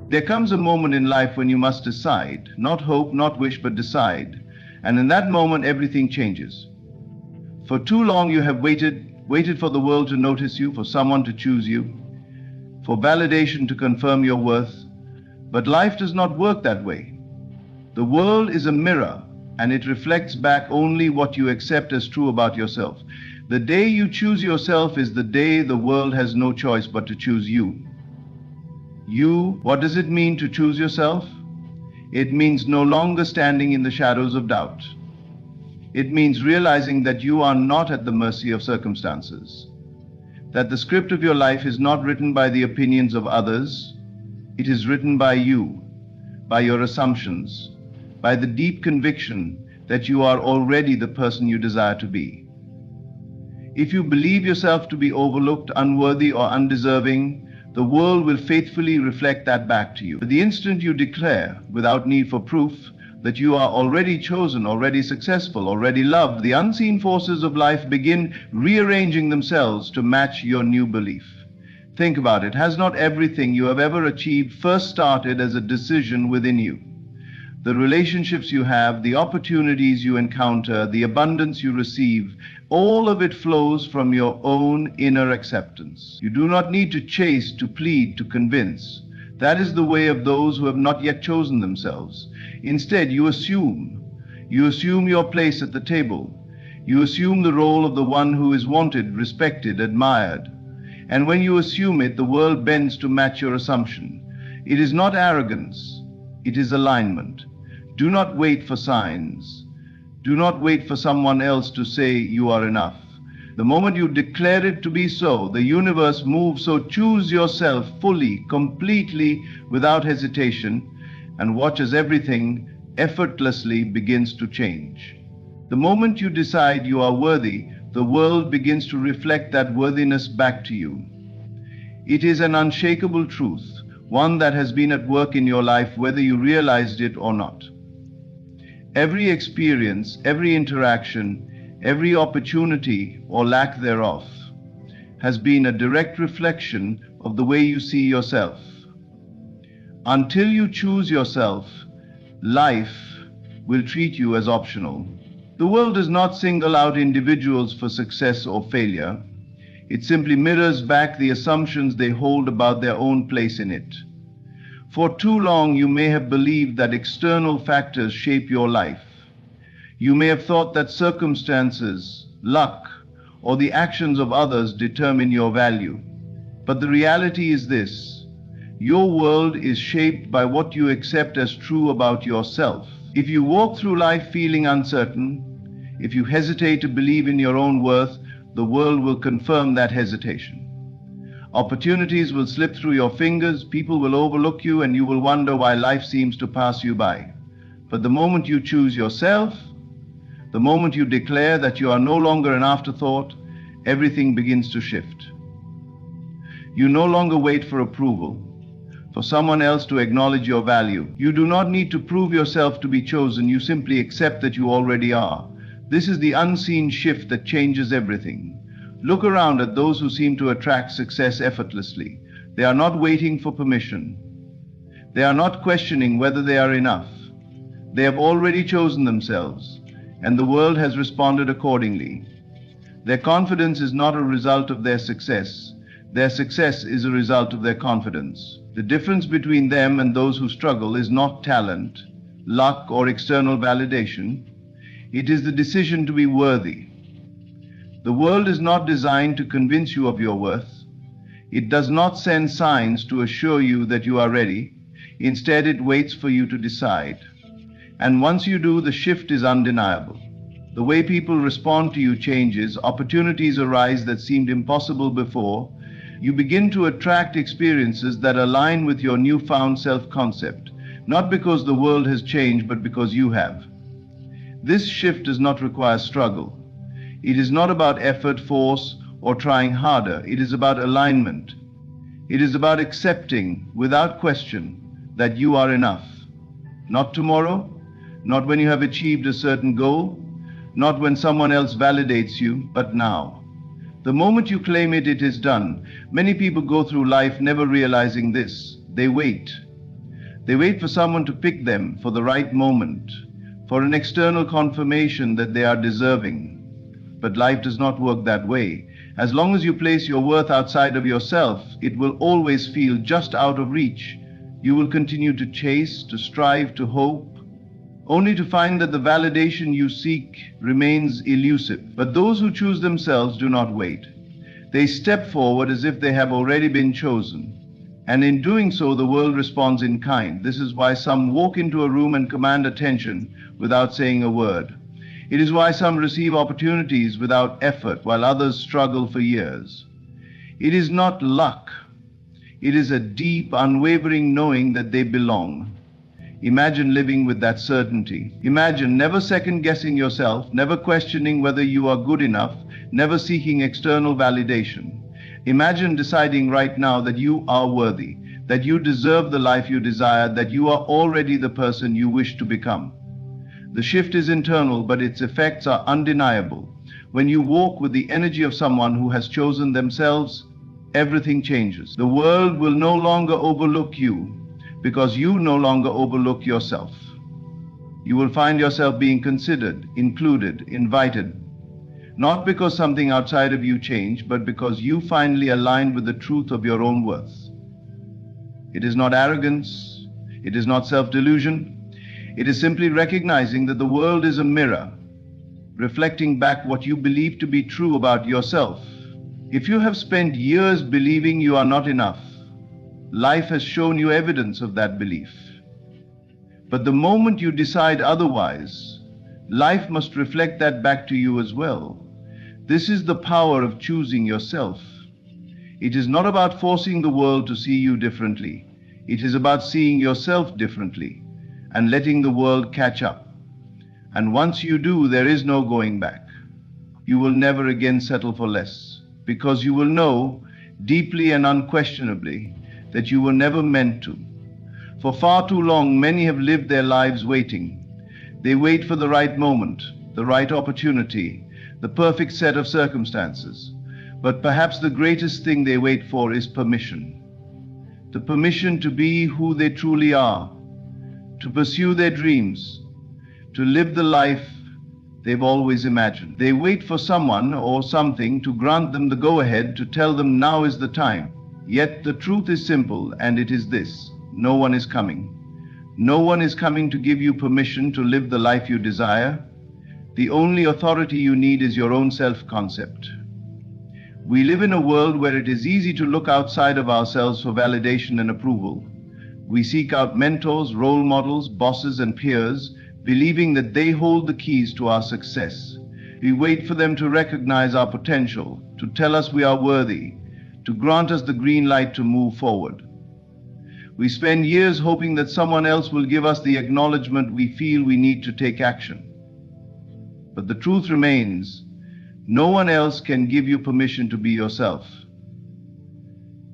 There comes a moment in life when you must decide, not hope, not wish, but decide. And in that moment, everything changes. For too long you have waited for the world to notice you, for someone to choose you, for validation to confirm your worth. But life does not work that way. The world is a mirror, and it reflects back only what you accept as true about yourself. The day you choose yourself is the day the world has no choice but to choose you. You, what does it mean to choose yourself? It means no longer standing in the shadows of doubt. It means realizing that you are not at the mercy of circumstances, that the script of your life is not written by the opinions of others. It is written by you, by your assumptions, by the deep conviction that you are already the person you desire to be. If you believe yourself to be overlooked, unworthy, or undeserving, the world will faithfully reflect that back to you. The instant you declare, without need for proof, that you are already chosen, already successful, already loved, the unseen forces of life begin rearranging themselves to match your new belief. Think about it. Has not everything you have ever achieved first started as a decision within you? The relationships you have, the opportunities you encounter, the abundance you receive, all of it flows from your own inner acceptance. You do not need to chase, to plead, to convince. That is the way of those who have not yet chosen themselves. Instead, you assume. You assume your place at the table. You assume the role of the one who is wanted, respected, admired. And when you assume it, the world bends to match your assumption. It is not arrogance. It is alignment. Do not wait for signs. Do not wait for someone else to say you are enough. The moment you declare it to be so, the universe moves. So choose yourself fully, completely, without hesitation, and watch as everything effortlessly begins to change. The moment you decide you are worthy, the world begins to reflect that worthiness back to you. It is an unshakable truth, one that has been at work in your life whether you realized it or not. Every experience, every interaction, every opportunity or lack thereof has been a direct reflection of the way you see yourself. Until you choose yourself, life will treat you as optional. The world does not single out individuals for success or failure. It simply mirrors back the assumptions they hold about their own place in it. For too long, you may have believed that external factors shape your life. You may have thought that circumstances, luck, or the actions of others determine your value. But the reality is this: your world is shaped by what you accept as true about yourself. If you walk through life feeling uncertain, if you hesitate to believe in your own worth, the world will confirm that hesitation. Opportunities will slip through your fingers, people will overlook you, and you will wonder why life seems to pass you by. But the moment you choose yourself, the moment you declare that you are no longer an afterthought, everything begins to shift. You no longer wait for approval, for someone else to acknowledge your value. You do not need to prove yourself to be chosen. You simply accept that you already are. This is the unseen shift that changes everything. Look around at those who seem to attract success effortlessly. They are not waiting for permission. They are not questioning whether they are enough. They have already chosen themselves, and the world has responded accordingly. Their confidence is not a result of their success. Their success is a result of their confidence. The difference between them and those who struggle is not talent, luck, or external validation. It is the decision to be worthy. The world is not designed to convince you of your worth. It does not send signs to assure you that you are ready. Instead, it waits for you to decide. And once you do, the shift is undeniable. The way people respond to you changes. Opportunities arise that seemed impossible before. You begin to attract experiences that align with your newfound self-concept, not because the world has changed, but because you have. This shift does not require struggle. It is not about effort, force, or trying harder. It is about alignment. It is about accepting, without question, that you are enough. Not tomorrow, not when you have achieved a certain goal, not when someone else validates you, but now. The moment you claim it, it is done. Many people go through life never realizing this. They wait. They wait for someone to pick them for the right moment, for an external confirmation that they are deserving. But life does not work that way. As long as you place your worth outside of yourself, it will always feel just out of reach. You will continue to chase, to strive, to hope, only to find that the validation you seek remains elusive. But those who choose themselves do not wait. They step forward as if they have already been chosen. And in doing so, the world responds in kind. This is why some walk into a room and command attention without saying a word. It is why some receive opportunities without effort, while others struggle for years. It is not luck. It is a deep, unwavering knowing that they belong. Imagine living with that certainty. Imagine never second-guessing yourself, never questioning whether you are good enough, never seeking external validation. Imagine deciding right now that you are worthy, that you deserve the life you desire, that you are already the person you wish to become. The shift is internal, but its effects are undeniable. When you walk with the energy of someone who has chosen themselves, everything changes. The world will no longer overlook you because you no longer overlook yourself. You will find yourself being considered, included, invited, not because something outside of you changed, but because you finally aligned with the truth of your own worth. It is not arrogance. It is not self-delusion. It is simply recognizing that the world is a mirror, reflecting back what you believe to be true about yourself. If you have spent years believing you are not enough, life has shown you evidence of that belief. But the moment you decide otherwise, life must reflect that back to you as well. This is the power of choosing yourself. It is not about forcing the world to see you differently. It is about seeing yourself differently and letting the world catch up. And once you do, there is no going back. You will never again settle for less, because you will know, deeply and unquestionably, that you were never meant to. For far too long, many have lived their lives waiting. They wait for the right moment, the right opportunity, the perfect set of circumstances. But perhaps the greatest thing they wait for is permission. The permission to be who they truly are, to pursue their dreams, to live the life they've always imagined. They wait for someone or something to grant them the go-ahead, to tell them now is the time. Yet the truth is simple, and it is this: no one is coming. No one is coming to give you permission to live the life you desire. The only authority you need is your own self-concept. We live in a world where it is easy to look outside of ourselves for validation and approval. We seek out mentors, role models, bosses, and peers, believing that they hold the keys to our success. We wait for them to recognize our potential, to tell us we are worthy, to grant us the green light to move forward. We spend years hoping that someone else will give us the acknowledgement we feel we need to take action. But the truth remains, no one else can give you permission to be yourself.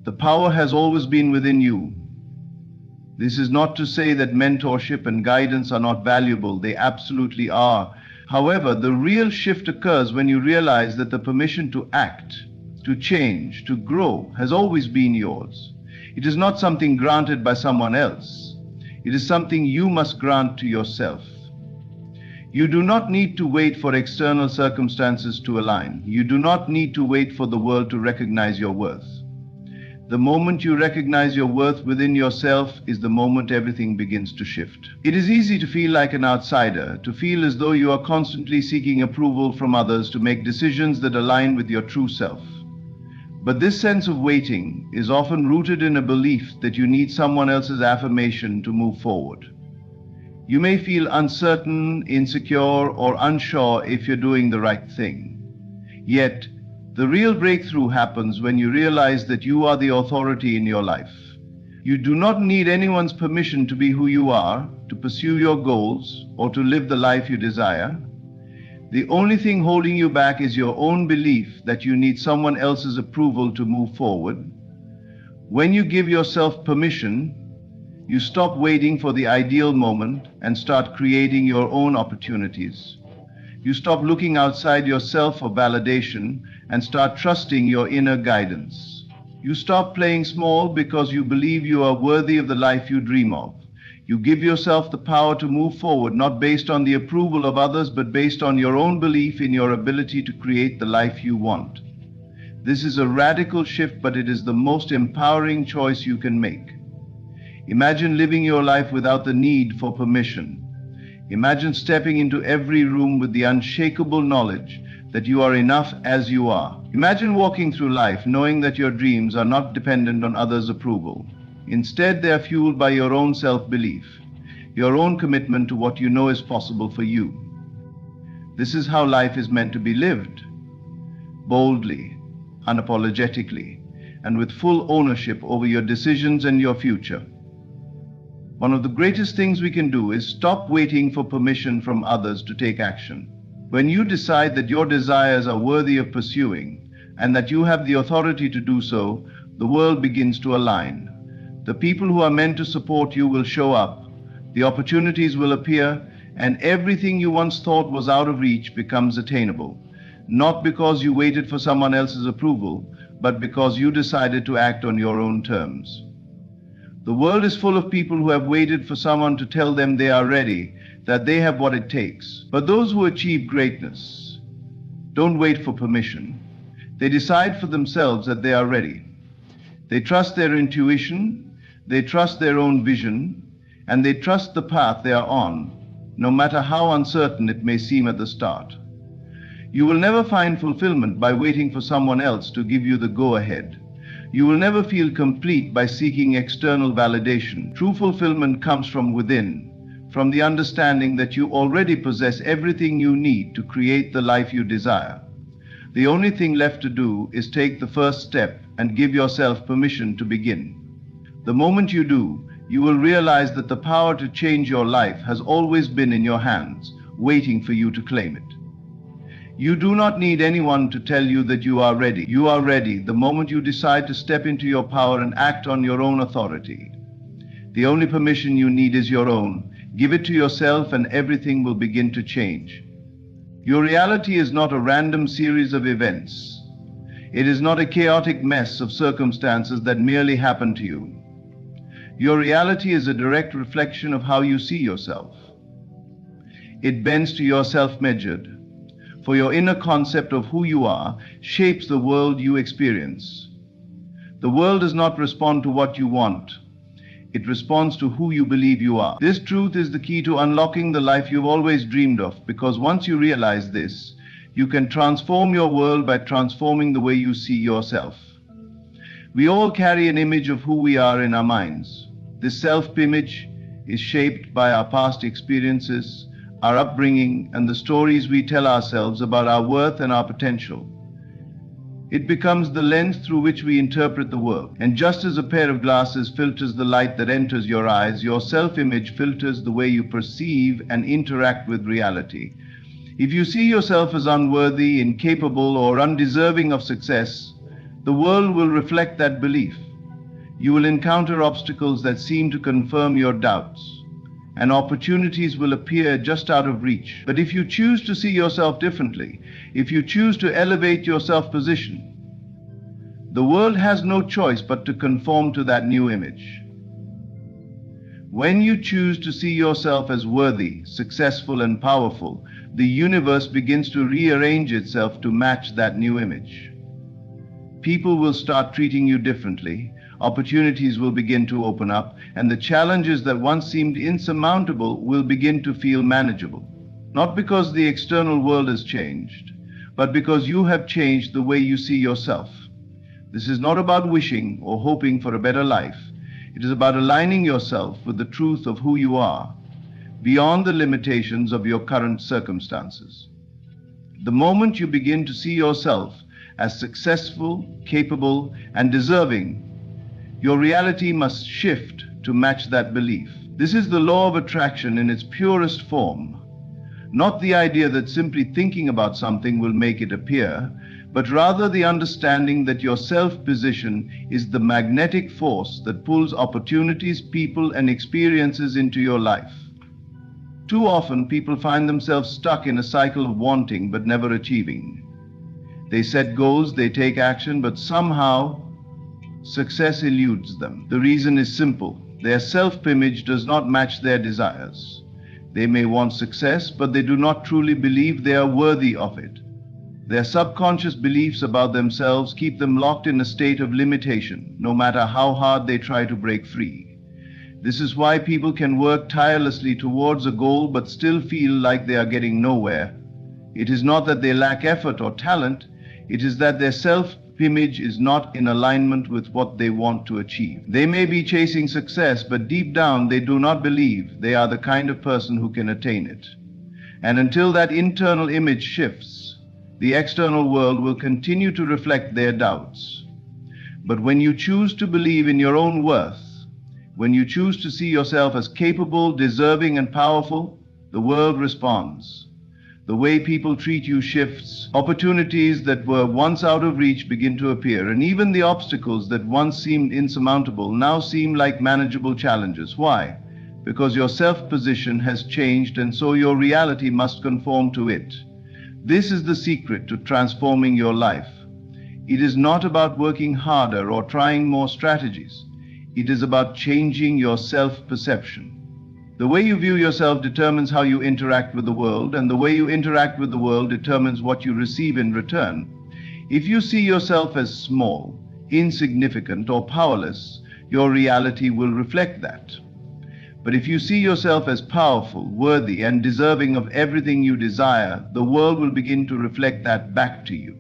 The power has always been within you. This is not to say that mentorship and guidance are not valuable. They absolutely are. However, the real shift occurs when you realize that the permission to act, to change, to grow has always been yours. It is not something granted by someone else. It is something you must grant to yourself. You do not need to wait for external circumstances to align. You do not need to wait for the world to recognize your worth. The moment you recognize your worth within yourself is the moment everything begins to shift. It is easy to feel like an outsider, to feel as though you are constantly seeking approval from others to make decisions that align with your true self. But this sense of waiting is often rooted in a belief that you need someone else's affirmation to move forward. You may feel uncertain, insecure, or unsure if you're doing the right thing. Yet, the real breakthrough happens when you realize that you are the authority in your life. You do not need anyone's permission to be who you are, to pursue your goals, or to live the life you desire. The only thing holding you back is your own belief that you need someone else's approval to move forward. When you give yourself permission, you stop waiting for the ideal moment and start creating your own opportunities. You stop looking outside yourself for validation and start trusting your inner guidance. You stop playing small because you believe you are worthy of the life you dream of. You give yourself the power to move forward, not based on the approval of others, but based on your own belief in your ability to create the life you want. This is a radical shift, but it is the most empowering choice you can make. Imagine living your life without the need for permission. Imagine stepping into every room with the unshakable knowledge that you are enough as you are. Imagine walking through life knowing that your dreams are not dependent on others' approval. Instead, they are fueled by your own self-belief, your own commitment to what you know is possible for you. This is how life is meant to be lived, boldly, unapologetically, and with full ownership over your decisions and your future. One of the greatest things we can do is stop waiting for permission from others to take action. When you decide that your desires are worthy of pursuing and that you have the authority to do so, the world begins to align. The people who are meant to support you will show up, the opportunities will appear, and everything you once thought was out of reach becomes attainable. Not because you waited for someone else's approval, but because you decided to act on your own terms. The world is full of people who have waited for someone to tell them they are ready, that they have what it takes. But those who achieve greatness don't wait for permission. They decide for themselves that they are ready. They trust their intuition, they trust their own vision, and they trust the path they are on, no matter how uncertain it may seem at the start. You will never find fulfillment by waiting for someone else to give you the go-ahead. You will never feel complete by seeking external validation. True fulfillment comes from within, from the understanding that you already possess everything you need to create the life you desire. The only thing left to do is take the first step and give yourself permission to begin. The moment you do, you will realize that the power to change your life has always been in your hands, waiting for you to claim it. You do not need anyone to tell you that you are ready. You are ready the moment you decide to step into your power and act on your own authority. The only permission you need is your own. Give it to yourself and everything will begin to change. Your reality is not a random series of events. It is not a chaotic mess of circumstances that merely happen to you. Your reality is a direct reflection of how you see yourself. It bends to your self-measured, for your inner concept of who you are shapes the world you experience. The world does not respond to what you want. It responds to who you believe you are. This truth is the key to unlocking the life you've always dreamed of, because once you realize this, you can transform your world by transforming the way you see yourself. We all carry an image of who we are in our minds. This self-image is shaped by our past experiences, our upbringing, and the stories we tell ourselves about our worth and our potential. It becomes the lens through which we interpret the world. And just as a pair of glasses filters the light that enters your eyes, your self-image filters the way you perceive and interact with reality. If you see yourself as unworthy, incapable, or undeserving of success, the world will reflect that belief. You will encounter obstacles that seem to confirm your doubts, and opportunities will appear just out of reach. But if you choose to see yourself differently, if you choose to elevate your self-position, the world has no choice but to conform to that new image. When you choose to see yourself as worthy, successful, and powerful, the universe begins to rearrange itself to match that new image. People will start treating you differently, opportunities will begin to open up, and the challenges that once seemed insurmountable will begin to feel manageable. Not because the external world has changed, but because you have changed the way you see yourself. This is not about wishing or hoping for a better life. It is about aligning yourself with the truth of who you are, beyond the limitations of your current circumstances. The moment you begin to see yourself as successful, capable, and deserving, your reality must shift to match that belief. This is the law of attraction in its purest form. Not the idea that simply thinking about something will make it appear, but rather the understanding that your self-position is the magnetic force that pulls opportunities, people, and experiences into your life. Too often, people find themselves stuck in a cycle of wanting but never achieving. They set goals, they take action, but somehow success eludes them. The reason is simple. Their self-image does not match their desires. They may want success, but they do not truly believe they are worthy of it. Their subconscious beliefs about themselves keep them locked in a state of limitation, no matter how hard they try to break free. This is why people can work tirelessly towards a goal but still feel like they are getting nowhere. It is not that they lack effort or talent, it is that their self-image is not in alignment with what they want to achieve. They may be chasing success, but deep down they do not believe they are the kind of person who can attain it. And until that internal image shifts, the external world will continue to reflect their doubts. But when you choose to believe in your own worth, when you choose to see yourself as capable, deserving, and powerful, the world responds. The way people treat you shifts. Opportunities that were once out of reach begin to appear, and even the obstacles that once seemed insurmountable now seem like manageable challenges. Why? Because your self-position has changed, and so your reality must conform to it. This is the secret to transforming your life. It is not about working harder or trying more strategies. It is about changing your self-perception. The way you view yourself determines how you interact with the world, and the way you interact with the world determines what you receive in return. If you see yourself as small, insignificant, or powerless, your reality will reflect that. But if you see yourself as powerful, worthy, and deserving of everything you desire, the world will begin to reflect that back to you.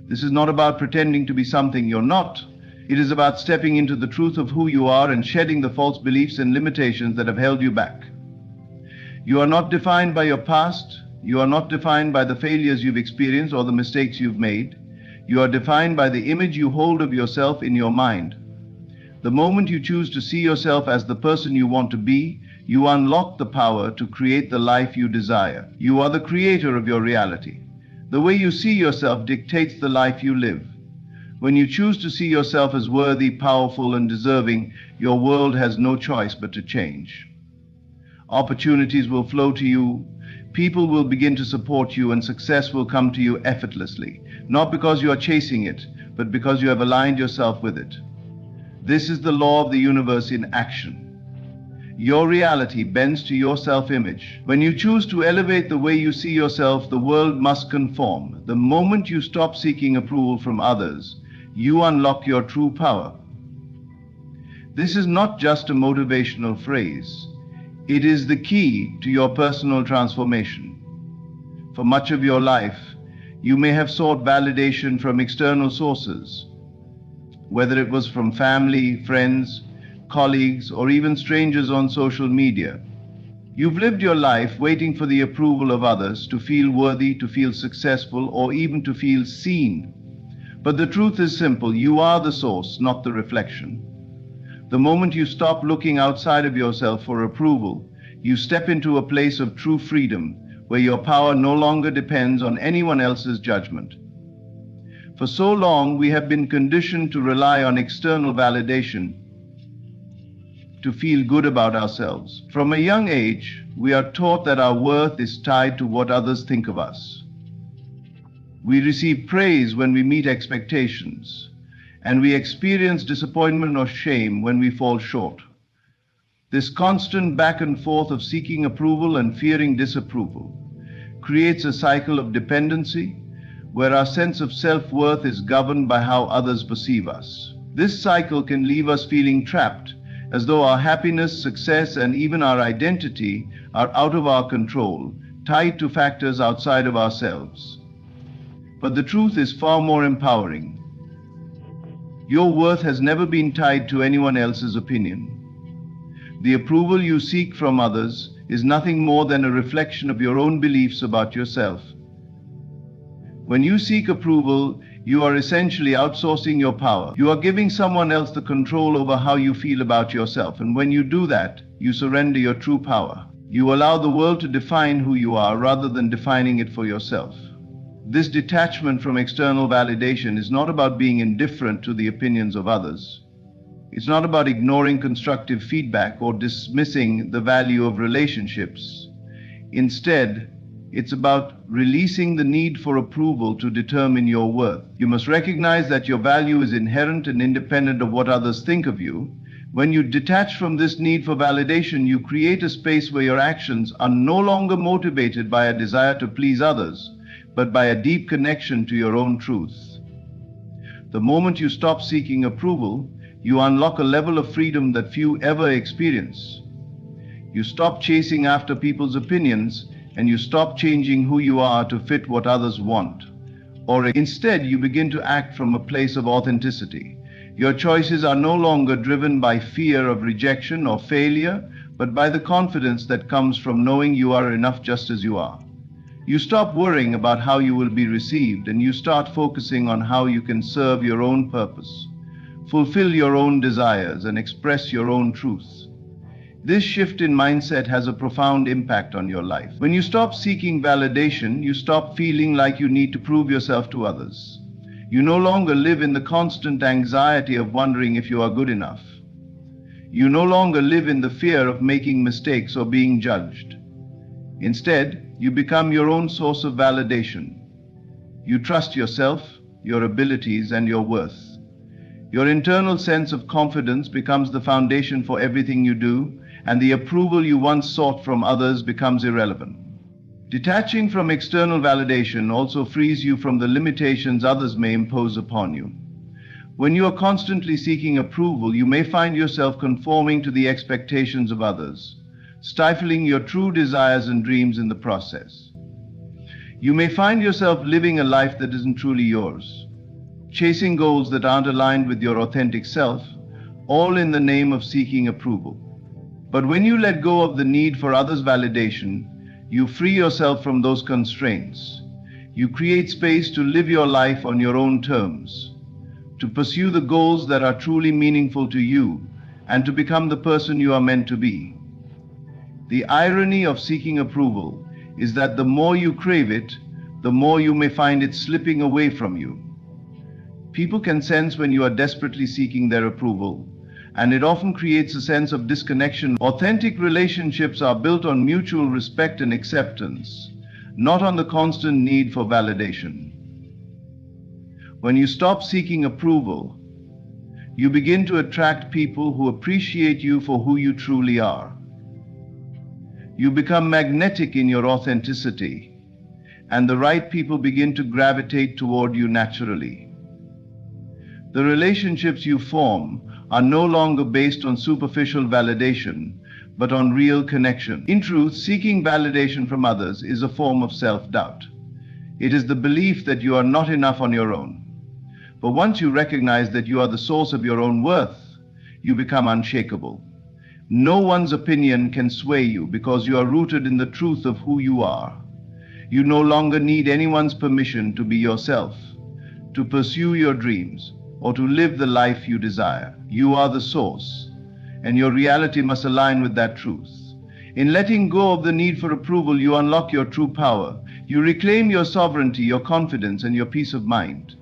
This is not about pretending to be something you're not. It is about stepping into the truth of who you are and shedding the false beliefs and limitations that have held you back. You are not defined by your past. You are not defined by the failures you've experienced or the mistakes you've made. You are defined by the image you hold of yourself in your mind. The moment you choose to see yourself as the person you want to be, you unlock the power to create the life you desire. You are the creator of your reality. The way you see yourself dictates the life you live. When you choose to see yourself as worthy, powerful, and deserving, your world has no choice but to change. Opportunities will flow to you, people will begin to support you, and success will come to you effortlessly, not because you are chasing it, but because you have aligned yourself with it. This is the law of the universe in action. Your reality bends to your self-image. When you choose to elevate the way you see yourself, the world must conform. The moment you stop seeking approval from others, you unlock your true power. This is not just a motivational phrase. It is the key to your personal transformation. For much of your life, you may have sought validation from external sources, whether it was from family, friends, colleagues, or even strangers on social media. You've lived your life waiting for the approval of others, to feel worthy, to feel successful, or even to feel seen. But the truth is simple. You are the source, not the reflection. The moment you stop looking outside of yourself for approval, you step into a place of true freedom, where your power no longer depends on anyone else's judgment. For so long, we have been conditioned to rely on external validation to feel good about ourselves. From a young age, we are taught that our worth is tied to what others think of us. We receive praise when we meet expectations, and we experience disappointment or shame when we fall short. This constant back and forth of seeking approval and fearing disapproval creates a cycle of dependency, where our sense of self-worth is governed by how others perceive us. This cycle can leave us feeling trapped, as though our happiness, success, and even our identity are out of our control, tied to factors outside of ourselves. But the truth is far more empowering. Your worth has never been tied to anyone else's opinion. The approval you seek from others is nothing more than a reflection of your own beliefs about yourself. When you seek approval, you are essentially outsourcing your power. You are giving someone else the control over how you feel about yourself. And when you do that, you surrender your true power. You allow the world to define who you are rather than defining it for yourself. This detachment from external validation is not about being indifferent to the opinions of others. It's not about ignoring constructive feedback or dismissing the value of relationships. Instead, it's about releasing the need for approval to determine your worth. You must recognize that your value is inherent and independent of what others think of you, When you detach from this need for validation, you create a space where your actions are no longer motivated by a desire to please others, but by a deep connection to your own truth. The moment you stop seeking approval, you unlock a level of freedom that few ever experience. You stop chasing after people's opinions, and you stop changing who you are to fit what others want. Or instead, you begin to act from a place of authenticity. Your choices are no longer driven by fear of rejection or failure, but by the confidence that comes from knowing you are enough just as you are. You stop worrying about how you will be received, and you start focusing on how you can serve your own purpose, fulfill your own desires, and express your own truth. This shift in mindset has a profound impact on your life. When you stop seeking validation, you stop feeling like you need to prove yourself to others. You no longer live in the constant anxiety of wondering if you are good enough. You no longer live in the fear of making mistakes or being judged. Instead, you become your own source of validation. You trust yourself, your abilities, and your worth. Your internal sense of confidence becomes the foundation for everything you do, and the approval you once sought from others becomes irrelevant. Detaching from external validation also frees you from the limitations others may impose upon you. When you are constantly seeking approval, you may find yourself conforming to the expectations of others, stifling your true desires and dreams in the process. You may find yourself living a life that isn't truly yours, chasing goals that aren't aligned with your authentic self, all in the name of seeking approval. But when you let go of the need for others' validation, you free yourself from those constraints. You create space to live your life on your own terms, to pursue the goals that are truly meaningful to you, and to become the person you are meant to be. The irony of seeking approval is that the more you crave it, the more you may find it slipping away from you. People can sense when you are desperately seeking their approval, and it often creates a sense of disconnection. Authentic relationships are built on mutual respect and acceptance, not on the constant need for validation. When you stop seeking approval, you begin to attract people who appreciate you for who you truly are. You become magnetic in your authenticity, and the right people begin to gravitate toward you naturally. The relationships you form are no longer based on superficial validation, but on real connection. In truth, seeking validation from others is a form of self-doubt. It is the belief that you are not enough on your own. But once you recognize that you are the source of your own worth, you become unshakable. No one's opinion can sway you because you are rooted in the truth of who you are. You no longer need anyone's permission to be yourself, to pursue your dreams, or to live the life you desire. You are the source, and your reality must align with that truth. In letting go of the need for approval, you unlock your true power. You reclaim your sovereignty, your confidence, and your peace of mind.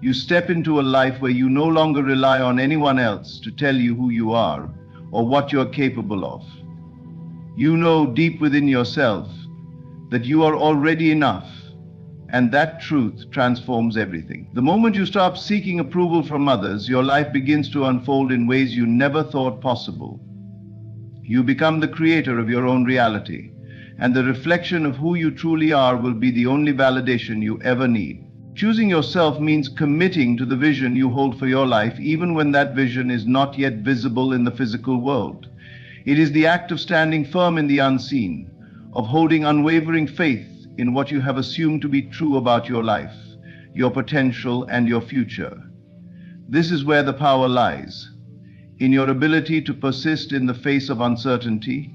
You step into a life where you no longer rely on anyone else to tell you who you are or what you're capable of. You know deep within yourself that you are already enough, and that truth transforms everything. The moment you stop seeking approval from others, your life begins to unfold in ways you never thought possible. You become the creator of your own reality, and the reflection of who you truly are will be the only validation you ever need. Choosing yourself means committing to the vision you hold for your life, even when that vision is not yet visible in the physical world. It is the act of standing firm in the unseen, of holding unwavering faith in what you have assumed to be true about your life, your potential, and your future. This is where the power lies, in your ability to persist in the face of uncertainty,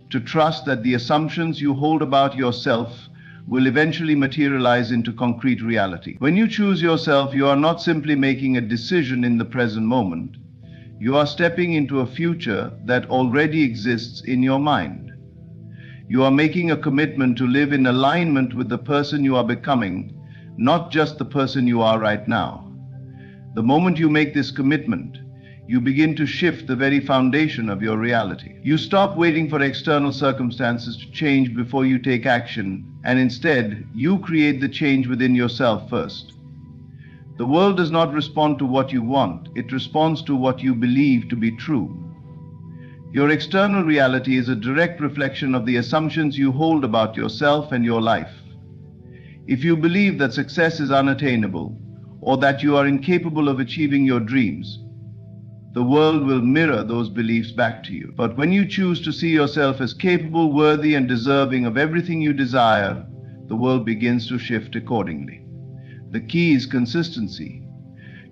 to trust that the assumptions you hold about yourself will eventually materialize into concrete reality. When you choose yourself, you are not simply making a decision in the present moment. You are stepping into a future that already exists in your mind. You are making a commitment to live in alignment with the person you are becoming, not just the person you are right now. The moment you make this commitment, you begin to shift the very foundation of your reality. You stop waiting for external circumstances to change before you take action, and instead, you create the change within yourself first. The world does not respond to what you want, it responds to what you believe to be true. Your external reality is a direct reflection of the assumptions you hold about yourself and your life. If you believe that success is unattainable, or that you are incapable of achieving your dreams, the world will mirror those beliefs back to you. But when you choose to see yourself as capable, worthy, and deserving of everything you desire, the world begins to shift accordingly. The key is consistency.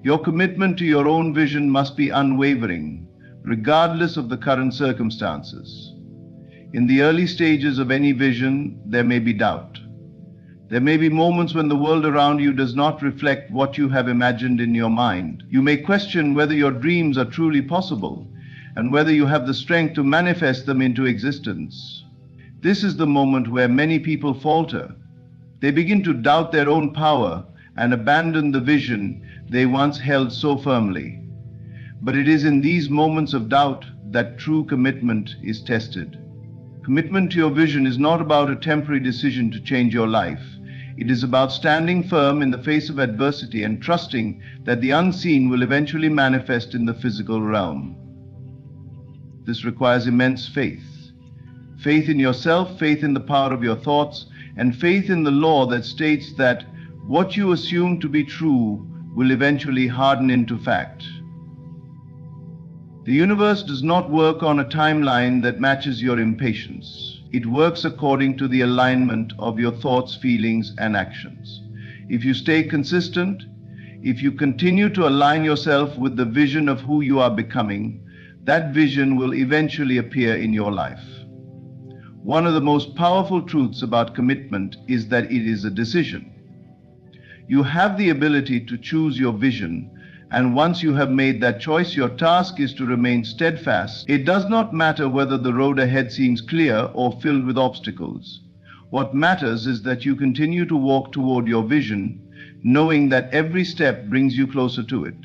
Your commitment to your own vision must be unwavering, regardless of the current circumstances. In the early stages of any vision, there may be doubt. There may be moments when the world around you does not reflect what you have imagined in your mind. You may question whether your dreams are truly possible and whether you have the strength to manifest them into existence. This is the moment where many people falter. They begin to doubt their own power and abandon the vision they once held so firmly. But it is in these moments of doubt that true commitment is tested. Commitment to your vision is not about a temporary decision to change your life. It is about standing firm in the face of adversity and trusting that the unseen will eventually manifest in the physical realm. This requires immense faith. Faith in yourself, faith in the power of your thoughts, and faith in the law that states that what you assume to be true will eventually harden into fact. The universe does not work on a timeline that matches your impatience. It works according to the alignment of your thoughts, feelings, and actions. If you stay consistent, if you continue to align yourself with the vision of who you are becoming, that vision will eventually appear in your life. One of the most powerful truths about commitment is that it is a decision. You have the ability to choose your vision, and once you have made that choice, your task is to remain steadfast. It does not matter whether the road ahead seems clear or filled with obstacles. What matters is that you continue to walk toward your vision, knowing that every step brings you closer to it.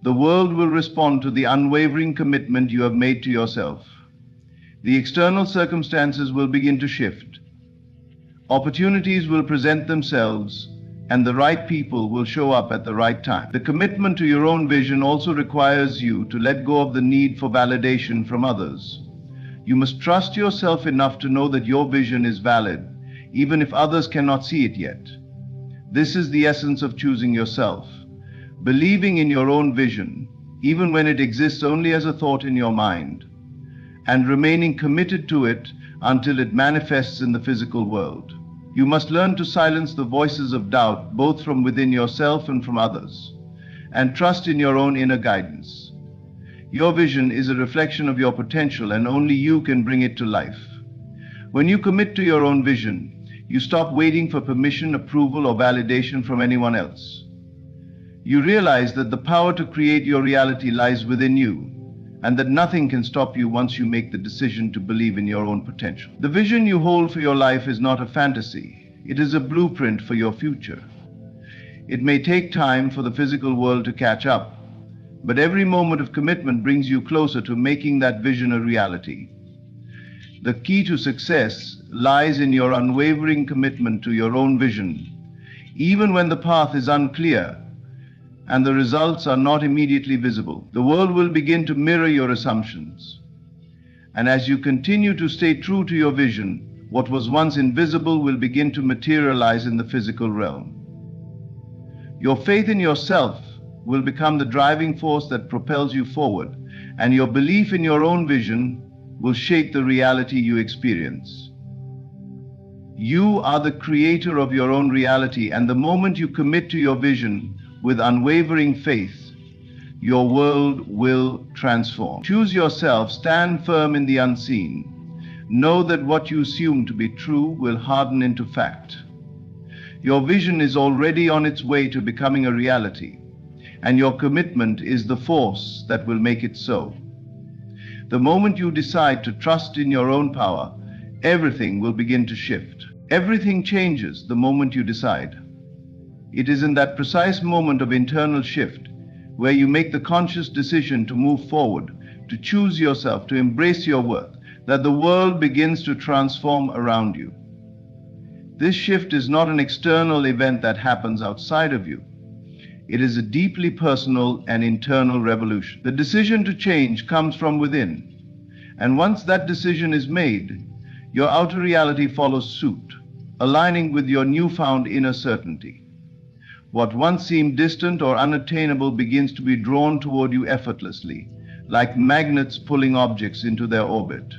The world will respond to the unwavering commitment you have made to yourself. The external circumstances will begin to shift. Opportunities will present themselves, and the right people will show up at the right time. The commitment to your own vision also requires you to let go of the need for validation from others. You must trust yourself enough to know that your vision is valid, even if others cannot see it yet. This is the essence of choosing yourself. Believing in your own vision, even when it exists only as a thought in your mind, and remaining committed to it until it manifests in the physical world. You must learn to silence the voices of doubt, both from within yourself and from others, and trust in your own inner guidance. Your vision is a reflection of your potential, and only you can bring it to life. When you commit to your own vision, you stop waiting for permission, approval, or validation from anyone else. You realize that the power to create your reality lies within you, and that nothing can stop you once you make the decision to believe in your own potential. The vision you hold for your life is not a fantasy. It is a blueprint for your future. It may take time for the physical world to catch up, but every moment of commitment brings you closer to making that vision a reality. The key to success lies in your unwavering commitment to your own vision, even when the path is unclear and the results are not immediately visible. The world will begin to mirror your assumptions. And as you continue to stay true to your vision, what was once invisible will begin to materialize in the physical realm. Your faith in yourself will become the driving force that propels you forward, and your belief in your own vision will shape the reality you experience. You are the creator of your own reality, and the moment you commit to your vision with unwavering faith, your world will transform. Choose yourself, stand firm in the unseen. Know that what you assume to be true will harden into fact. Your vision is already on its way to becoming a reality, and your commitment is the force that will make it so. The moment you decide to trust in your own power, everything will begin to shift. Everything changes the moment you decide. It is in that precise moment of internal shift where you make the conscious decision to move forward, to choose yourself, to embrace your worth, that the world begins to transform around you. This shift is not an external event that happens outside of you. It is a deeply personal and internal revolution. The decision to change comes from within. And once that decision is made, your outer reality follows suit, aligning with your newfound inner certainty. What once seemed distant or unattainable begins to be drawn toward you effortlessly, like magnets pulling objects into their orbit.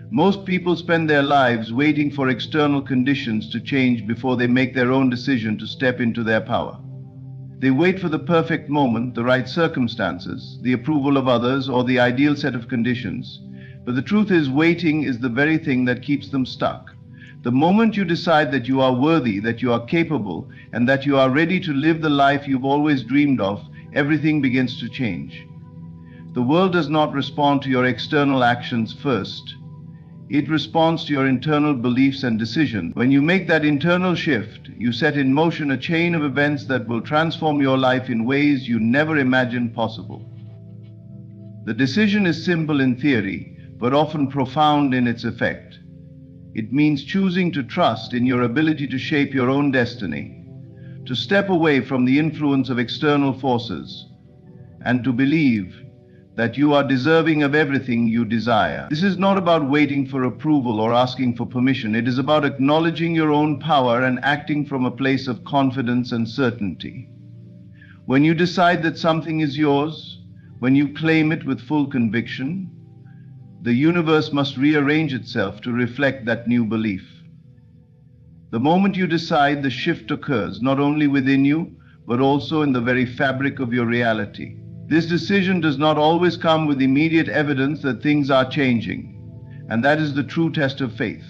Most people spend their lives waiting for external conditions to change before they make their own decision to step into their power. They wait for the perfect moment, the right circumstances, the approval of others, or the ideal set of conditions. But the truth is, waiting is the very thing that keeps them stuck. The moment you decide that you are worthy, that you are capable, and that you are ready to live the life you've always dreamed of, everything begins to change. The world does not respond to your external actions first. It responds to your internal beliefs and decisions. When you make that internal shift, you set in motion a chain of events that will transform your life in ways you never imagined possible. The decision is simple in theory, but often profound in its effect. It means choosing to trust in your ability to shape your own destiny, to step away from the influence of external forces, and to believe that you are deserving of everything you desire. This is not about waiting for approval or asking for permission. It is about acknowledging your own power and acting from a place of confidence and certainty. When you decide that something is yours, when you claim it with full conviction, the universe must rearrange itself to reflect that new belief. The moment you decide, the shift occurs, not only within you, but also in the very fabric of your reality. This decision does not always come with immediate evidence that things are changing, and that is the true test of faith.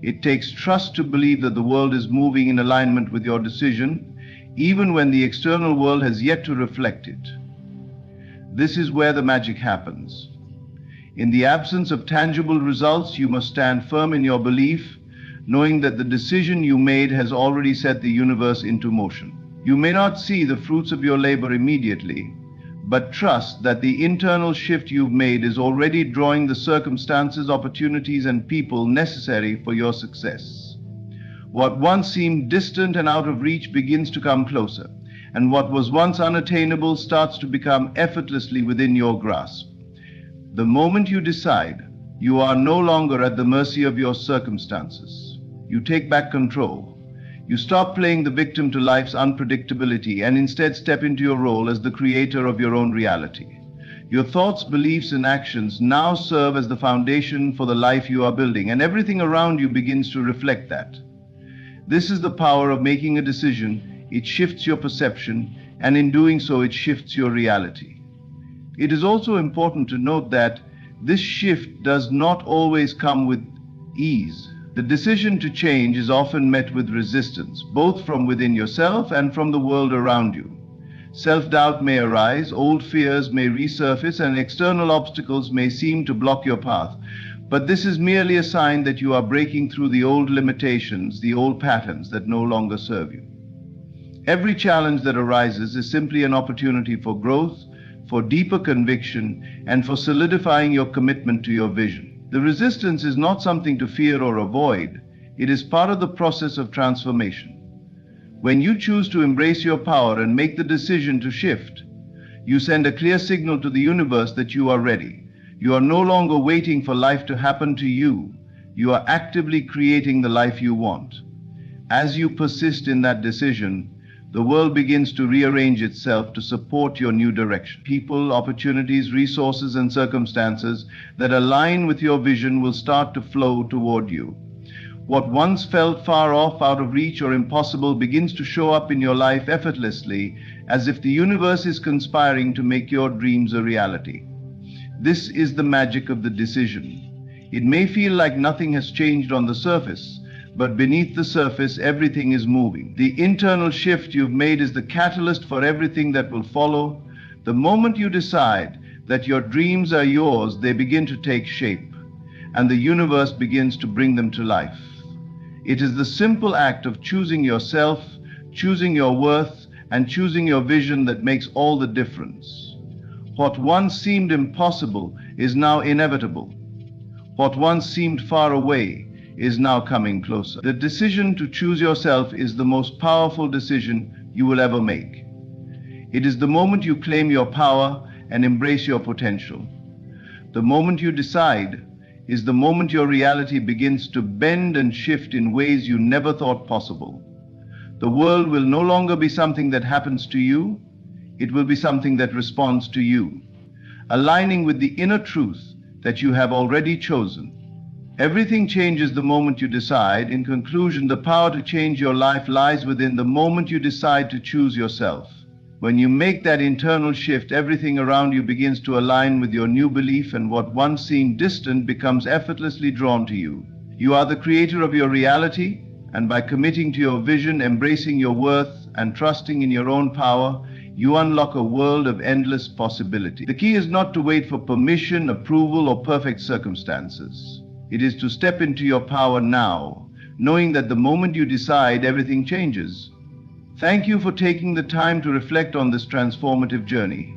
It takes trust to believe that the world is moving in alignment with your decision, even when the external world has yet to reflect it. This is where the magic happens. In the absence of tangible results, you must stand firm in your belief, knowing that the decision you made has already set the universe into motion. You may not see the fruits of your labor immediately, but trust that the internal shift you've made is already drawing the circumstances, opportunities, and people necessary for your success. What once seemed distant and out of reach begins to come closer, and what was once unattainable starts to become effortlessly within your grasp. The moment you decide, you are no longer at the mercy of your circumstances. You take back control. You stop playing the victim to life's unpredictability and instead step into your role as the creator of your own reality. Your thoughts, beliefs, and actions now serve as the foundation for the life you are building, and everything around you begins to reflect that. This is the power of making a decision. It shifts your perception, and in doing so, it shifts your reality. It is also important to note that this shift does not always come with ease. The decision to change is often met with resistance, both from within yourself and from the world around you. Self-doubt may arise, old fears may resurface, and external obstacles may seem to block your path. But this is merely a sign that you are breaking through the old limitations, the old patterns that no longer serve you. Every challenge that arises is simply an opportunity for growth, for deeper conviction, and for solidifying your commitment to your vision. The resistance is not something to fear or avoid. It is part of the process of transformation. When you choose to embrace your power and make the decision to shift, you send a clear signal to the universe that you are ready. You are no longer waiting for life to happen to you. You are actively creating the life you want. As you persist in that decision, the world begins to rearrange itself to support your new direction. People, opportunities, resources, and circumstances that align with your vision will start to flow toward you. What once felt far off, out of reach, or impossible begins to show up in your life effortlessly, as if the universe is conspiring to make your dreams a reality. This is the magic of the decision. It may feel like nothing has changed on the surface, but beneath the surface, everything is moving. The internal shift you've made is the catalyst for everything that will follow. The moment you decide that your dreams are yours, they begin to take shape, and the universe begins to bring them to life. It is the simple act of choosing yourself, choosing your worth, and choosing your vision that makes all the difference. What once seemed impossible is now inevitable. What once seemed far away is now coming closer. The decision to choose yourself is the most powerful decision you will ever make. It is the moment you claim your power and embrace your potential. The moment you decide is the moment your reality begins to bend and shift in ways you never thought possible. The world will no longer be something that happens to you, it will be something that responds to you, aligning with the inner truth that you have already chosen. Everything changes the moment you decide. In conclusion, the power to change your life lies within the moment you decide to choose yourself. When you make that internal shift, everything around you begins to align with your new belief, and what once seemed distant becomes effortlessly drawn to you. You are the creator of your reality, and by committing to your vision, embracing your worth, and trusting in your own power, you unlock a world of endless possibility. The key is not to wait for permission, approval, or perfect circumstances. It is to step into your power now, knowing that the moment you decide, everything changes. Thank you for taking the time to reflect on this transformative journey.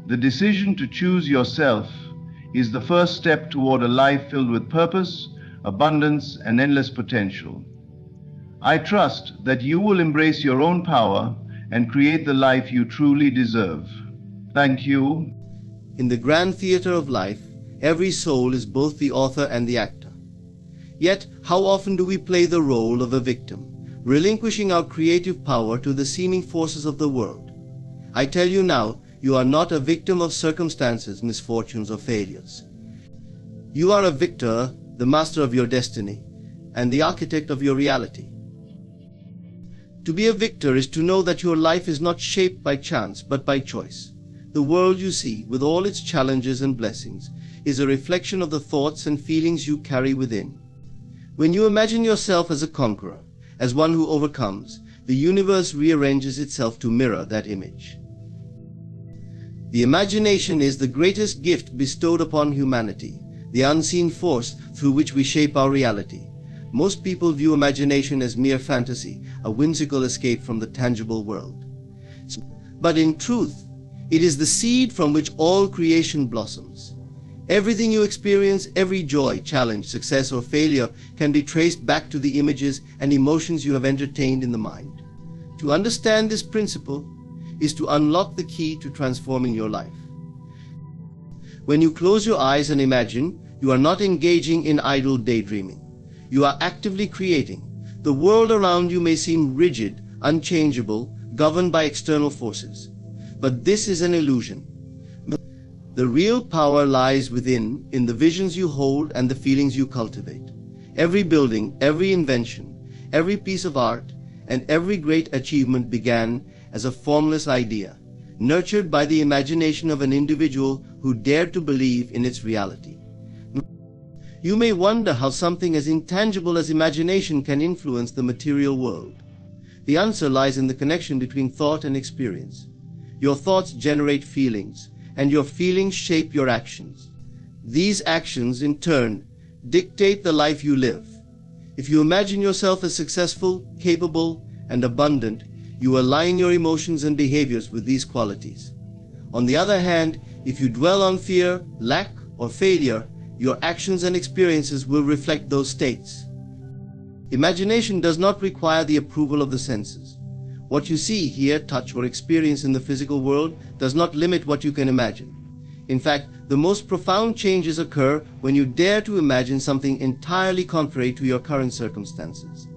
The decision to choose yourself is the first step toward a life filled with purpose, abundance, and endless potential. I trust that you will embrace your own power and create the life you truly deserve. Thank you. In the grand theater of life, every soul is both the author and the actor. Yet, how often do we play the role of a victim, relinquishing our creative power to the seeming forces of the world? I tell you now, you are not a victim of circumstances, misfortunes, or failures. You are a victor, the master of your destiny, and the architect of your reality. To be a victor is to know that your life is not shaped by chance, but by choice. The world you see, with all its challenges and blessings, is a reflection of the thoughts and feelings you carry within. When you imagine yourself as a conqueror, as one who overcomes, the universe rearranges itself to mirror that image. The imagination is the greatest gift bestowed upon humanity, the unseen force through which we shape our reality. Most people view imagination as mere fantasy, a whimsical escape from the tangible world. But in truth, it is the seed from which all creation blossoms. Everything you experience, every joy, challenge, success, or failure can be traced back to the images and emotions you have entertained in the mind. To understand this principle is to unlock the key to transforming your life. When you close your eyes and imagine, you are not engaging in idle daydreaming. You are actively creating. The world around you may seem rigid, unchangeable, governed by external forces. But this is an illusion. The real power lies within, in the visions you hold and the feelings you cultivate. Every building, every invention, every piece of art, and every great achievement began as a formless idea, nurtured by the imagination of an individual who dared to believe in its reality. You may wonder how something as intangible as imagination can influence the material world. The answer lies in the connection between thought and experience. Your thoughts generate feelings, and your feelings shape your actions. These actions, in turn, dictate the life you live. If you imagine yourself as successful, capable, and abundant, you align your emotions and behaviors with these qualities. On the other hand, if you dwell on fear, lack, or failure, your actions and experiences will reflect those states. Imagination does not require the approval of the senses. What you see, hear, touch, or experience in the physical world does not limit what you can imagine. In fact, the most profound changes occur when you dare to imagine something entirely contrary to your current circumstances.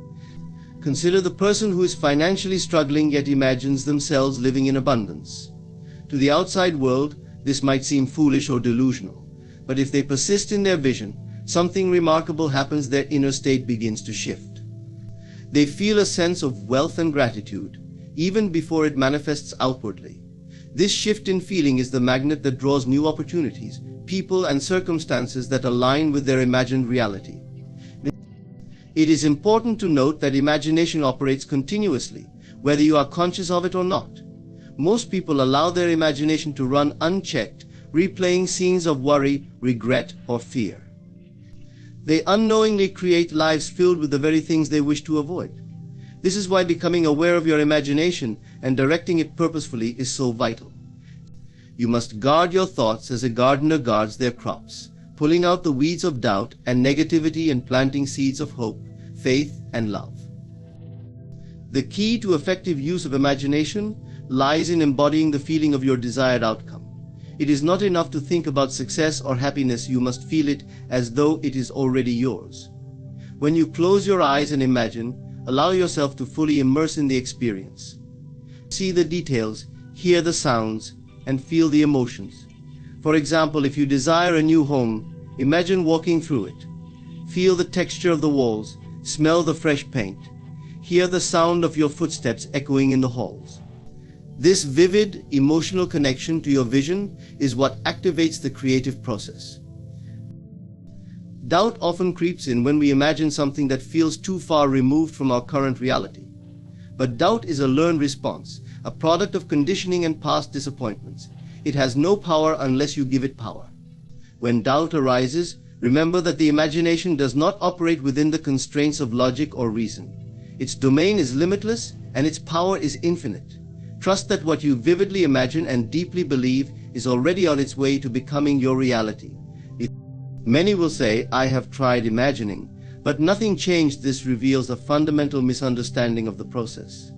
Consider the person who is financially struggling yet imagines themselves living in abundance. To the outside world, this might seem foolish or delusional. But if they persist in their vision, something remarkable happens. Their inner state begins to shift. They feel a sense of wealth and gratitude, even before it manifests outwardly. This shift in feeling is the magnet that draws new opportunities, people, and circumstances that align with their imagined reality. It is important to note that imagination operates continuously, whether you are conscious of it or not. Most people allow their imagination to run unchecked, replaying scenes of worry, regret, or fear. They unknowingly create lives filled with the very things they wish to avoid. This is why becoming aware of your imagination and directing it purposefully is so vital. You must guard your thoughts as a gardener guards their crops, pulling out the weeds of doubt and negativity and planting seeds of hope, faith, and love. The key to effective use of imagination: lies in embodying the feeling of your desired outcome. It is not enough to think about success or happiness, you must feel it as though it is already yours. When you close your eyes and imagine, allow yourself to fully immerse in the experience. See the details, hear the sounds, and feel the emotions. For example, if you desire a new home, imagine walking through it. Feel the texture of the walls, smell the fresh paint, hear the sound of your footsteps echoing in the halls. This vivid, emotional connection to your vision is what activates the creative process. Doubt often creeps in when we imagine something that feels too far removed from our current reality. But doubt is a learned response, a product of conditioning and past disappointments. It has no power unless you give it power. When doubt arises, remember that the imagination does not operate within the constraints of logic or reason. Its domain is limitless and its power is infinite. Trust that what you vividly imagine and deeply believe is already on its way to becoming your reality. Many will say, I have tried imagining, but nothing changed. This reveals a fundamental misunderstanding of the process.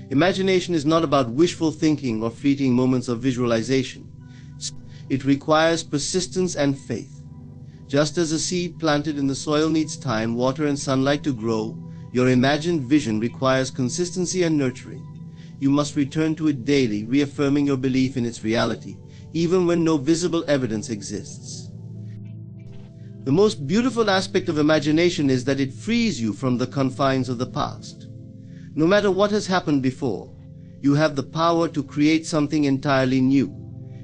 Imagination is not about wishful thinking or fleeting moments of visualization. It requires persistence and faith. Just as a seed planted in the soil needs time, water, and sunlight to grow, your imagined vision requires consistency and nurturing. You must return to it daily, reaffirming your belief in its reality, even when no visible evidence exists. The most beautiful aspect of imagination is that it frees you from the confines of the past. No matter what has happened before, you have the power to create something entirely new.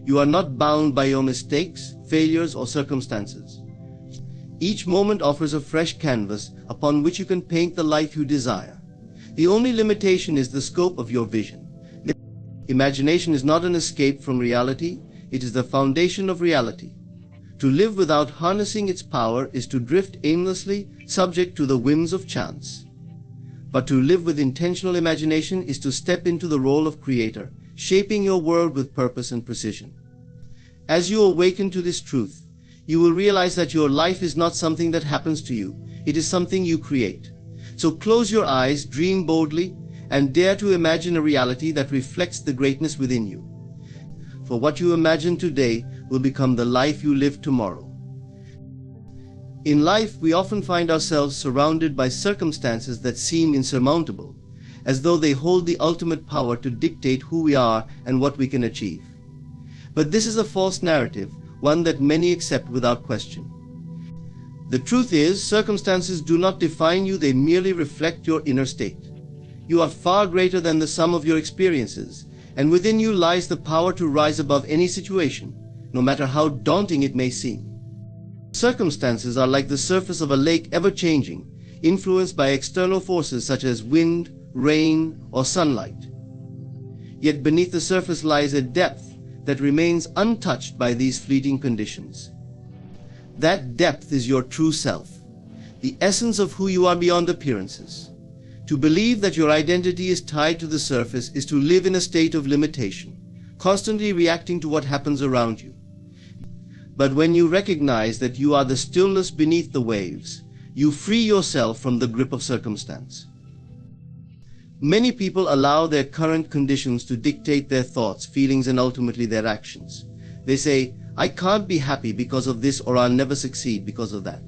You are not bound by your mistakes, failures, or circumstances. Each moment offers a fresh canvas upon which you can paint the life you desire. The only limitation is the scope of your vision. Imagination is not an escape from reality, it is the foundation of reality. To live without harnessing its power is to drift aimlessly, subject to the whims of chance. But to live with intentional imagination is to step into the role of creator, shaping your world with purpose and precision. As you awaken to this truth, you will realize that your life is not something that happens to you, it is something you create. So close your eyes, dream boldly, and dare to imagine a reality that reflects the greatness within you. For what you imagine today will become the life you live tomorrow. In life, we often find ourselves surrounded by circumstances that seem insurmountable, as though they hold the ultimate power to dictate who we are and what we can achieve. But this is a false narrative, one that many accept without question. The truth is, circumstances do not define you, they merely reflect your inner state. You are far greater than the sum of your experiences, and within you lies the power to rise above any situation, no matter how daunting it may seem. Circumstances are like the surface of a lake, ever-changing, influenced by external forces such as wind, rain, or sunlight. Yet beneath the surface lies a depth that remains untouched by these fleeting conditions. That depth is your true self, the essence of who you are beyond appearances. To believe that your identity is tied to the surface is to live in a state of limitation, constantly reacting to what happens around you. But when you recognize that you are the stillness beneath the waves, you free yourself from the grip of circumstance. Many people allow their current conditions to dictate their thoughts, feelings, and ultimately their actions. They say, I can't be happy because of this, or I'll never succeed because of that.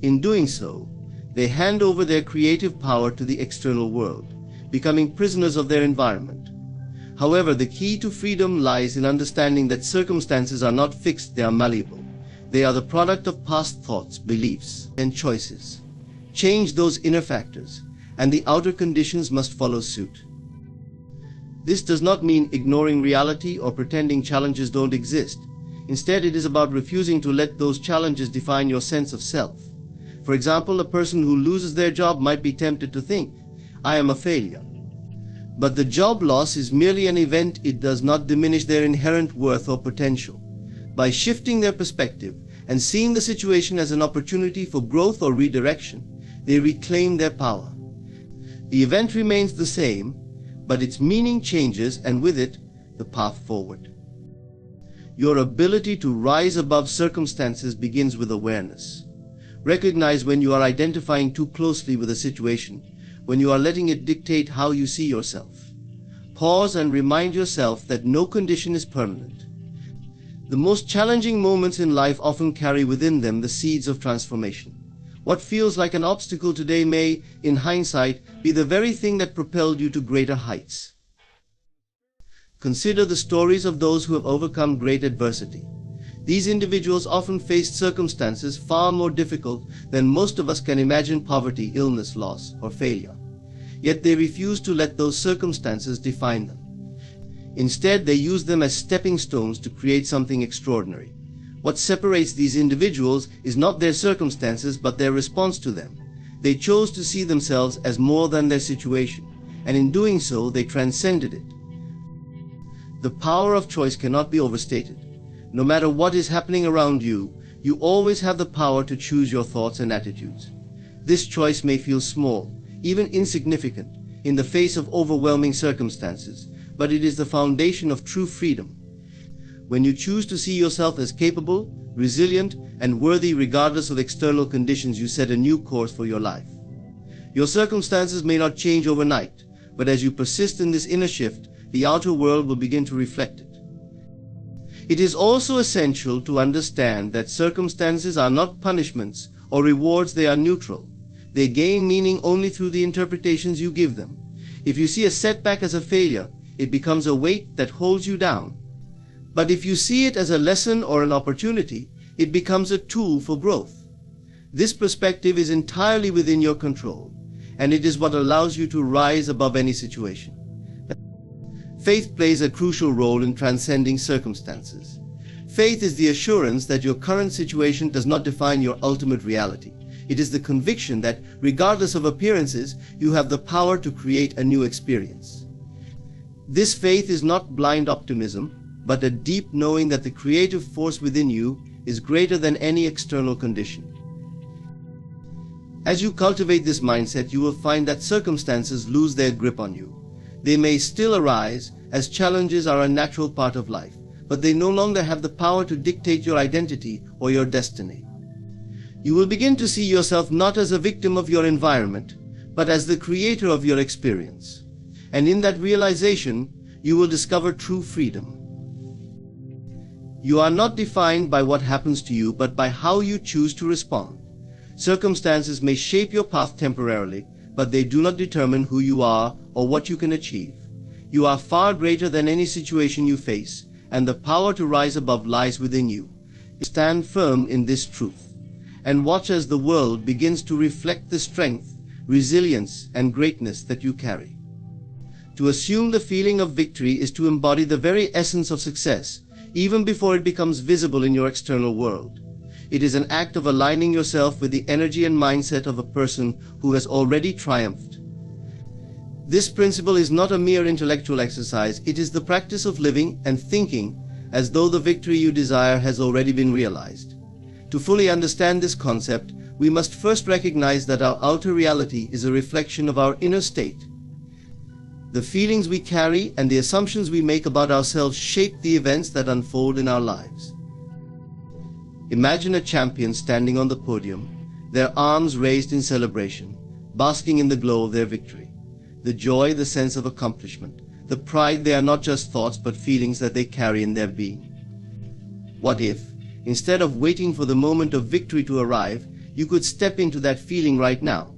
In doing so, they hand over their creative power to the external world, becoming prisoners of their environment. However, the key to freedom lies in understanding that circumstances are not fixed, they are malleable. They are the product of past thoughts, beliefs, and choices. Change those inner factors, and the outer conditions must follow suit. This does not mean ignoring reality or pretending challenges don't exist. Instead, it is about refusing to let those challenges define your sense of self. For example, a person who loses their job might be tempted to think, I am a failure. But the job loss is merely an event, it does not diminish their inherent worth or potential. By shifting their perspective and seeing the situation as an opportunity for growth or redirection, they reclaim their power. The event remains the same, but its meaning changes, and with it, the path forward. Your ability to rise above circumstances begins with awareness. Recognize when you are identifying too closely with a situation, when you are letting it dictate how you see yourself. Pause and remind yourself that no condition is permanent. The most challenging moments in life often carry within them the seeds of transformation. What feels like an obstacle today may, in hindsight, be the very thing that propelled you to greater heights. Consider the stories of those who have overcome great adversity. These individuals often faced circumstances far more difficult than most of us can imagine: poverty, illness, loss, or failure. Yet they refused to let those circumstances define them. Instead, they used them as stepping stones to create something extraordinary. What separates these individuals is not their circumstances, but their response to them. They chose to see themselves as more than their situation, and in doing so, they transcended it. The power of choice cannot be overstated. No matter what is happening around you, you always have the power to choose your thoughts and attitudes. This choice may feel small, even insignificant, in the face of overwhelming circumstances, but it is the foundation of true freedom. When you choose to see yourself as capable, resilient, and worthy regardless of external conditions, you set a new course for your life. Your circumstances may not change overnight, but as you persist in this inner shift, the outer world will begin to reflect it. It is also essential to understand that circumstances are not punishments or rewards, they are neutral. They gain meaning only through the interpretations you give them. If you see a setback as a failure, it becomes a weight that holds you down. But if you see it as a lesson or an opportunity, it becomes a tool for growth. This perspective is entirely within your control, and it is what allows you to rise above any situation. Faith plays a crucial role in transcending circumstances. Faith is the assurance that your current situation does not define your ultimate reality. It is the conviction that, regardless of appearances, you have the power to create a new experience. This faith is not blind optimism, but a deep knowing that the creative force within you is greater than any external condition. As you cultivate this mindset, you will find that circumstances lose their grip on you. They may still arise, as challenges are a natural part of life, but they no longer have the power to dictate your identity or your destiny. You will begin to see yourself not as a victim of your environment, but as the creator of your experience. And in that realization, you will discover true freedom. You are not defined by what happens to you, but by how you choose to respond. Circumstances may shape your path temporarily, but they do not determine who you are or what you can achieve. You are far greater than any situation you face, and the power to rise above lies within you. Stand firm in this truth, and watch as the world begins to reflect the strength, resilience, and greatness that you carry. To assume the feeling of victory is to embody the very essence of success, even before it becomes visible in your external world. It is an act of aligning yourself with the energy and mindset of a person who has already triumphed. This principle is not a mere intellectual exercise, it is the practice of living and thinking as though the victory you desire has already been realized. To fully understand this concept, we must first recognize that our outer reality is a reflection of our inner state. The feelings we carry and the assumptions we make about ourselves shape the events that unfold in our lives. Imagine a champion standing on the podium, their arms raised in celebration, basking in the glow of their victory. The joy, the sense of accomplishment, the pride, they are not just thoughts but feelings that they carry in their being. What if, instead of waiting for the moment of victory to arrive, you could step into that feeling right now?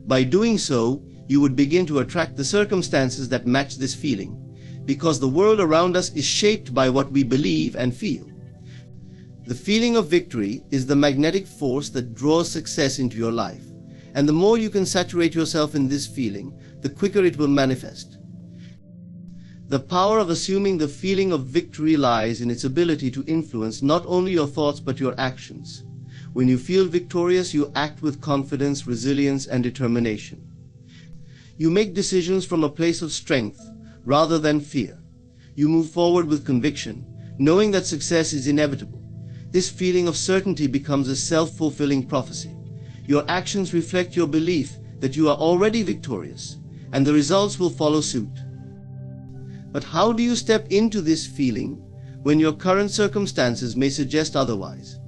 By doing so, you would begin to attract the circumstances that match this feeling, because the world around us is shaped by what we believe and feel. The feeling of victory is the magnetic force that draws success into your life, and the more you can saturate yourself in this feeling, the quicker it will manifest. The power of assuming the feeling of victory lies in its ability to influence not only your thoughts but your actions. When you feel victorious, you act with confidence, resilience, and determination. You make decisions from a place of strength rather than fear. You move forward with conviction, knowing that success is inevitable. This feeling of certainty becomes a self-fulfilling prophecy. Your actions reflect your belief that you are already victorious, and the results will follow suit. But how do you step into this feeling when your current circumstances may suggest otherwise?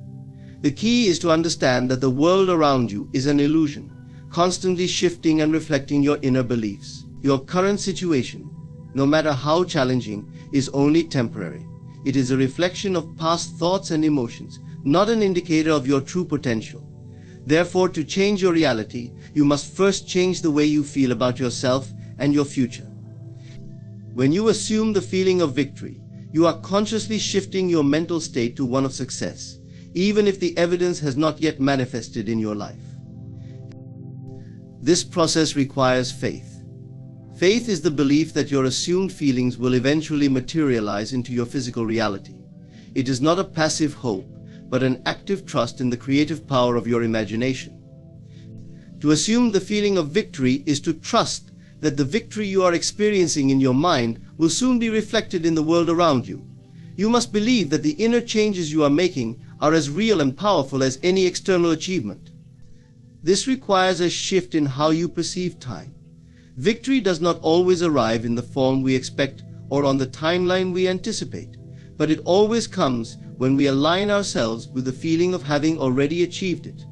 The key is to understand that the world around you is an illusion, constantly shifting and reflecting your inner beliefs. Your current situation no matter how challenging, is only temporary. It is a reflection of past thoughts and emotions, not an indicator of your true potential. Therefore, to change your reality, you must first change the way you feel about yourself and your future. When you assume the feeling of victory, you are consciously shifting your mental state to one of success, even if the evidence has not yet manifested in your life. This process requires faith. Faith is the belief that your assumed feelings will eventually materialize into your physical reality. It is not a passive hope, but an active trust in the creative power of your imagination. To assume the feeling of victory is to trust that the victory you are experiencing in your mind will soon be reflected in the world around you. You must believe that the inner changes you are making are as real and powerful as any external achievement. This requires a shift in how you perceive time. Victory does not always arrive in the form we expect or on the timeline we anticipate, but it always comes when we align ourselves with the feeling of having already achieved it.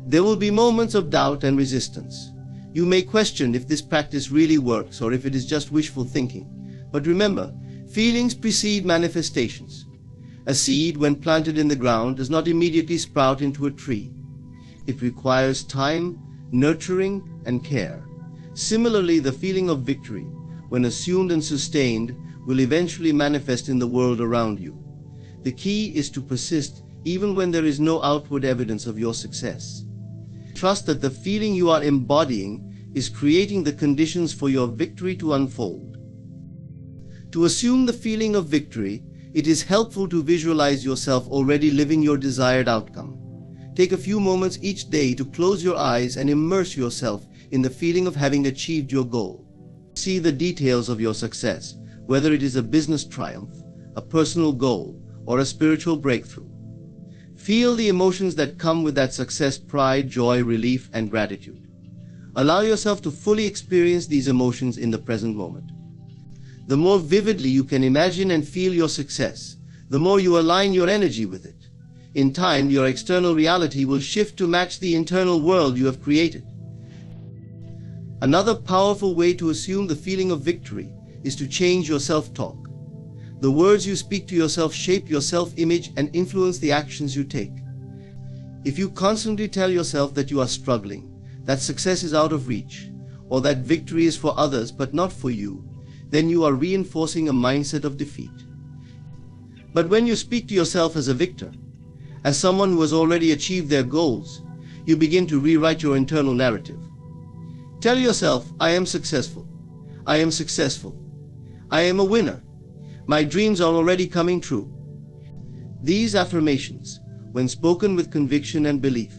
There will be moments of doubt and resistance. You may question if this practice really works or if it is just wishful thinking. But remember, feelings precede manifestations. A seed, when planted in the ground, does not immediately sprout into a tree. It requires time, nurturing, and care. Similarly, the feeling of victory, when assumed and sustained, will eventually manifest in the world around you. The key is to persist even when there is no outward evidence of your success. Trust that the feeling you are embodying is creating the conditions for your victory to unfold. To assume the feeling of victory, it is helpful to visualize yourself already living your desired outcome. Take a few moments each day to close your eyes and immerse yourself in the feeling of having achieved your goal. See the details of your success, whether it is a business triumph, a personal goal, or a spiritual breakthrough. Feel the emotions that come with that success: pride, joy, relief, and gratitude. Allow yourself to fully experience these emotions in the present moment. The more vividly you can imagine and feel your success, the more you align your energy with it. In time, your external reality will shift to match the internal world you have created. Another powerful way to assume the feeling of victory is to change your self-talk. The words you speak to yourself shape your self-image and influence the actions you take. If you constantly tell yourself that you are struggling, that success is out of reach, or that victory is for others but not for you, then you are reinforcing a mindset of defeat. But when you speak to yourself as a victor, as someone who has already achieved their goals, you begin to rewrite your internal narrative. Tell yourself, I am successful. I am successful. I am a winner. My dreams are already coming true. These affirmations, when spoken with conviction and belief,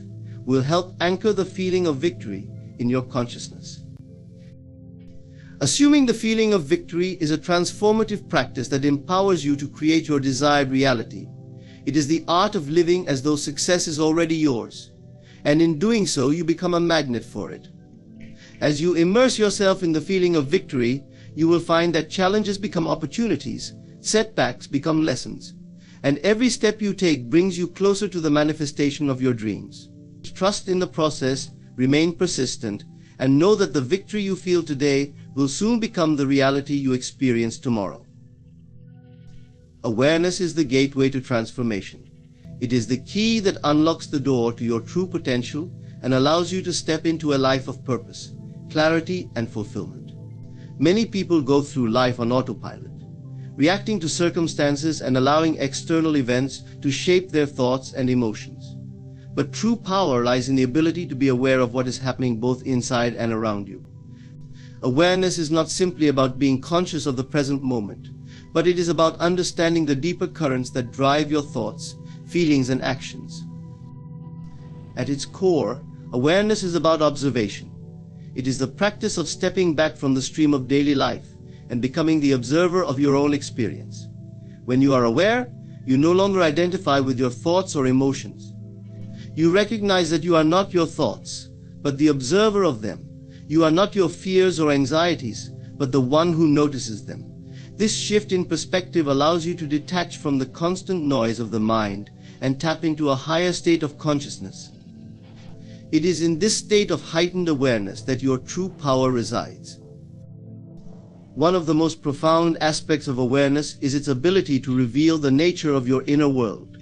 will help anchor the feeling of victory in your consciousness. Assuming the feeling of victory is a transformative practice that empowers you to create your desired reality. It is the art of living as though success is already yours, and in doing so you become a magnet for it. As you immerse yourself in the feeling of victory, you will find that challenges become opportunities, setbacks become lessons, and every step you take brings you closer to the manifestation of your dreams. Trust in the process, remain persistent, and know that the victory you feel today will soon become the reality you experience tomorrow. Awareness is the gateway to transformation. It is the key that unlocks the door to your true potential and allows you to step into a life of purpose, clarity, and fulfillment. Many people go through life on autopilot, reacting to circumstances and allowing external events to shape their thoughts and emotions. But true power lies in the ability to be aware of what is happening both inside and around you. Awareness is not simply about being conscious of the present moment, but it is about understanding the deeper currents that drive your thoughts, feelings, and actions. At its core, awareness is about observation. It is the practice of stepping back from the stream of daily life and becoming the observer of your own experience. When you are aware, you no longer identify with your thoughts or emotions. You recognize that you are not your thoughts, but the observer of them. You are not your fears or anxieties, but the one who notices them. This shift in perspective allows you to detach from the constant noise of the mind and tap into a higher state of consciousness. It is in this state of heightened awareness that your true power resides. One of the most profound aspects of awareness is its ability to reveal the nature of your inner world.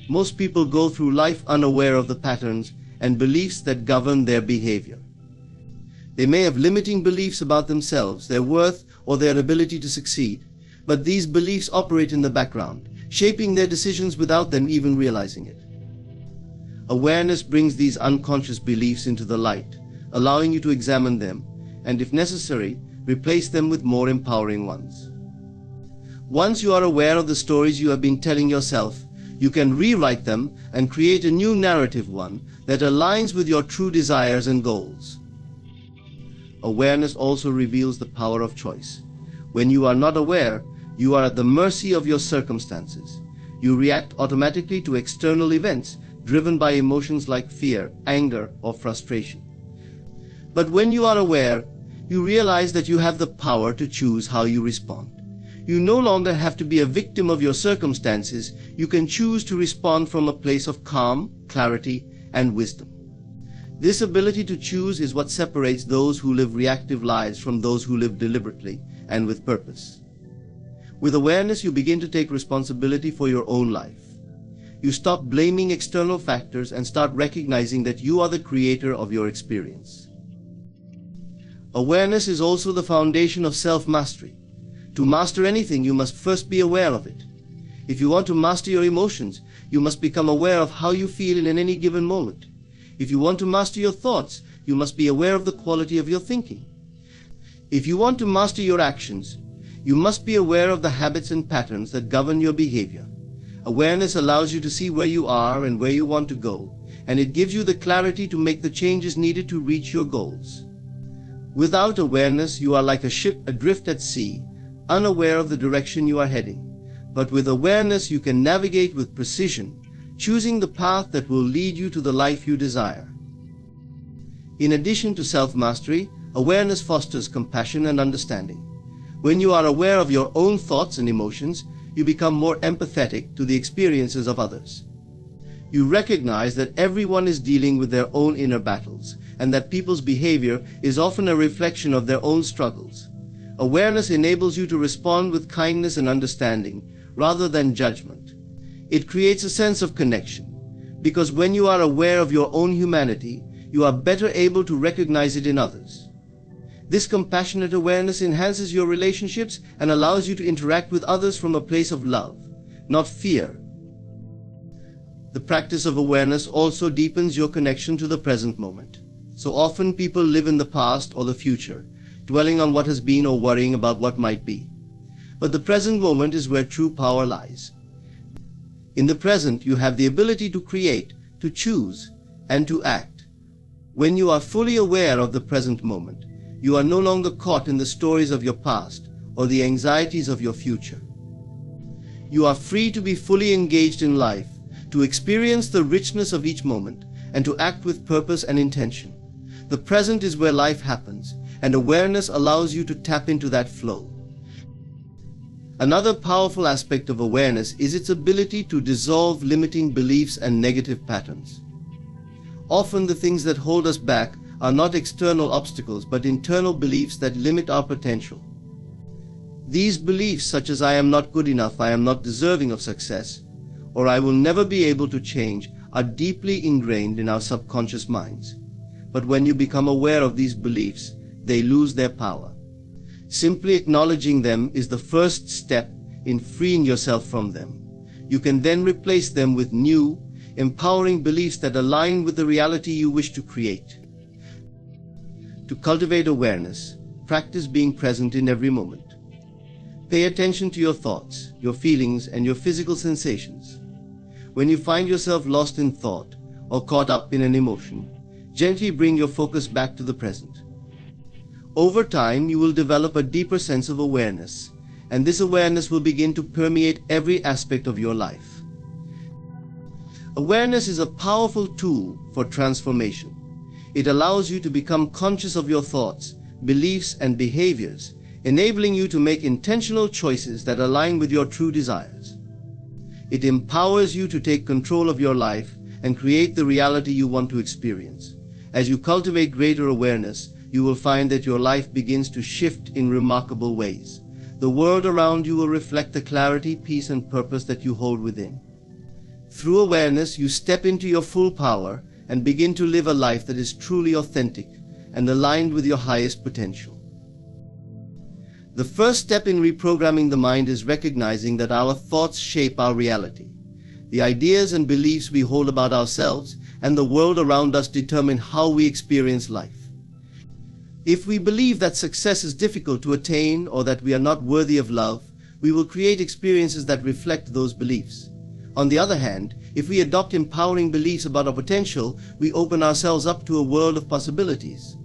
Most people go through life unaware of the patterns and beliefs that govern their behavior. They may have limiting beliefs about themselves, their worth, or their ability to succeed, but these beliefs operate in the background, shaping their decisions without them even realizing it. Awareness brings these unconscious beliefs into the light, allowing you to examine them, and if necessary, replace them with more empowering ones. Once you are aware of the stories you have been telling yourself, you can rewrite them and create a new narrative one that aligns with your true desires and goals. Awareness also reveals the power of choice. When you are not aware, you are at the mercy of your circumstances. You react automatically to external events driven by emotions like fear, anger, or frustration. But when you are aware, you realize that you have the power to choose how you respond. You no longer have to be a victim of your circumstances. You can choose to respond from a place of calm, clarity, and wisdom. This ability to choose is what separates those who live reactive lives from those who live deliberately and with purpose. With awareness, you begin to take responsibility for your own life. You stop blaming external factors and start recognizing that you are the creator of your experience. Awareness is also the foundation of self-mastery. To master anything, you must first be aware of it. If you want to master your emotions, you must become aware of how you feel in any given moment. If you want to master your thoughts, you must be aware of the quality of your thinking. If you want to master your actions, you must be aware of the habits and patterns that govern your behavior. Awareness allows you to see where you are and where you want to go, and it gives you the clarity to make the changes needed to reach your goals. Without awareness, you are like a ship adrift at sea, unaware of the direction you are heading. But with awareness, you can navigate with precision, choosing the path that will lead you to the life you desire. In addition to self-mastery, awareness fosters compassion and understanding. When you are aware of your own thoughts and emotions, you become more empathetic to the experiences of others. You recognize that everyone is dealing with their own inner battles, and that people's behavior is often a reflection of their own struggles. Awareness enables you to respond with kindness and understanding, rather than judgment. It creates a sense of connection, because when you are aware of your own humanity, you are better able to recognize it in others. This compassionate awareness enhances your relationships and allows you to interact with others from a place of love, not fear. The practice of awareness also deepens your connection to the present moment. So often people live in the past or the future, dwelling on what has been or worrying about what might be. But the present moment is where true power lies. In the present, you have the ability to create, to choose, and to act. When you are fully aware of the present moment, you are no longer caught in the stories of your past or the anxieties of your future. You are free to be fully engaged in life, to experience the richness of each moment, and to act with purpose and intention. The present is where life happens, and awareness allows you to tap into that flow. Another powerful aspect of awareness is its ability to dissolve limiting beliefs and negative patterns. Often the things that hold us back are not external obstacles, but internal beliefs that limit our potential. These beliefs, such as I am not good enough, I am not deserving of success, or I will never be able to change, are deeply ingrained in our subconscious minds. But when you become aware of these beliefs, they lose their power. Simply acknowledging them is the first step in freeing yourself from them. You can then replace them with new, empowering beliefs that align with the reality you wish to create. To cultivate awareness, practice being present in every moment. Pay attention to your thoughts, your feelings, and your physical sensations. When you find yourself lost in thought or caught up in an emotion, gently bring your focus back to the present. Over time, you will develop a deeper sense of awareness, and this awareness will begin to permeate every aspect of your life. Awareness is a powerful tool for transformation. It allows you to become conscious of your thoughts, beliefs, and behaviors, enabling you to make intentional choices that align with your true desires. It empowers you to take control of your life and create the reality you want to experience. As you cultivate greater awareness, you will find that your life begins to shift in remarkable ways. The world around you will reflect the clarity, peace, and purpose that you hold within. Through awareness, you step into your full power and begin to live a life that is truly authentic and aligned with your highest potential. The first step in reprogramming the mind is recognizing that our thoughts shape our reality. The ideas and beliefs we hold about ourselves and the world around us determine how we experience life. If we believe that success is difficult to attain or that we are not worthy of love, we will create experiences that reflect those beliefs. On the other hand, if we adopt empowering beliefs about our potential, we open ourselves up to a world of possibilities.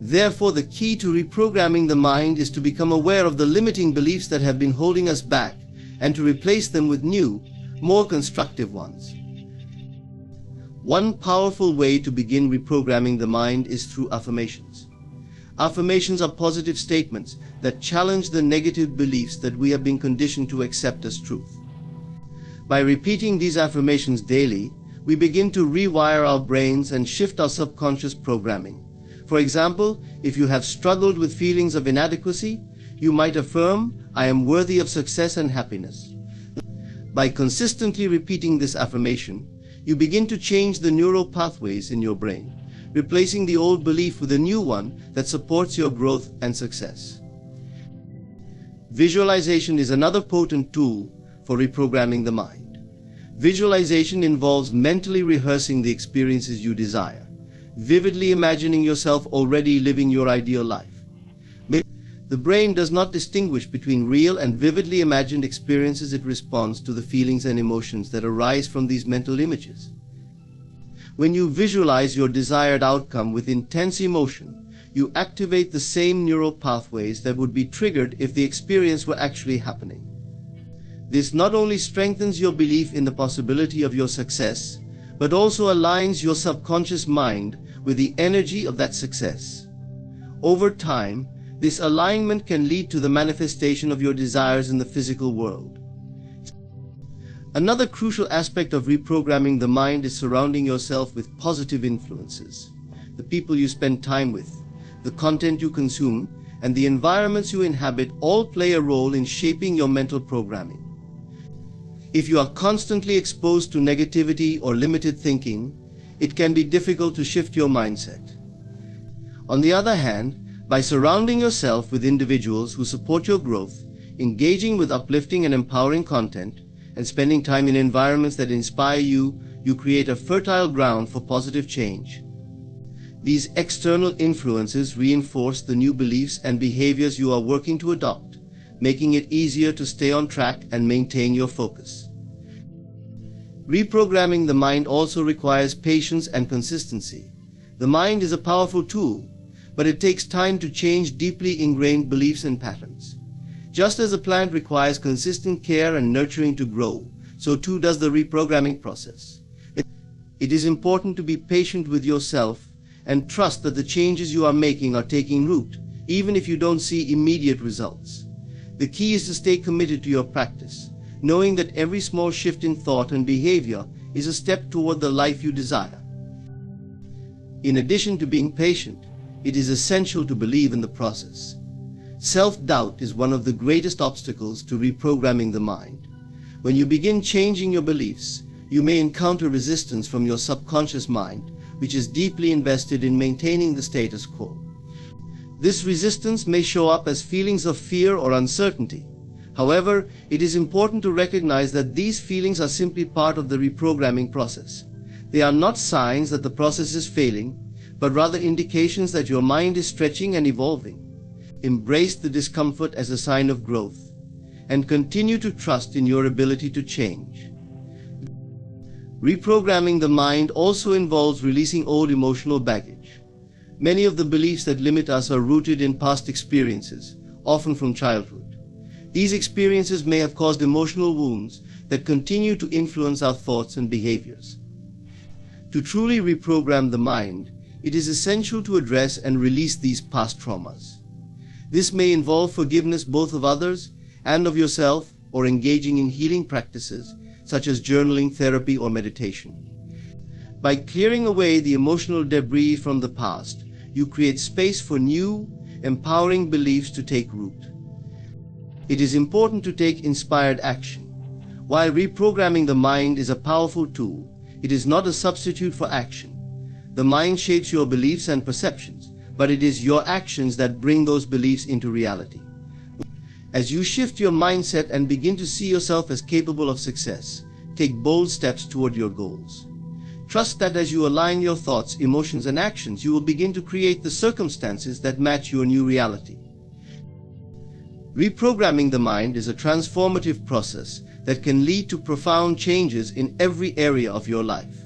Therefore, the key to reprogramming the mind is to become aware of the limiting beliefs that have been holding us back and to replace them with new, more constructive ones. One powerful way to begin reprogramming the mind is through affirmations. Affirmations are positive statements that challenge the negative beliefs that we have been conditioned to accept as truth. By repeating these affirmations daily, we begin to rewire our brains and shift our subconscious programming. For example, if you have struggled with feelings of inadequacy, you might affirm, "I am worthy of success and happiness." By consistently repeating this affirmation, you begin to change the neural pathways in your brain, replacing the old belief with a new one that supports your growth and success. Visualization is another potent tool for reprogramming the mind. Visualization involves mentally rehearsing the experiences you desire, vividly imagining yourself already living your ideal life. The brain does not distinguish between real and vividly imagined experiences. It responds to the feelings and emotions that arise from these mental images. When you visualize your desired outcome with intense emotion, you activate the same neural pathways that would be triggered if the experience were actually happening. This not only strengthens your belief in the possibility of your success, but also aligns your subconscious mind with the energy of that success. Over time, this alignment can lead to the manifestation of your desires in the physical world. Another crucial aspect of reprogramming the mind is surrounding yourself with positive influences. The people you spend time with, the content you consume, and the environments you inhabit all play a role in shaping your mental programming. If you are constantly exposed to negativity or limited thinking, it can be difficult to shift your mindset. On the other hand, by surrounding yourself with individuals who support your growth, engaging with uplifting and empowering content, and spending time in environments that inspire you, you create a fertile ground for positive change. These external influences reinforce the new beliefs and behaviors you are working to adopt, making it easier to stay on track and maintain your focus. Reprogramming the mind also requires patience and consistency. The mind is a powerful tool, but it takes time to change deeply ingrained beliefs and patterns. Just as a plant requires consistent care and nurturing to grow, so too does the reprogramming process. It is important to be patient with yourself and trust that the changes you are making are taking root, even if you don't see immediate results. The key is to stay committed to your practice, knowing that every small shift in thought and behavior is a step toward the life you desire. In addition to being patient, it is essential to believe in the process. Self-doubt is one of the greatest obstacles to reprogramming the mind. When you begin changing your beliefs, you may encounter resistance from your subconscious mind, which is deeply invested in maintaining the status quo. This resistance may show up as feelings of fear or uncertainty. However, it is important to recognize that these feelings are simply part of the reprogramming process. They are not signs that the process is failing, but rather indications that your mind is stretching and evolving. Embrace the discomfort as a sign of growth, and continue to trust in your ability to change. Reprogramming the mind also involves releasing old emotional baggage. Many of the beliefs that limit us are rooted in past experiences, often from childhood. These experiences may have caused emotional wounds that continue to influence our thoughts and behaviors. To truly reprogram the mind, it is essential to address and release these past traumas. This may involve forgiveness both of others and of yourself, or engaging in healing practices such as journaling, therapy, or meditation. By clearing away the emotional debris from the past, you create space for new, empowering beliefs to take root. It is important to take inspired action. While reprogramming the mind is a powerful tool, it is not a substitute for action. The mind shapes your beliefs and perceptions, but it is your actions that bring those beliefs into reality. As you shift your mindset and begin to see yourself as capable of success, take bold steps toward your goals. Trust that as you align your thoughts, emotions, and actions, you will begin to create the circumstances that match your new reality. Reprogramming the mind is a transformative process that can lead to profound changes in every area of your life.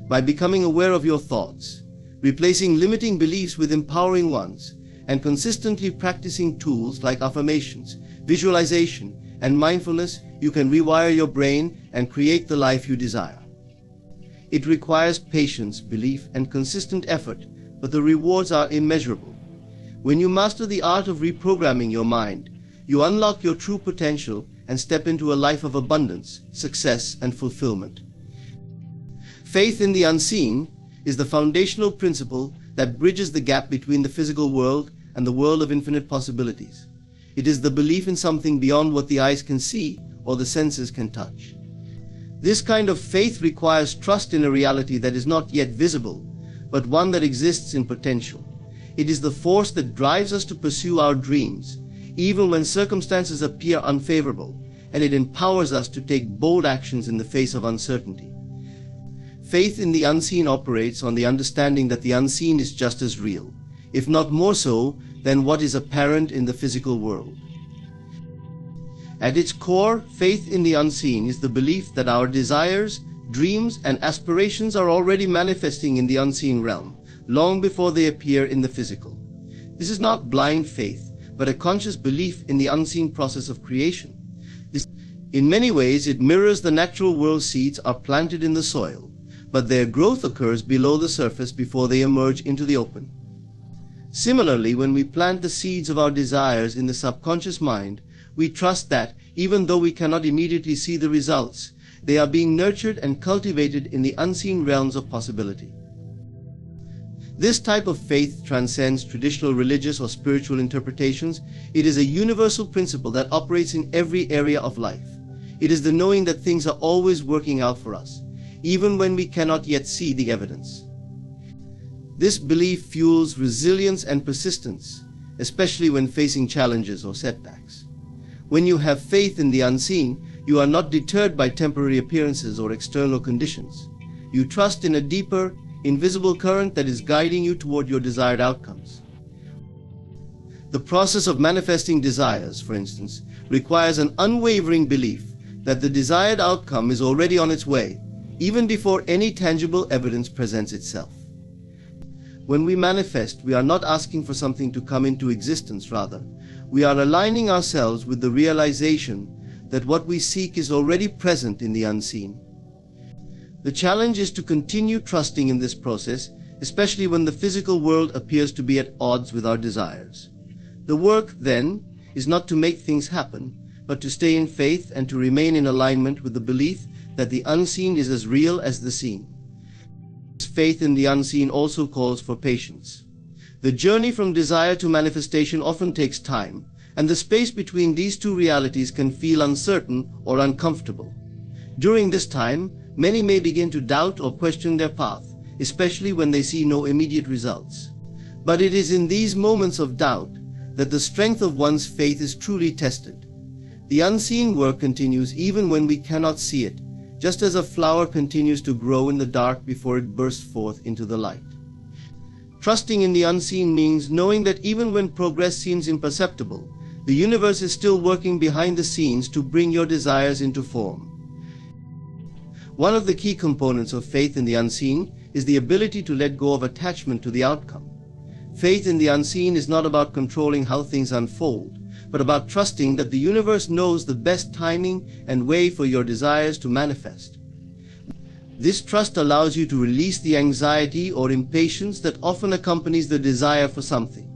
By becoming aware of your thoughts, replacing limiting beliefs with empowering ones, and consistently practicing tools like affirmations, visualization, and mindfulness, you can rewire your brain and create the life you desire. It requires patience, belief, and consistent effort, but the rewards are immeasurable. When you master the art of reprogramming your mind, you unlock your true potential and step into a life of abundance, success, and fulfillment. Faith in the unseen is the foundational principle that bridges the gap between the physical world and the world of infinite possibilities. It is the belief in something beyond what the eyes can see or the senses can touch. This kind of faith requires trust in a reality that is not yet visible, but one that exists in potential. It is the force that drives us to pursue our dreams, even when circumstances appear unfavorable, and it empowers us to take bold actions in the face of uncertainty. Faith in the unseen operates on the understanding that the unseen is just as real, if not more so, than what is apparent in the physical world. At its core, faith in the unseen is the belief that our desires, dreams, and aspirations are already manifesting in the unseen realm, long before they appear in the physical. This is not blind faith, but a conscious belief in the unseen process of creation. In many ways, it mirrors the natural world. Seeds are planted in the soil, but their growth occurs below the surface before they emerge into the open. Similarly, when we plant the seeds of our desires in the subconscious mind, we trust that, even though we cannot immediately see the results, they are being nurtured and cultivated in the unseen realms of possibility. This type of faith transcends traditional religious or spiritual interpretations. It is a universal principle that operates in every area of life. It is the knowing that things are always working out for us, even when we cannot yet see the evidence. This belief fuels resilience and persistence, especially when facing challenges or setbacks. When you have faith in the unseen, you are not deterred by temporary appearances or external conditions. You trust in a deeper, invisible current that is guiding you toward your desired outcomes. The process of manifesting desires, for instance, requires an unwavering belief that the desired outcome is already on its way, even before any tangible evidence presents itself. When we manifest, we are not asking for something to come into existence. Rather, we are aligning ourselves with the realization that what we seek is already present in the unseen. The challenge is to continue trusting in this process, especially when the physical world appears to be at odds with our desires. The work, then, is not to make things happen, but to stay in faith and to remain in alignment with the belief that the unseen is as real as the seen. Faith in the unseen also calls for patience. The journey from desire to manifestation often takes time, and the space between these two realities can feel uncertain or uncomfortable. During this time, many may begin to doubt or question their path, especially when they see no immediate results. But it is in these moments of doubt that the strength of one's faith is truly tested. The unseen work continues even when we cannot see it, just as a flower continues to grow in the dark before it bursts forth into the light. Trusting in the unseen means knowing that even when progress seems imperceptible, the universe is still working behind the scenes to bring your desires into form. One of the key components of faith in the unseen is the ability to let go of attachment to the outcome. Faith in the unseen is not about controlling how things unfold, but about trusting that the universe knows the best timing and way for your desires to manifest. This trust allows you to release the anxiety or impatience that often accompanies the desire for something.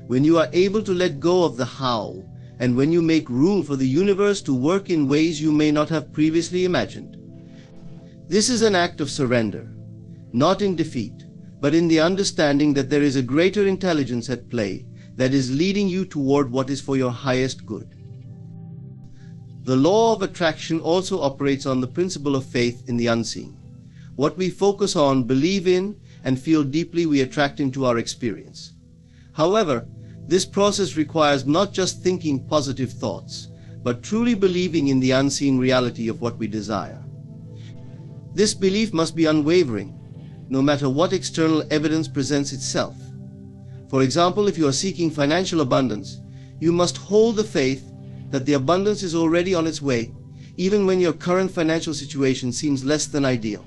When you are able to let go of the how, and when you make room for the universe to work in ways you may not have previously imagined. This is an act of surrender, not in defeat, but in the understanding that there is a greater intelligence at play that is leading you toward what is for your highest good. The law of attraction also operates on the principle of faith in the unseen. What we focus on, believe in, and feel deeply, we attract into our experience. However, this process requires not just thinking positive thoughts, but truly believing in the unseen reality of what we desire. This belief must be unwavering, no matter what external evidence presents itself. For example, if you are seeking financial abundance, you must hold the faith that the abundance is already on its way, even when your current financial situation seems less than ideal.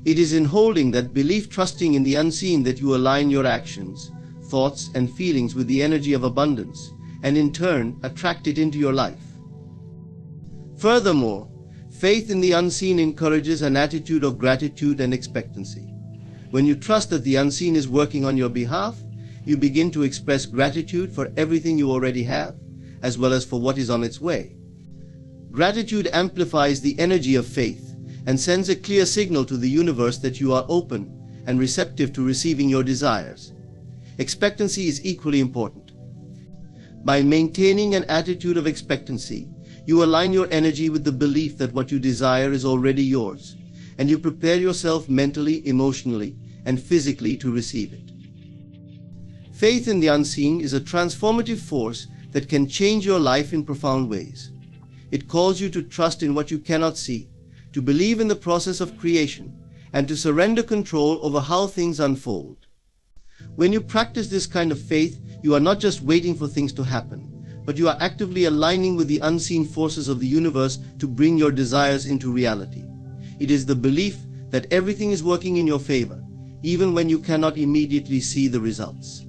It is in holding that belief, trusting in the unseen, that you align your actions, thoughts, and feelings with the energy of abundance, and in turn attract it into your life. Furthermore, faith in the unseen encourages an attitude of gratitude and expectancy. When you trust that the unseen is working on your behalf, you begin to express gratitude for everything you already have, as well as for what is on its way. Gratitude amplifies the energy of faith and sends a clear signal to the universe that you are open and receptive to receiving your desires. Expectancy is equally important. By maintaining an attitude of expectancy, you align your energy with the belief that what you desire is already yours, and you prepare yourself mentally, emotionally, and physically to receive it. Faith in the unseen is a transformative force that can change your life in profound ways. It calls you to trust in what you cannot see, to believe in the process of creation, and to surrender control over how things unfold. When you practice this kind of faith, you are not just waiting for things to happen, but you are actively aligning with the unseen forces of the universe to bring your desires into reality. It is the belief that everything is working in your favor, even when you cannot immediately see the results.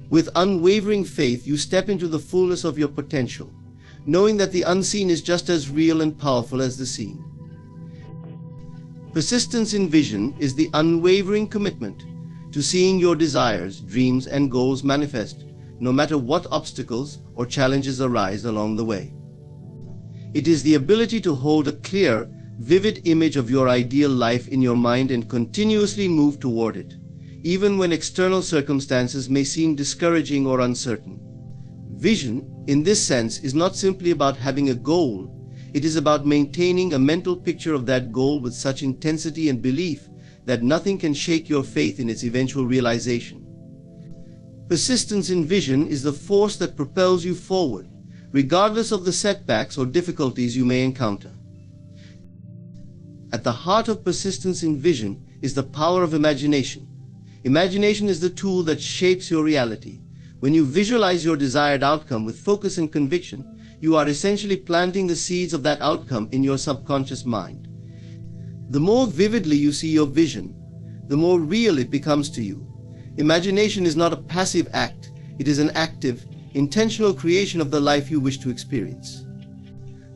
With unwavering faith, you step into the fullness of your potential, knowing that the unseen is just as real and powerful as the seen. Persistence in vision is the unwavering commitment to seeing your desires, dreams, and goals manifest, no matter what obstacles or challenges arise along the way. It is the ability to hold a clear, vivid image of your ideal life in your mind and continuously move toward it, even when external circumstances may seem discouraging or uncertain. Vision, in this sense, is not simply about having a goal. It is about maintaining a mental picture of that goal with such intensity and belief that nothing can shake your faith in its eventual realization. Persistence in vision is the force that propels you forward, regardless of the setbacks or difficulties you may encounter. At the heart of persistence in vision is the power of imagination. Imagination is the tool that shapes your reality. When you visualize your desired outcome with focus and conviction, you are essentially planting the seeds of that outcome in your subconscious mind. The more vividly you see your vision, the more real it becomes to you. Imagination is not a passive act, it is an active, intentional creation of the life you wish to experience.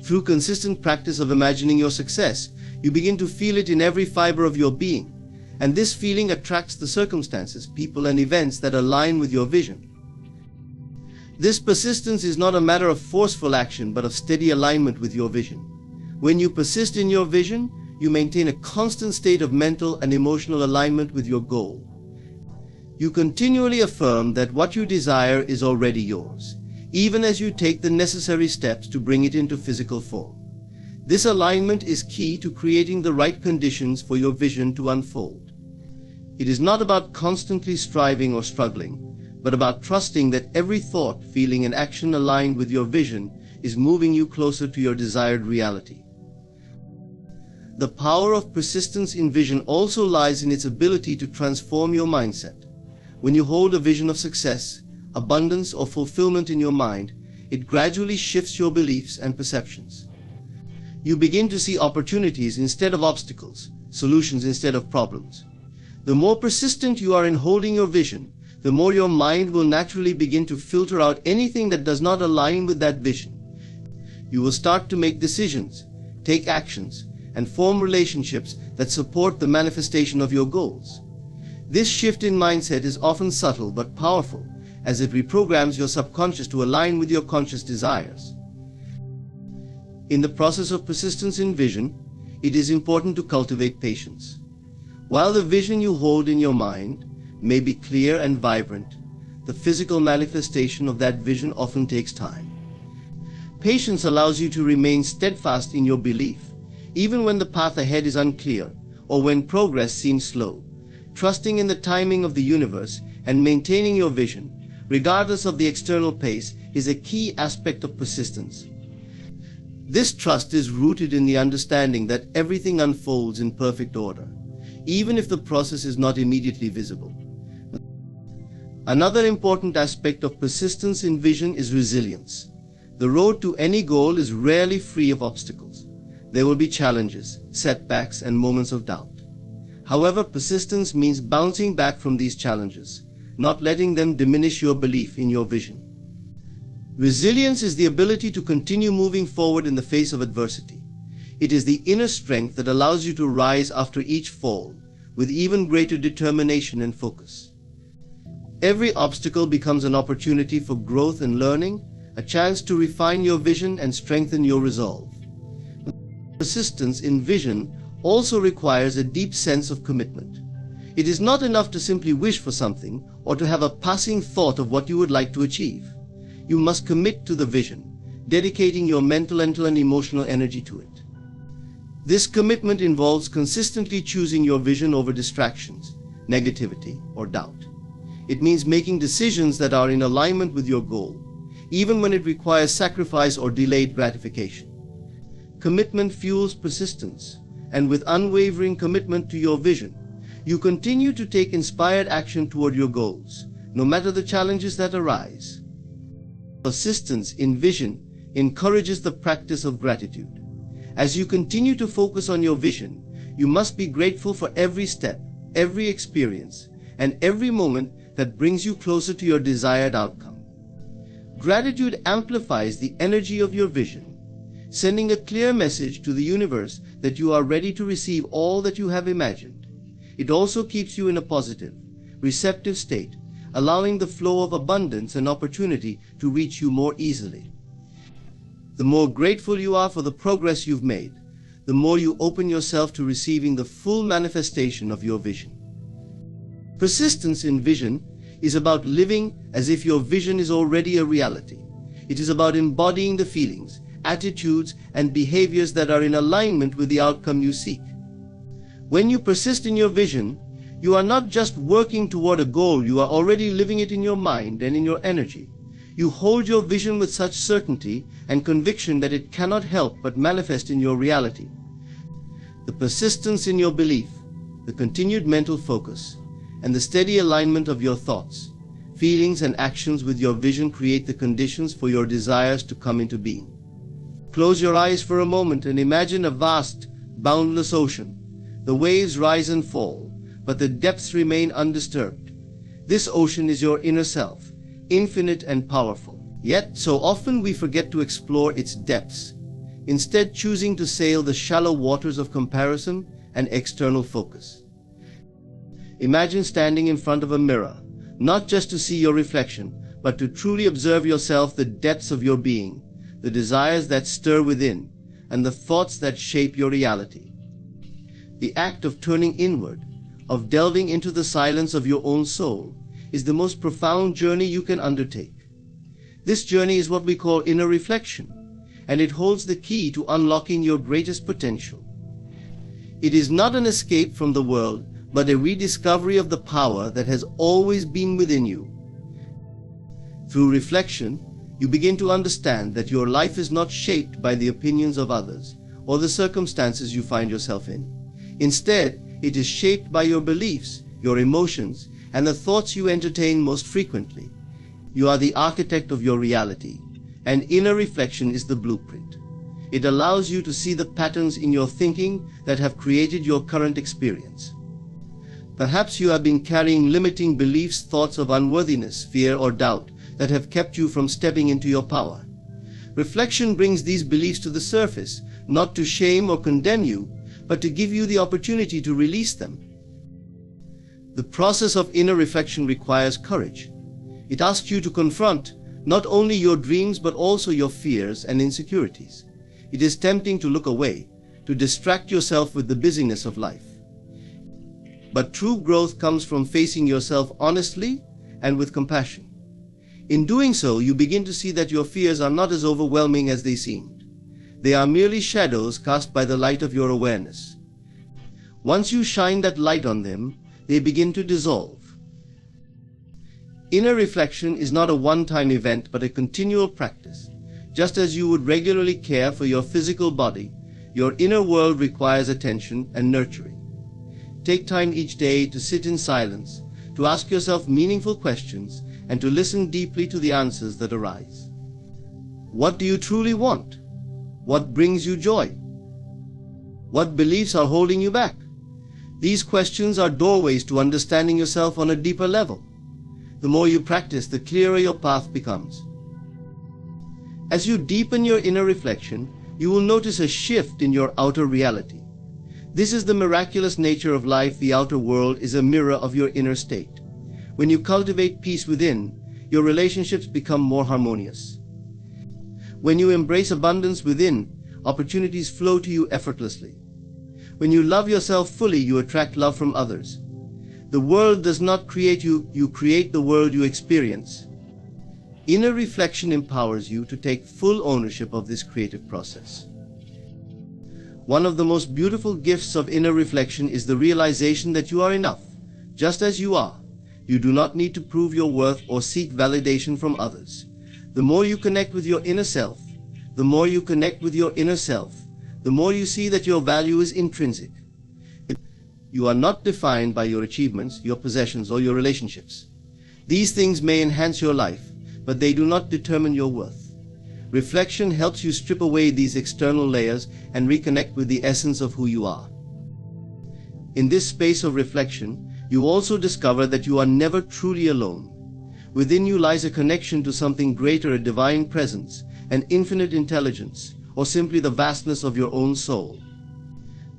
Through consistent practice of imagining your success, you begin to feel it in every fiber of your being, and this feeling attracts the circumstances, people, and events that align with your vision. This persistence is not a matter of forceful action, but of steady alignment with your vision. When you persist in your vision, you maintain a constant state of mental and emotional alignment with your goal. You continually affirm that what you desire is already yours, even as you take the necessary steps to bring it into physical form. This alignment is key to creating the right conditions for your vision to unfold. It is not about constantly striving or struggling, but about trusting that every thought, feeling, and action aligned with your vision is moving you closer to your desired reality. The power of persistence in vision also lies in its ability to transform your mindset. When you hold a vision of success, abundance, or fulfillment in your mind, it gradually shifts your beliefs and perceptions. You begin to see opportunities instead of obstacles, solutions instead of problems. The more persistent you are in holding your vision, the more your mind will naturally begin to filter out anything that does not align with that vision. You will start to make decisions, take actions, and form relationships that support the manifestation of your goals. This shift in mindset is often subtle but powerful, as it reprograms your subconscious to align with your conscious desires. In the process of persistence in vision, it is important to cultivate patience. While the vision you hold in your mind may be clear and vibrant, the physical manifestation of that vision often takes time. Patience allows you to remain steadfast in your belief, even when the path ahead is unclear or when progress seems slow. Trusting in the timing of the universe and maintaining your vision, regardless of the external pace, is a key aspect of persistence. This trust is rooted in the understanding that everything unfolds in perfect order, even if the process is not immediately visible. Another important aspect of persistence in vision is resilience. The road to any goal is rarely free of obstacles. There will be challenges, setbacks, and moments of doubt. However, persistence means bouncing back from these challenges, not letting them diminish your belief in your vision. Resilience is the ability to continue moving forward in the face of adversity. It is the inner strength that allows you to rise after each fall, with even greater determination and focus. Every obstacle becomes an opportunity for growth and learning, a chance to refine your vision and strengthen your resolve. Persistence in vision also requires a deep sense of commitment. It is not enough to simply wish for something or to have a passing thought of what you would like to achieve. You must commit to the vision, dedicating your mental and emotional energy to it. This commitment involves consistently choosing your vision over distractions, negativity, or doubt. It means making decisions that are in alignment with your goal, even when it requires sacrifice or delayed gratification. Commitment fuels persistence, and with unwavering commitment to your vision, you continue to take inspired action toward your goals, no matter the challenges that arise. Persistence in vision encourages the practice of gratitude. As you continue to focus on your vision, you must be grateful for every step, every experience, and every moment that brings you closer to your desired outcome. Gratitude amplifies the energy of your vision, sending a clear message to the universe that you are ready to receive all that you have imagined. It also keeps you in a positive, receptive state, allowing the flow of abundance and opportunity to reach you more easily. The more grateful you are for the progress you've made, the more you open yourself to receiving the full manifestation of your vision. Persistence in vision is about living as if your vision is already a reality. It is about embodying the feelings, attitudes, and behaviors that are in alignment with the outcome you seek. When you persist in your vision, you are not just working toward a goal, you are already living it in your mind and in your energy. You hold your vision with such certainty and conviction that it cannot help but manifest in your reality. The persistence in your belief, the continued mental focus, and the steady alignment of your thoughts, feelings, and actions with your vision create the conditions for your desires to come into being. Close your eyes for a moment and imagine a vast, boundless ocean. The waves rise and fall, but the depths remain undisturbed. This ocean is your inner self, infinite and powerful. Yet, so often we forget to explore its depths, instead choosing to sail the shallow waters of comparison and external focus. Imagine standing in front of a mirror, not just to see your reflection, but to truly observe yourself, the depths of your being, the desires that stir within, and the thoughts that shape your reality. The act of turning inward, of delving into the silence of your own soul, is the most profound journey you can undertake. This journey is what we call inner reflection, and it holds the key to unlocking your greatest potential. It is not an escape from the world, but a rediscovery of the power that has always been within you. Through reflection, you begin to understand that your life is not shaped by the opinions of others or the circumstances you find yourself in. Instead, it is shaped by your beliefs, your emotions, and the thoughts you entertain most frequently. You are the architect of your reality, and inner reflection is the blueprint. It allows you to see the patterns in your thinking that have created your current experience. Perhaps you have been carrying limiting beliefs, thoughts of unworthiness, fear, or doubt that have kept you from stepping into your power. Reflection brings these beliefs to the surface, not to shame or condemn you, but to give you the opportunity to release them. The process of inner reflection requires courage. It asks you to confront not only your dreams but also your fears and insecurities. It is tempting to look away, to distract yourself with the busyness of life. But true growth comes from facing yourself honestly and with compassion. In doing so, you begin to see that your fears are not as overwhelming as they seemed. They are merely shadows cast by the light of your awareness. Once you shine that light on them, they begin to dissolve. Inner reflection is not a one-time event but a continual practice. Just as you would regularly care for your physical body, your inner world requires attention and nurturing. Take time each day to sit in silence, to ask yourself meaningful questions, and to listen deeply to the answers that arise. What do you truly want? What brings you joy? What beliefs are holding you back? These questions are doorways to understanding yourself on a deeper level. The more you practice, the clearer your path becomes. As you deepen your inner reflection, you will notice a shift in your outer reality. This is the miraculous nature of life. The outer world is a mirror of your inner state. When you cultivate peace within, your relationships become more harmonious. When you embrace abundance within, opportunities flow to you effortlessly. When you love yourself fully, you attract love from others. The world does not create you, you create the world you experience. Inner reflection empowers you to take full ownership of this creative process. One of the most beautiful gifts of inner reflection is the realization that you are enough, just as you are. You do not need to prove your worth or seek validation from others. The more you connect with your inner self, the more you see that your value is intrinsic. You are not defined by your achievements, your possessions, or your relationships. These things may enhance your life, but they do not determine your worth. Reflection helps you strip away these external layers and reconnect with the essence of who you are. In this space of reflection, you also discover that you are never truly alone. Within you lies a connection to something greater, a divine presence, an infinite intelligence, or simply the vastness of your own soul.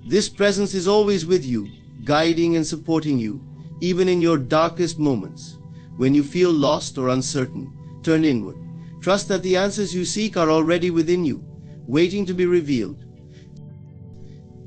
This presence is always with you, guiding and supporting you, even in your darkest moments. When you feel lost or uncertain, turn inward. Trust that the answers you seek are already within you, waiting to be revealed.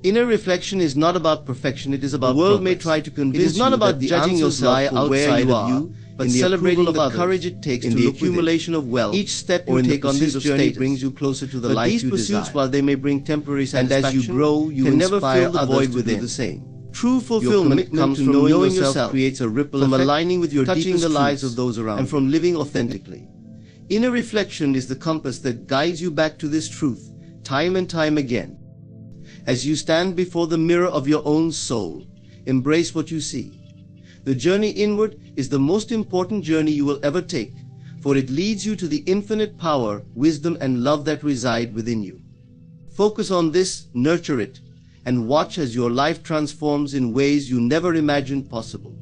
Inner reflection is not about perfection, it is about progress. The world may try to convince you that the answers lie outside of you, but celebrating the courage it takes to look accumulation of wealth. Each step you take on this journey brings you closer to the life you desire. These pursuits, while they may bring temporary satisfaction, and as you grow, you can never fill the void within. Do the same. True fulfillment comes from knowing yourself, creates a ripple effect, from aligning with your touching the lives of those around, and from living authentically. Inner reflection is the compass that guides you back to this truth, time and time again. As you stand before the mirror of your own soul, embrace what you see. The journey inward is the most important journey you will ever take, for it leads you to the infinite power, wisdom, and love that reside within you. Focus on this, nurture it, and watch as your life transforms in ways you never imagined possible.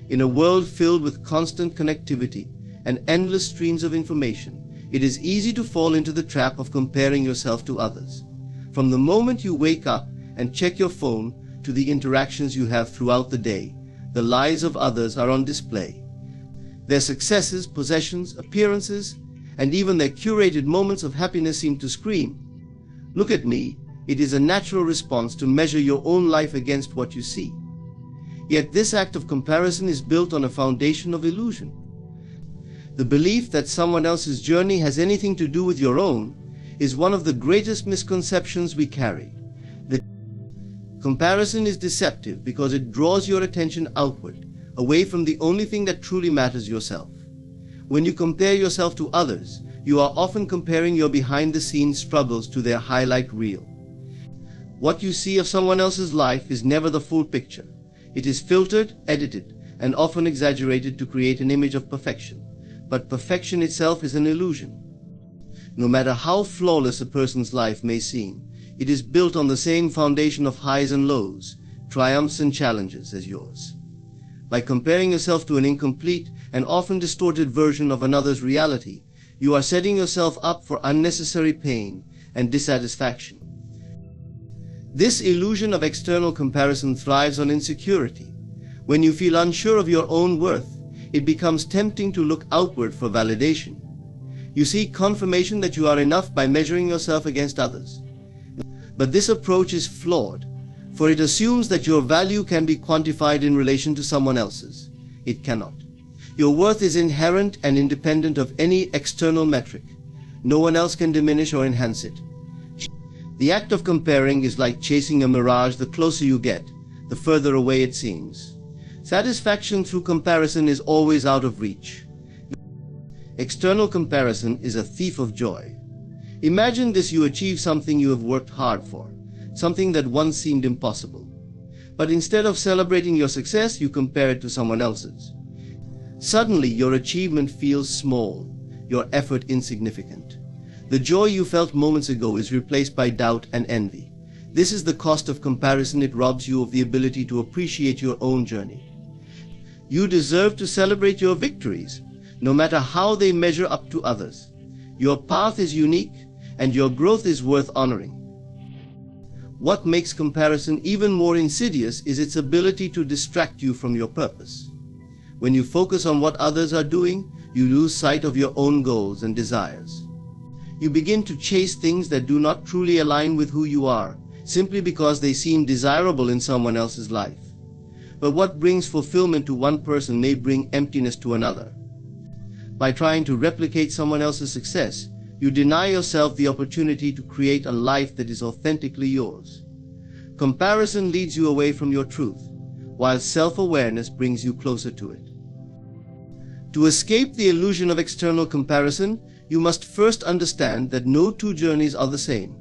In a world filled with constant connectivity and endless streams of information, it is easy to fall into the trap of comparing yourself to others. From the moment you wake up and check your phone to the interactions you have throughout the day, the lives of others are on display. Their successes, possessions, appearances, and even their curated moments of happiness seem to scream, "Look at me." It is a natural response to measure your own life against what you see. Yet this act of comparison is built on a foundation of illusion. The belief that someone else's journey has anything to do with your own is one of the greatest misconceptions we carry. The comparison is deceptive because it draws your attention outward, away from the only thing that truly matters, yourself. When you compare yourself to others, you are often comparing your behind-the-scenes struggles to their highlight reel. What you see of someone else's life is never the full picture. It is filtered, edited, and often exaggerated to create an image of perfection. But perfection itself is an illusion. No matter how flawless a person's life may seem, it is built on the same foundation of highs and lows, triumphs and challenges as yours. By comparing yourself to an incomplete and often distorted version of another's reality, you are setting yourself up for unnecessary pain and dissatisfaction. This illusion of external comparison thrives on insecurity. When you feel unsure of your own worth, it becomes tempting to look outward for validation. You seek confirmation that you are enough by measuring yourself against others. But this approach is flawed, for it assumes that your value can be quantified in relation to someone else's. It cannot. Your worth is inherent and independent of any external metric. No one else can diminish or enhance it. The act of comparing is like chasing a mirage. The closer you get, the further away it seems. Satisfaction through comparison is always out of reach. External comparison is a thief of joy. Imagine this: you achieve something you have worked hard for, something that once seemed impossible. But instead of celebrating your success, you compare it to someone else's. Suddenly, your achievement feels small, your effort insignificant. The joy you felt moments ago is replaced by doubt and envy. This is the cost of comparison. It robs you of the ability to appreciate your own journey. You deserve to celebrate your victories, no matter how they measure up to others. Your path is unique, and your growth is worth honoring. What makes comparison even more insidious is its ability to distract you from your purpose. When you focus on what others are doing, you lose sight of your own goals and desires. You begin to chase things that do not truly align with who you are, simply because they seem desirable in someone else's life. But what brings fulfillment to one person may bring emptiness to another. By trying to replicate someone else's success, you deny yourself the opportunity to create a life that is authentically yours. Comparison leads you away from your truth, while self-awareness brings you closer to it. To escape the illusion of external comparison, you must first understand that no two journeys are the same.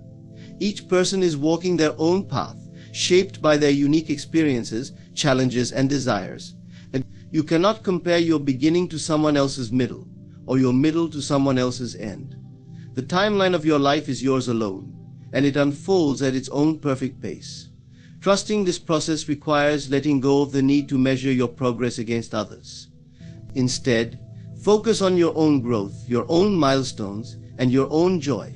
Each person is walking their own path, shaped by their unique experiences, challenges, and desires. And you cannot compare your beginning to someone else's middle, or your middle to someone else's end. The timeline of your life is yours alone, and it unfolds at its own perfect pace. Trusting this process requires letting go of the need to measure your progress against others. Instead, focus on your own growth, your own milestones, and your own joy.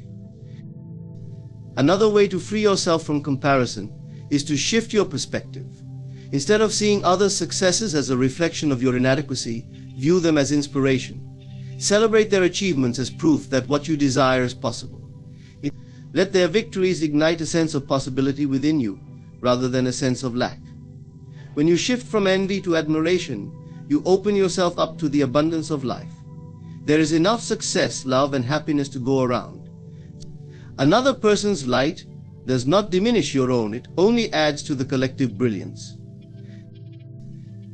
Another way to free yourself from comparison is to shift your perspective. Instead of seeing others' successes as a reflection of your inadequacy, view them as inspiration. Celebrate their achievements as proof that what you desire is possible. Let their victories ignite a sense of possibility within you, rather than a sense of lack. When you shift from envy to admiration, you open yourself up to the abundance of life. There is enough success, love, and happiness to go around. Another person's light does not diminish your own, it only adds to the collective brilliance.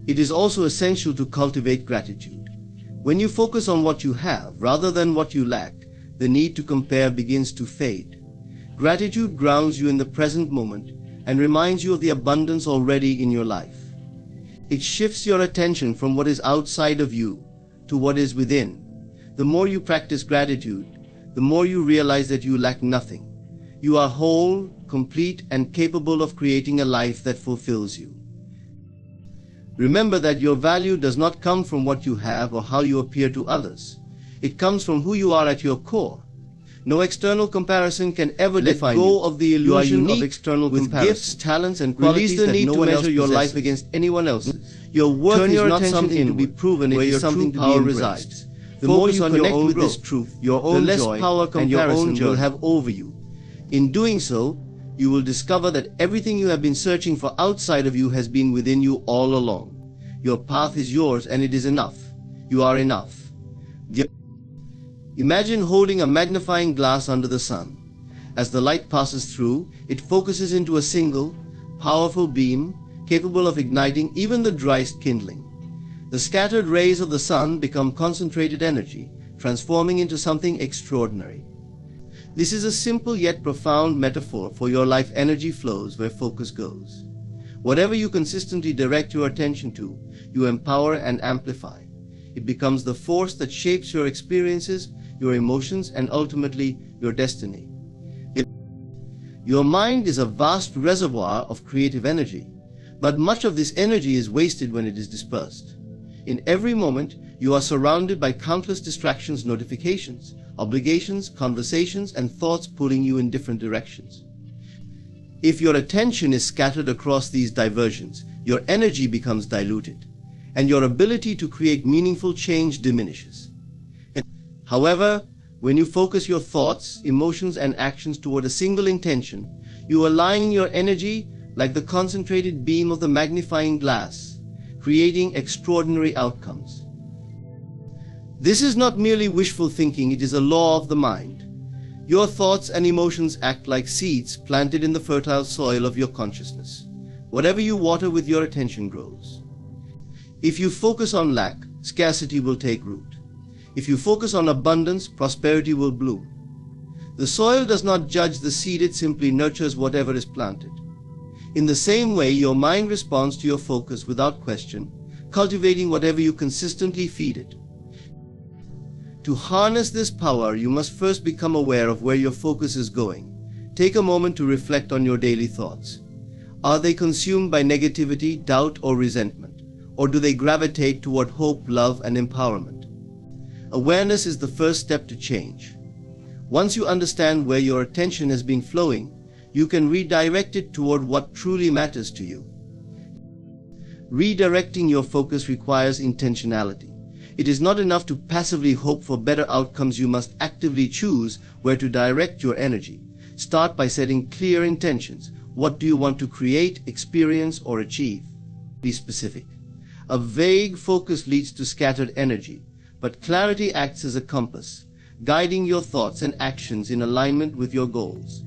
It is also essential to cultivate gratitude. When you focus on what you have rather than what you lack, the need to compare begins to fade. Gratitude grounds you in the present moment and reminds you of the abundance already in your life. It shifts your attention from what is outside of you to what is within. The more you practice gratitude, the more you realize that you lack nothing. You are whole, complete, and capable of creating a life that fulfills you. Remember that your value does not come from what you have or how you appear to others. It comes from who you are at your core. No external comparison can ever define you. Let go of the illusion of external comparison. With gifts, talents, and qualities that no one else possesses. Release the need to measure your life against anyone else's. Your worth is not something to be proven, it is something to be embraced. The more you connect with this truth, the less power comparison will have over you. In doing so, you will discover that everything you have been searching for outside of you has been within you all along. Your path is yours and it is enough. You are enough. Imagine holding a magnifying glass under the sun. As the light passes through, it focuses into a single, powerful beam capable of igniting even the driest kindling. The scattered rays of the sun become concentrated energy, transforming into something extraordinary. This is a simple yet profound metaphor for your life. Energy flows where focus goes. Whatever you consistently direct your attention to, you empower and amplify. It becomes the force that shapes your experiences, your emotions, and ultimately your destiny. Your mind is a vast reservoir of creative energy, but much of this energy is wasted when it is dispersed. In every moment, you are surrounded by countless distractions, notifications, obligations, conversations, and thoughts pulling you in different directions. If your attention is scattered across these diversions, your energy becomes diluted, and your ability to create meaningful change diminishes. However, when you focus your thoughts, emotions, and actions toward a single intention, you align your energy like the concentrated beam of the magnifying glass, creating extraordinary outcomes. This is not merely wishful thinking, it is a law of the mind. Your thoughts and emotions act like seeds planted in the fertile soil of your consciousness. Whatever you water with your attention grows. If you focus on lack, scarcity will take root. If you focus on abundance, prosperity will bloom. The soil does not judge the seed, it simply nurtures whatever is planted. In the same way, your mind responds to your focus without question, cultivating whatever you consistently feed it. To harness this power, you must first become aware of where your focus is going. Take a moment to reflect on your daily thoughts. Are they consumed by negativity, doubt, or resentment? Or do they gravitate toward hope, love, and empowerment? Awareness is the first step to change. Once you understand where your attention has been flowing, you can redirect it toward what truly matters to you. Redirecting your focus requires intentionality. It is not enough to passively hope for better outcomes. You must actively choose where to direct your energy. Start by setting clear intentions. What do you want to create, experience, or achieve? Be specific. A vague focus leads to scattered energy, but clarity acts as a compass, guiding your thoughts and actions in alignment with your goals.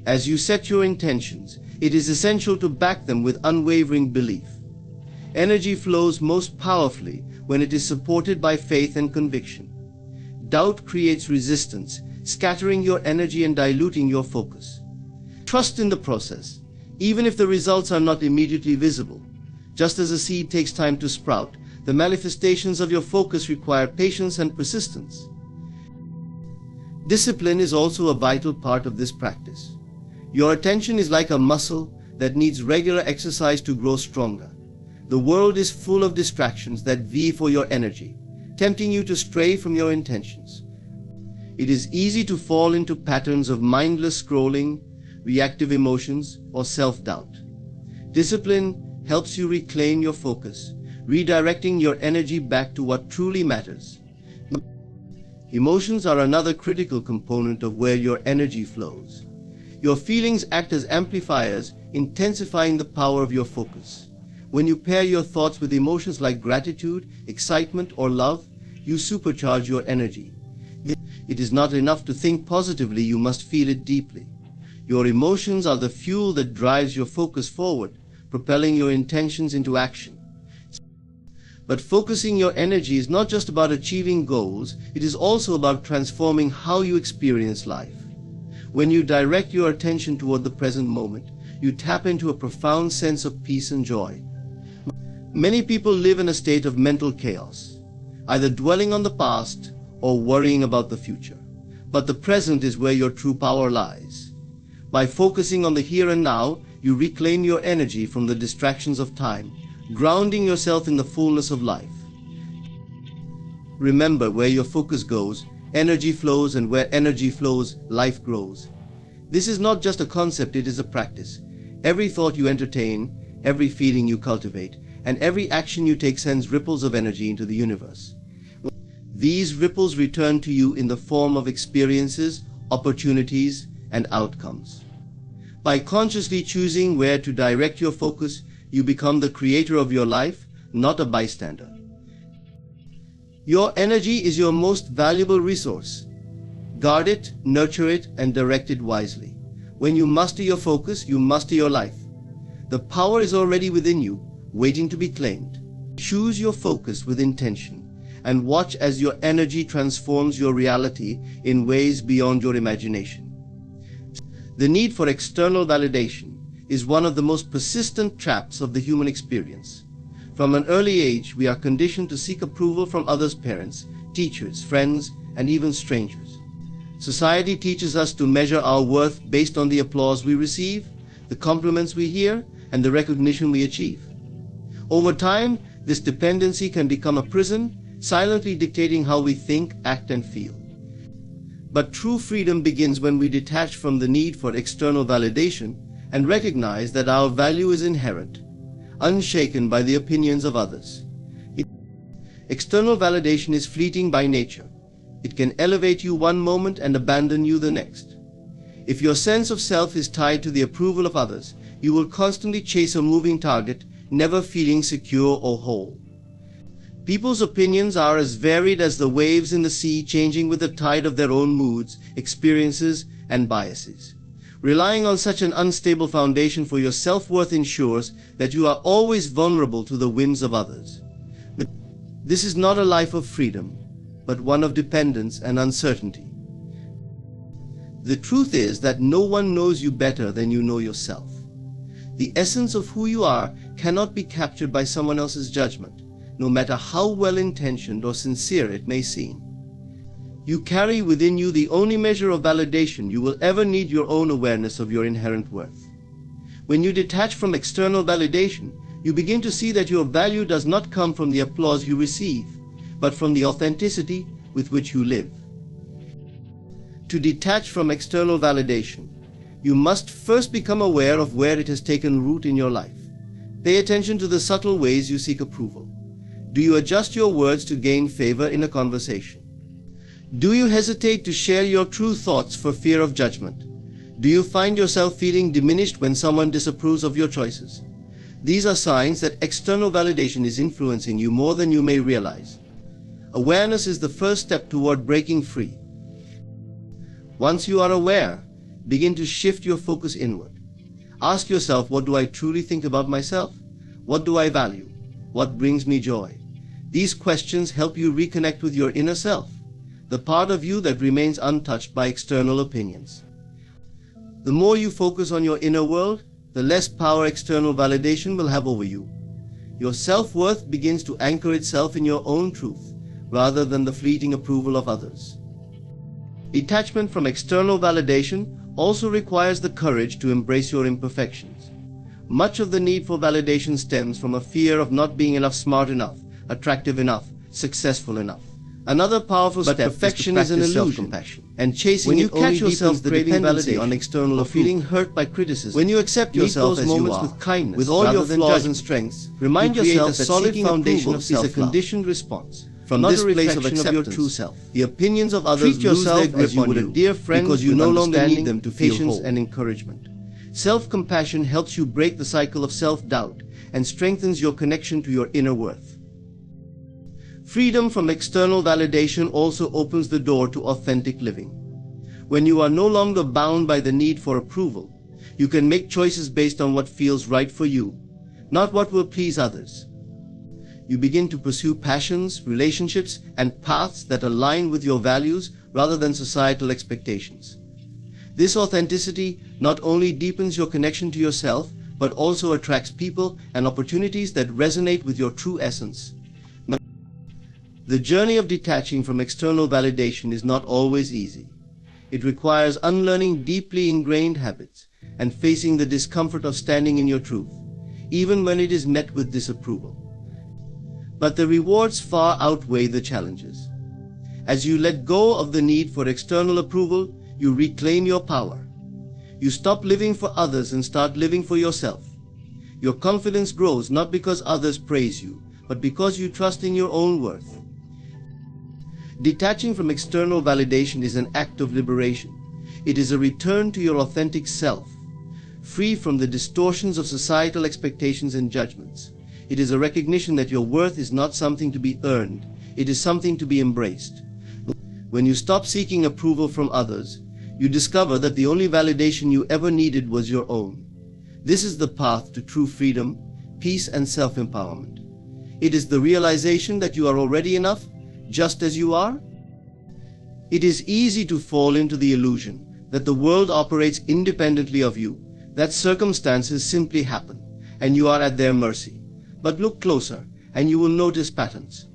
As you set your intentions, it is essential to back them with unwavering belief. Energy flows most powerfully when it is supported by faith and conviction. Doubt creates resistance, scattering your energy and diluting your focus. Trust in the process, even if the results are not immediately visible. Just as a seed takes time to sprout, the manifestations of your focus require patience and persistence. Discipline is also a vital part of this practice. Your attention is like a muscle that needs regular exercise to grow stronger. The world is full of distractions that vie for your energy, tempting you to stray from your intentions. It is easy to fall into patterns of mindless scrolling, reactive emotions, or self-doubt. Discipline helps you reclaim your focus, redirecting your energy back to what truly matters. Emotions are another critical component of where your energy flows. Your feelings act as amplifiers, intensifying the power of your focus. When you pair your thoughts with emotions like gratitude, excitement, or love, you supercharge your energy. It is not enough to think positively, you must feel it deeply. Your emotions are the fuel that drives your focus forward, propelling your intentions into action. But focusing your energy is not just about achieving goals, it is also about transforming how you experience life. When you direct your attention toward the present moment, you tap into a profound sense of peace and joy. Many people live in a state of mental chaos, either dwelling on the past or worrying about the future. But the present is where your true power lies. By focusing on the here and now, you reclaim your energy from the distractions of time, grounding yourself in the fullness of life. Remember, where your focus goes, energy flows, and where energy flows, life grows. This is not just a concept, it is a practice. Every thought you entertain, every feeling you cultivate, and every action you take sends ripples of energy into the universe. These ripples return to you in the form of experiences, opportunities, and outcomes. By consciously choosing where to direct your focus, you become the creator of your life, not a bystander. Your energy is your most valuable resource. Guard it, nurture it, and direct it wisely. When you master your focus, you master your life. The power is already within you, waiting to be claimed. Choose your focus with intention, and watch as your energy transforms your reality in ways beyond your imagination. The need for external validation is one of the most persistent traps of the human experience. From an early age, we are conditioned to seek approval from others, parents, teachers, friends, and even strangers. Society teaches us to measure our worth based on the applause we receive, the compliments we hear, and the recognition we achieve. Over time, this dependency can become a prison, silently dictating how we think, act, and feel. But true freedom begins when we detach from the need for external validation and recognize that our value is inherent, unshaken by the opinions of others. External validation is fleeting by nature. It can elevate you one moment and abandon you the next. If your sense of self is tied to the approval of others, you will constantly chase a moving target, never feeling secure or whole. People's opinions are as varied as the waves in the sea, changing with the tide of their own moods, experiences, and biases. Relying on such an unstable foundation for your self-worth ensures that you are always vulnerable to the whims of others. This is not a life of freedom, but one of dependence and uncertainty. The truth is that no one knows you better than you know yourself. The essence of who you are cannot be captured by someone else's judgment, no matter how well-intentioned or sincere it may seem. You carry within you the only measure of validation you will ever need, your own awareness of your inherent worth. When you detach from external validation, you begin to see that your value does not come from the applause you receive, but from the authenticity with which you live. To detach from external validation, you must first become aware of where it has taken root in your life. Pay attention to the subtle ways you seek approval. Do you adjust your words to gain favor in a conversation? Do you hesitate to share your true thoughts for fear of judgment? Do you find yourself feeling diminished when someone disapproves of your choices? These are signs that external validation is influencing you more than you may realize. Awareness is the first step toward breaking free. Once you are aware, begin to shift your focus inward. Ask yourself, what do I truly think about myself? What do I value? What brings me joy? These questions help you reconnect with your inner self, the part of you that remains untouched by external opinions. The more you focus on your inner world, the less power external validation will have over you. Your self-worth begins to anchor itself in your own truth, rather than the fleeting approval of others. Detachment from external validation also requires the courage to embrace your imperfections. Much of the need for validation stems from a fear of not being enough, smart enough, attractive enough, successful enough. Another powerful step perfection is an illusion, and chasing when you it only catch yourself deepens the craving dependency validation on external or approval. feeling hurt by criticism, When you accept yourself meet as those you moments are, with kindness, with all rather your than flaws judgment. and strengths, Remind you create yourself a that solid seeking foundation approval of is a self-love. conditioned response, From not this a place of reflection of your acceptance, true self. the opinions of others Treat lose yourself their grip as you on would a you, dear friend, because you with no longer need understanding, them to feel patience, whole. and encouragement. Self-compassion helps you break the cycle of self-doubt and strengthens your connection to your inner worth. Freedom from external validation also opens the door to authentic living. When you are no longer bound by the need for approval, you can make choices based on what feels right for you, not what will please others. You begin to pursue passions, relationships, and paths that align with your values rather than societal expectations. This authenticity not only deepens your connection to yourself, but also attracts people and opportunities that resonate with your true essence. The journey of detaching from external validation is not always easy. It requires unlearning deeply ingrained habits and facing the discomfort of standing in your truth, even when it is met with disapproval. But the rewards far outweigh the challenges. As you let go of the need for external approval, you reclaim your power. You stop living for others and start living for yourself. Your confidence grows not because others praise you, but because you trust in your own worth. Detaching from external validation is an act of liberation. It is a return to your authentic self, free from the distortions of societal expectations and judgments. It is a recognition that your worth is not something to be earned, it is something to be embraced. When you stop seeking approval from others, you discover that the only validation you ever needed was your own. This is the path to true freedom, peace, and self-empowerment. It is the realization that you are already enough, just as you are. It is easy to fall into the illusion that the world operates independently of you, that circumstances simply happen, and you are at their mercy. But look closer, and you will notice patterns.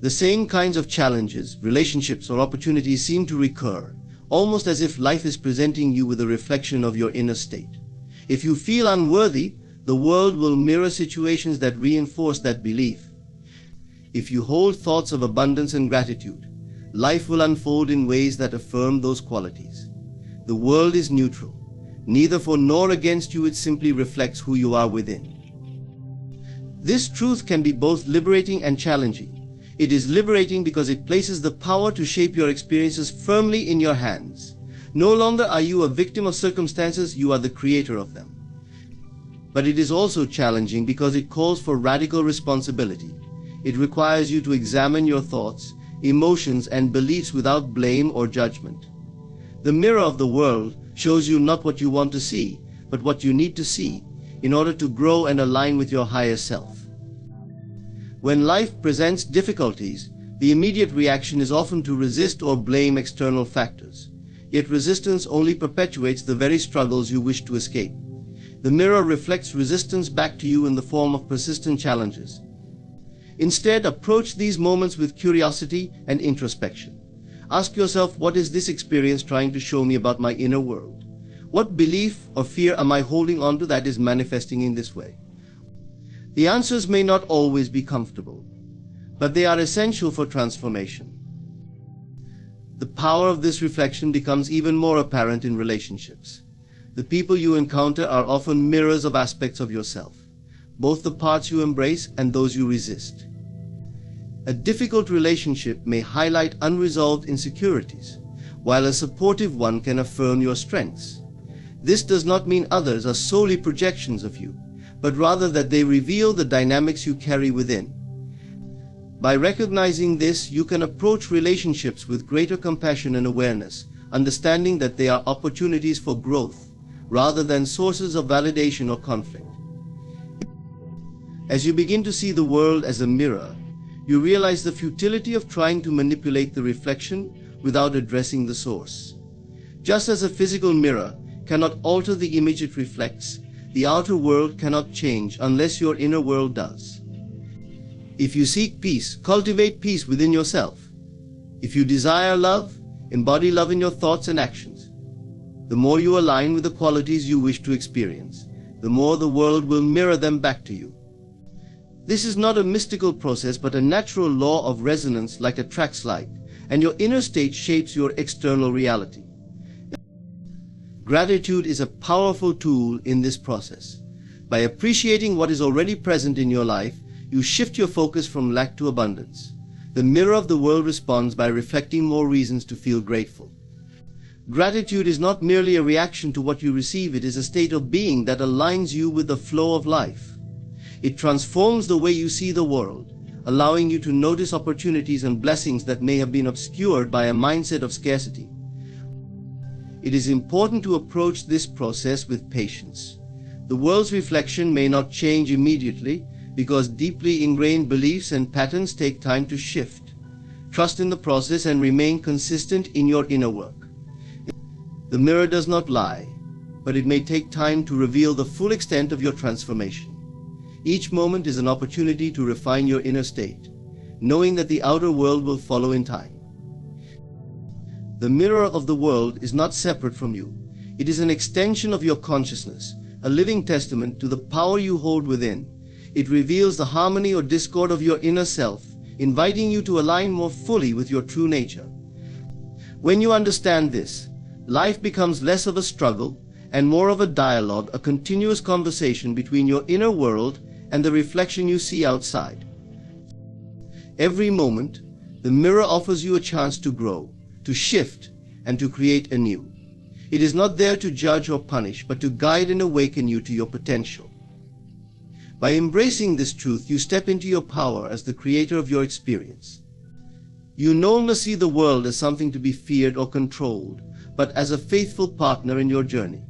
The same kinds of challenges, relationships, or opportunities seem to recur, almost as if life is presenting you with a reflection of your inner state. If you feel unworthy, the world will mirror situations that reinforce that belief. If you hold thoughts of abundance and gratitude, life will unfold in ways that affirm those qualities. The world is neutral. Neither for nor against you, it simply reflects who you are within. This truth can be both liberating and challenging. It is liberating because it places the power to shape your experiences firmly in your hands. No longer are you a victim of circumstances, you are the creator of them. But it is also challenging because it calls for radical responsibility. It requires you to examine your thoughts, emotions, and beliefs without blame or judgment. The mirror of the world shows you not what you want to see, but what you need to see in order to grow and align with your higher self. When life presents difficulties, the immediate reaction is often to resist or blame external factors. Yet resistance only perpetuates the very struggles you wish to escape. The mirror reflects resistance back to you in the form of persistent challenges. Instead, approach these moments with curiosity and introspection. Ask yourself, what is this experience trying to show me about my inner world? What belief or fear am I holding on to that is manifesting in this way? The answers may not always be comfortable, but they are essential for transformation. The power of this reflection becomes even more apparent in relationships. The people you encounter are often mirrors of aspects of yourself, both the parts you embrace and those you resist. A difficult relationship may highlight unresolved insecurities, while a supportive one can affirm your strengths. This does not mean others are solely projections of you, but rather that they reveal the dynamics you carry within. By recognizing this, you can approach relationships with greater compassion and awareness, understanding that they are opportunities for growth, rather than sources of validation or conflict. As you begin to see the world as a mirror, you realize the futility of trying to manipulate the reflection without addressing the source. Just as a physical mirror cannot alter the image it reflects, the outer world cannot change unless your inner world does. If you seek peace, cultivate peace within yourself. If you desire love, embody love in your thoughts and actions. The more you align with the qualities you wish to experience, the more the world will mirror them back to you. This is not a mystical process, but a natural law of resonance like attracts like, and your inner state shapes your external reality. Gratitude is a powerful tool in this process. By appreciating what is already present in your life, you shift your focus from lack to abundance. The mirror of the world responds by reflecting more reasons to feel grateful. Gratitude is not merely a reaction to what you receive, it is a state of being that aligns you with the flow of life. It transforms the way you see the world, allowing you to notice opportunities and blessings that may have been obscured by a mindset of scarcity. It is important to approach this process with patience. The world's reflection may not change immediately because deeply ingrained beliefs and patterns take time to shift. Trust in the process and remain consistent in your inner work. The mirror does not lie, but it may take time to reveal the full extent of your transformation. Each moment is an opportunity to refine your inner state, knowing that the outer world will follow in time. The mirror of the world is not separate from you. It is an extension of your consciousness, a living testament to the power you hold within. It reveals the harmony or discord of your inner self, inviting you to align more fully with your true nature. When you understand this, life becomes less of a struggle and more of a dialogue, a continuous conversation between your inner world and the reflection you see outside. Every moment, the mirror offers you a chance to grow, to shift, and to create anew. It is not there to judge or punish, but to guide and awaken you to your potential. By embracing this truth, you step into your power as the creator of your experience. You no longer see the world as something to be feared or controlled, but as a faithful partner in your journey.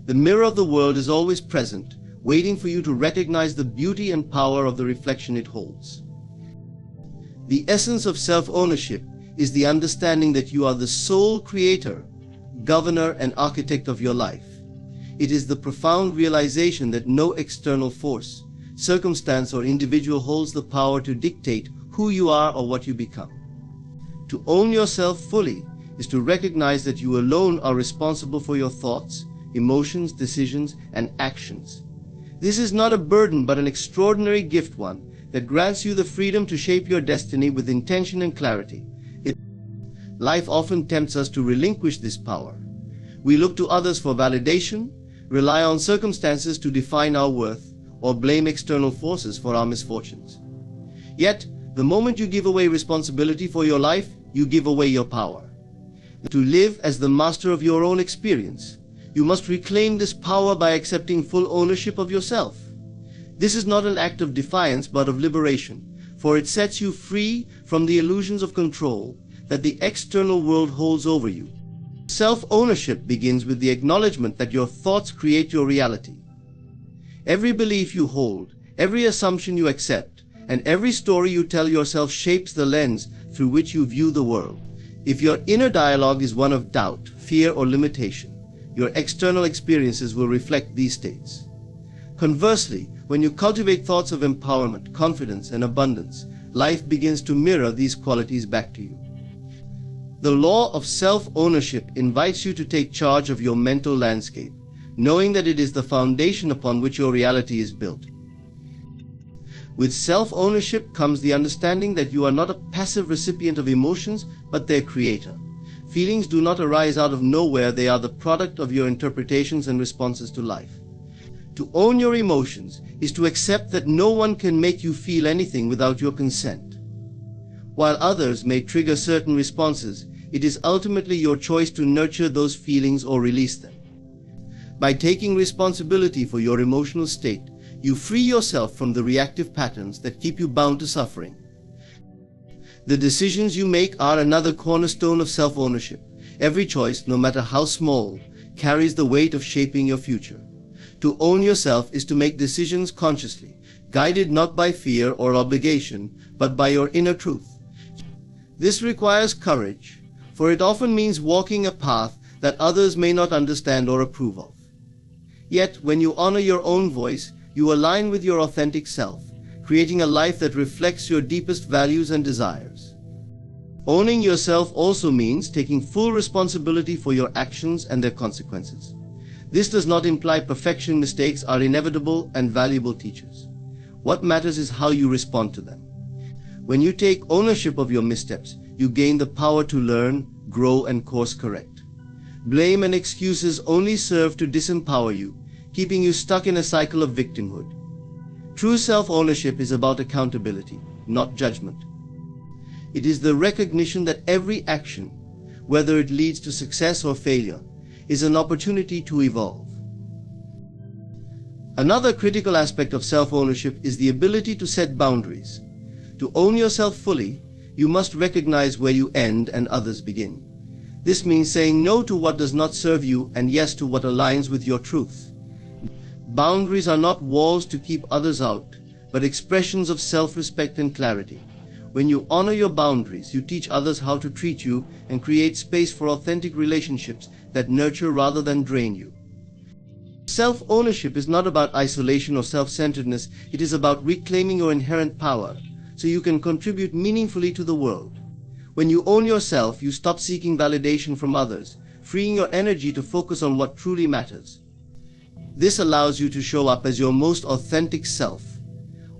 The mirror of the world is always present, waiting for you to recognize the beauty and power of the reflection it holds. The essence of self-ownership is the understanding that you are the sole creator, governor, and architect of your life. It is the profound realization that no external force, circumstance, or individual holds the power to dictate who you are or what you become. To own yourself fully is to recognize that you alone are responsible for your thoughts, emotions, decisions, and actions. This is not a burden, but an extraordinary gift, one that grants you the freedom to shape your destiny with intention and clarity. Life often tempts us to relinquish this power. We look to others for validation, rely on circumstances to define our worth, or blame external forces for our misfortunes. Yet, the moment you give away responsibility for your life, you give away your power. To live as the master of your own experience, you must reclaim this power by accepting full ownership of yourself. This is not an act of defiance but of liberation, for it sets you free from the illusions of control that the external world holds over you. Self-ownership begins with the acknowledgement that your thoughts create your reality. Every belief you hold, every assumption you accept, and every story you tell yourself shapes the lens through which you view the world. If your inner dialogue is one of doubt, fear, or limitation, your external experiences will reflect these states. Conversely, when you cultivate thoughts of empowerment, confidence, and abundance, life begins to mirror these qualities back to you. The law of self-ownership invites you to take charge of your mental landscape, knowing that it is the foundation upon which your reality is built. With self-ownership comes the understanding that you are not a passive recipient of emotions, but their creator. Feelings do not arise out of nowhere, they are the product of your interpretations and responses to life. To own your emotions is to accept that no one can make you feel anything without your consent. While others may trigger certain responses, it is ultimately your choice to nurture those feelings or release them. By taking responsibility for your emotional state, you free yourself from the reactive patterns that keep you bound to suffering. The decisions you make are another cornerstone of self-ownership. Every choice, no matter how small, carries the weight of shaping your future. To own yourself is to make decisions consciously, guided not by fear or obligation, but by your inner truth. This requires courage, for it often means walking a path that others may not understand or approve of. Yet, when you honor your own voice, you align with your authentic self, creating a life that reflects your deepest values and desires. Owning yourself also means taking full responsibility for your actions and their consequences. This does not imply perfection. Mistakes are inevitable and valuable teachers. What matters is how you respond to them. When you take ownership of your missteps, you gain the power to learn, grow, and course correct. Blame and excuses only serve to disempower you, keeping you stuck in a cycle of victimhood. True self-ownership is about accountability, not judgment. It is the recognition that every action, whether it leads to success or failure, is an opportunity to evolve. Another critical aspect of self-ownership is the ability to set boundaries. To own yourself fully, you must recognize where you end and others begin. This means saying no to what does not serve you and yes to what aligns with your truth. Boundaries are not walls to keep others out, but expressions of self-respect and clarity. When you honor your boundaries, you teach others how to treat you and create space for authentic relationships that nurture rather than drain you. Self-ownership is not about isolation or self-centeredness. It is about reclaiming your inherent power so you can contribute meaningfully to the world. When you own yourself, you stop seeking validation from others, freeing your energy to focus on what truly matters. This allows you to show up as your most authentic self,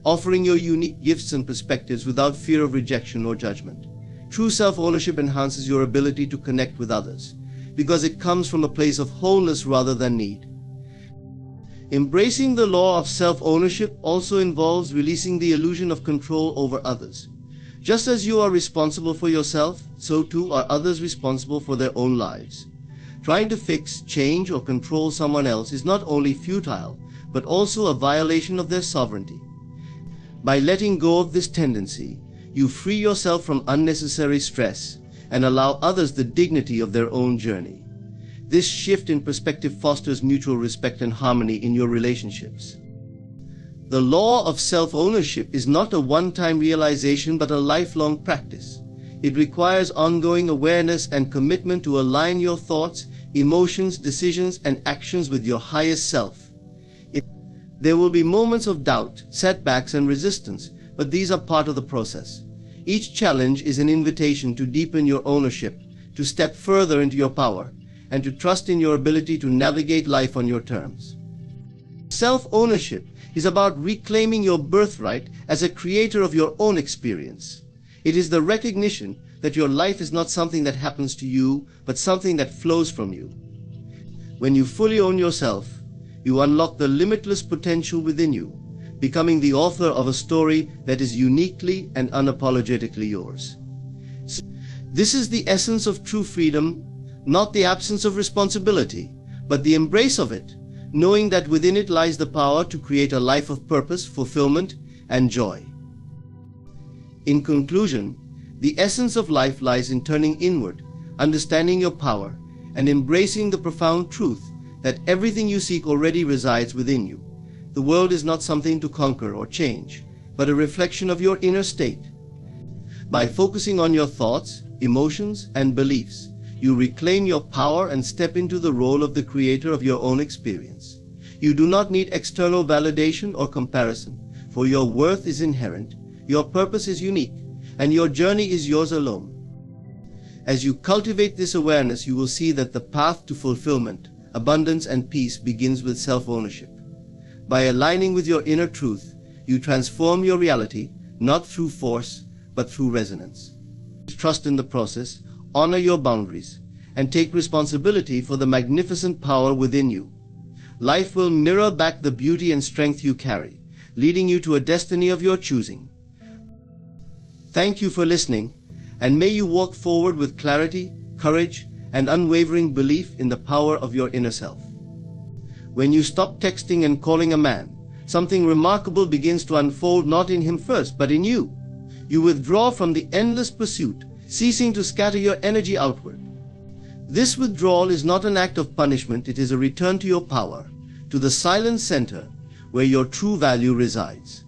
offering your unique gifts and perspectives without fear of rejection or judgment. True self-ownership enhances your ability to connect with others, because it comes from a place of wholeness rather than need. Embracing the law of self-ownership also involves releasing the illusion of control over others. Just as you are responsible for yourself, so too are others responsible for their own lives. Trying to fix, change, or control someone else is not only futile, but also a violation of their sovereignty. By letting go of this tendency, you free yourself from unnecessary stress and allow others the dignity of their own journey. This shift in perspective fosters mutual respect and harmony in your relationships. The law of self-ownership is not a one-time realization but a lifelong practice. It requires ongoing awareness and commitment to align your thoughts, emotions, decisions, and actions with your highest self. There will be moments of doubt, setbacks, and resistance, but these are part of the process. Each challenge is an invitation to deepen your ownership, to step further into your power, and to trust in your ability to navigate life on your terms. Self-ownership is about reclaiming your birthright as a creator of your own experience. It is the recognition that your life is not something that happens to you, but something that flows from you. When you fully own yourself, you unlock the limitless potential within you, becoming the author of a story that is uniquely and unapologetically yours. This is the essence of true freedom, not the absence of responsibility, but the embrace of it, knowing that within it lies the power to create a life of purpose, fulfillment, and joy. In conclusion, the essence of life lies in turning inward, understanding your power, and embracing the profound truth that everything you seek already resides within you. The world is not something to conquer or change, but a reflection of your inner state. By focusing on your thoughts, emotions, and beliefs, you reclaim your power and step into the role of the creator of your own experience. You do not need external validation or comparison, for your worth is inherent, your purpose is unique, and your journey is yours alone. As you cultivate this awareness, you will see that the path to fulfillment, abundance, and peace begins with self-ownership. By aligning with your inner truth, you transform your reality, not through force, but through resonance. Trust in the process, honor your boundaries, and take responsibility for the magnificent power within you. Life will mirror back the beauty and strength you carry, leading you to a destiny of your choosing. Thank you for listening, and may you walk forward with clarity, courage, and unwavering belief in the power of your inner self. When you stop texting and calling a man, something remarkable begins to unfold, not in him first, but in you. You withdraw from the endless pursuit, ceasing to scatter your energy outward. This withdrawal is not an act of punishment, it is a return to your power, to the silent center where your true value resides.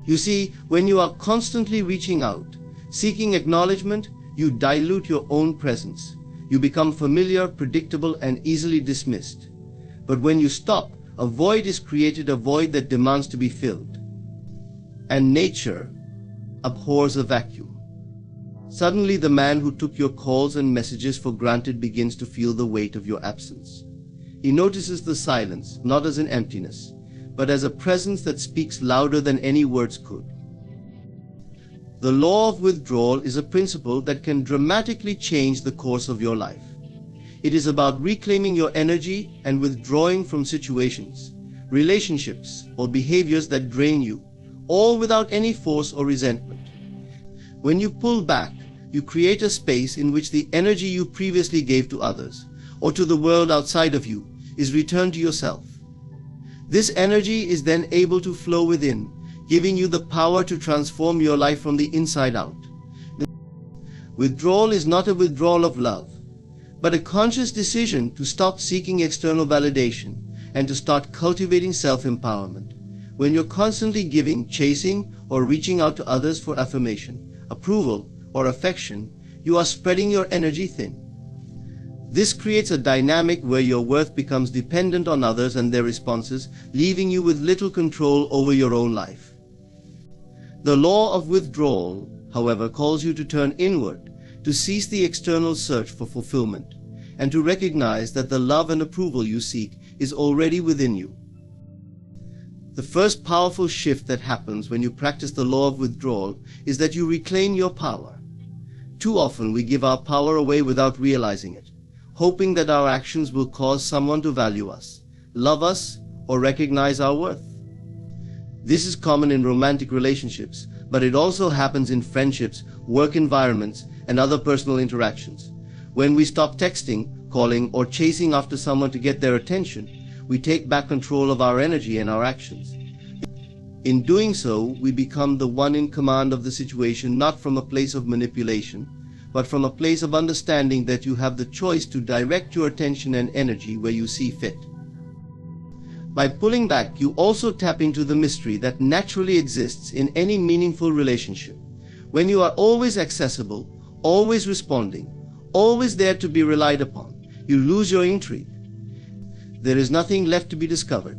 You see, when you are constantly reaching out, seeking acknowledgement, you dilute your own presence. You become familiar, predictable, and easily dismissed. But when you stop, a void is created, a void that demands to be filled. And nature abhors a vacuum. Suddenly, the man who took your calls and messages for granted begins to feel the weight of your absence. He notices the silence, not as an emptiness, but as a presence that speaks louder than any words could. The law of withdrawal is a principle that can dramatically change the course of your life. It is about reclaiming your energy and withdrawing from situations, relationships, or behaviors that drain you, all without any force or resentment. When you pull back, you create a space in which the energy you previously gave to others, or to the world outside of you, is returned to yourself. This energy is then able to flow within, giving you the power to transform your life from the inside out. Withdrawal is not a withdrawal of love, but a conscious decision to stop seeking external validation and to start cultivating self-empowerment. When you're constantly giving, chasing, or reaching out to others for affirmation, approval, or affection, you are spreading your energy thin. This creates a dynamic where your worth becomes dependent on others and their responses, leaving you with little control over your own life. The law of withdrawal, however, calls you to turn inward, to cease the external search for fulfillment, and to recognize that the love and approval you seek is already within you. The first powerful shift that happens when you practice the law of withdrawal is that you reclaim your power. Too often we give our power away without realizing it, hoping that our actions will cause someone to value us, love us, or recognize our worth. This is common in romantic relationships, but it also happens in friendships, work environments, and other personal interactions. When we stop texting, calling, or chasing after someone to get their attention, we take back control of our energy and our actions. In doing so, we become the one in command of the situation, not from a place of manipulation, but from a place of understanding that you have the choice to direct your attention and energy where you see fit. By pulling back, you also tap into the mystery that naturally exists in any meaningful relationship. When you are always accessible, always responding, always there to be relied upon, you lose your intrigue. There is nothing left to be discovered.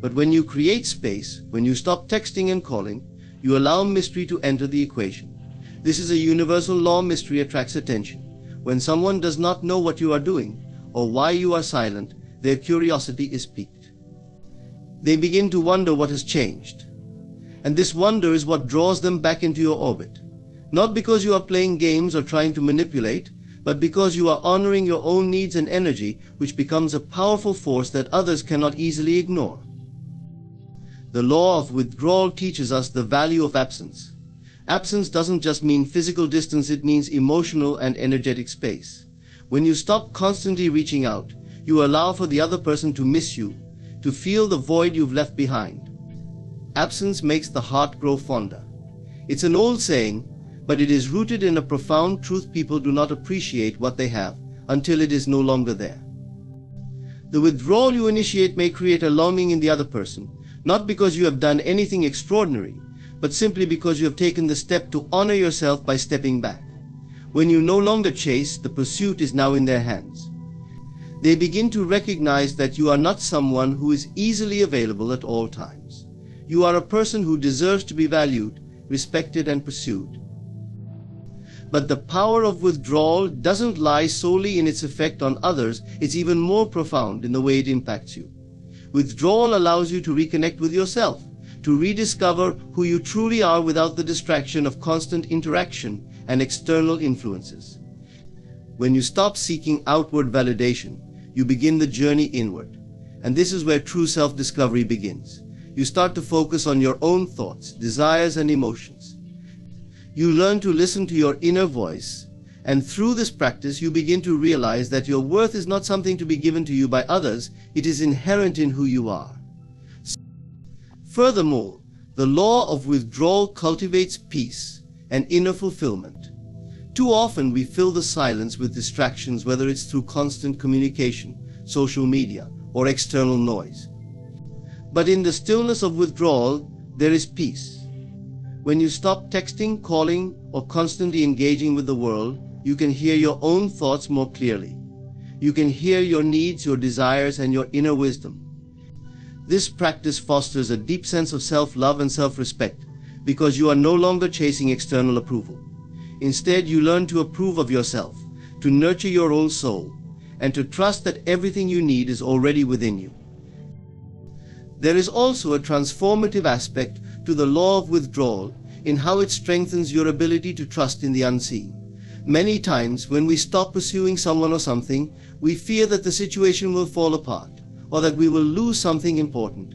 But when you create space, when you stop texting and calling, you allow mystery to enter the equation. This is a universal law. Mystery attracts attention. When someone does not know what you are doing or why you are silent, their curiosity is piqued. They begin to wonder what has changed. And this wonder is what draws them back into your orbit. Not because you are playing games or trying to manipulate, but because you are honoring your own needs and energy, which becomes a powerful force that others cannot easily ignore. The law of withdrawal teaches us the value of absence. Absence doesn't just mean physical distance, it means emotional and energetic space. When you stop constantly reaching out, you allow for the other person to miss you, to feel the void you've left behind. Absence makes the heart grow fonder. It's an old saying, but it is rooted in a profound truth. People do not appreciate what they have until it is no longer there. The withdrawal you initiate may create a longing in the other person, not because you have done anything extraordinary, but simply because you have taken the step to honor yourself by stepping back. When you no longer chase, the pursuit is now in their hands. They begin to recognize that you are not someone who is easily available at all times. You are a person who deserves to be valued, respected, and pursued. But the power of withdrawal doesn't lie solely in its effect on others. It's even more profound in the way it impacts you. Withdrawal allows you to reconnect with yourself, to rediscover who you truly are without the distraction of constant interaction and external influences. When you stop seeking outward validation, you begin the journey inward. And this is where true self-discovery begins. You start to focus on your own thoughts, desires, and emotions. You learn to listen to your inner voice, and through this practice you begin to realize that your worth is not something to be given to you by others, it is inherent in who you are. Furthermore, the law of withdrawal cultivates peace and inner fulfillment. Too often we fill the silence with distractions, whether it's through constant communication, social media, or external noise. But in the stillness of withdrawal, there is peace. When you stop texting, calling, or constantly engaging with the world, you can hear your own thoughts more clearly. You can hear your needs, your desires, and your inner wisdom. This practice fosters a deep sense of self-love and self-respect because you are no longer chasing external approval. Instead, you learn to approve of yourself, to nurture your own soul, and to trust that everything you need is already within you. There is also a transformative aspect to the law of withdrawal in how it strengthens your ability to trust in the unseen. Many times, when we stop pursuing someone or something, we fear that the situation will fall apart, or that we will lose something important.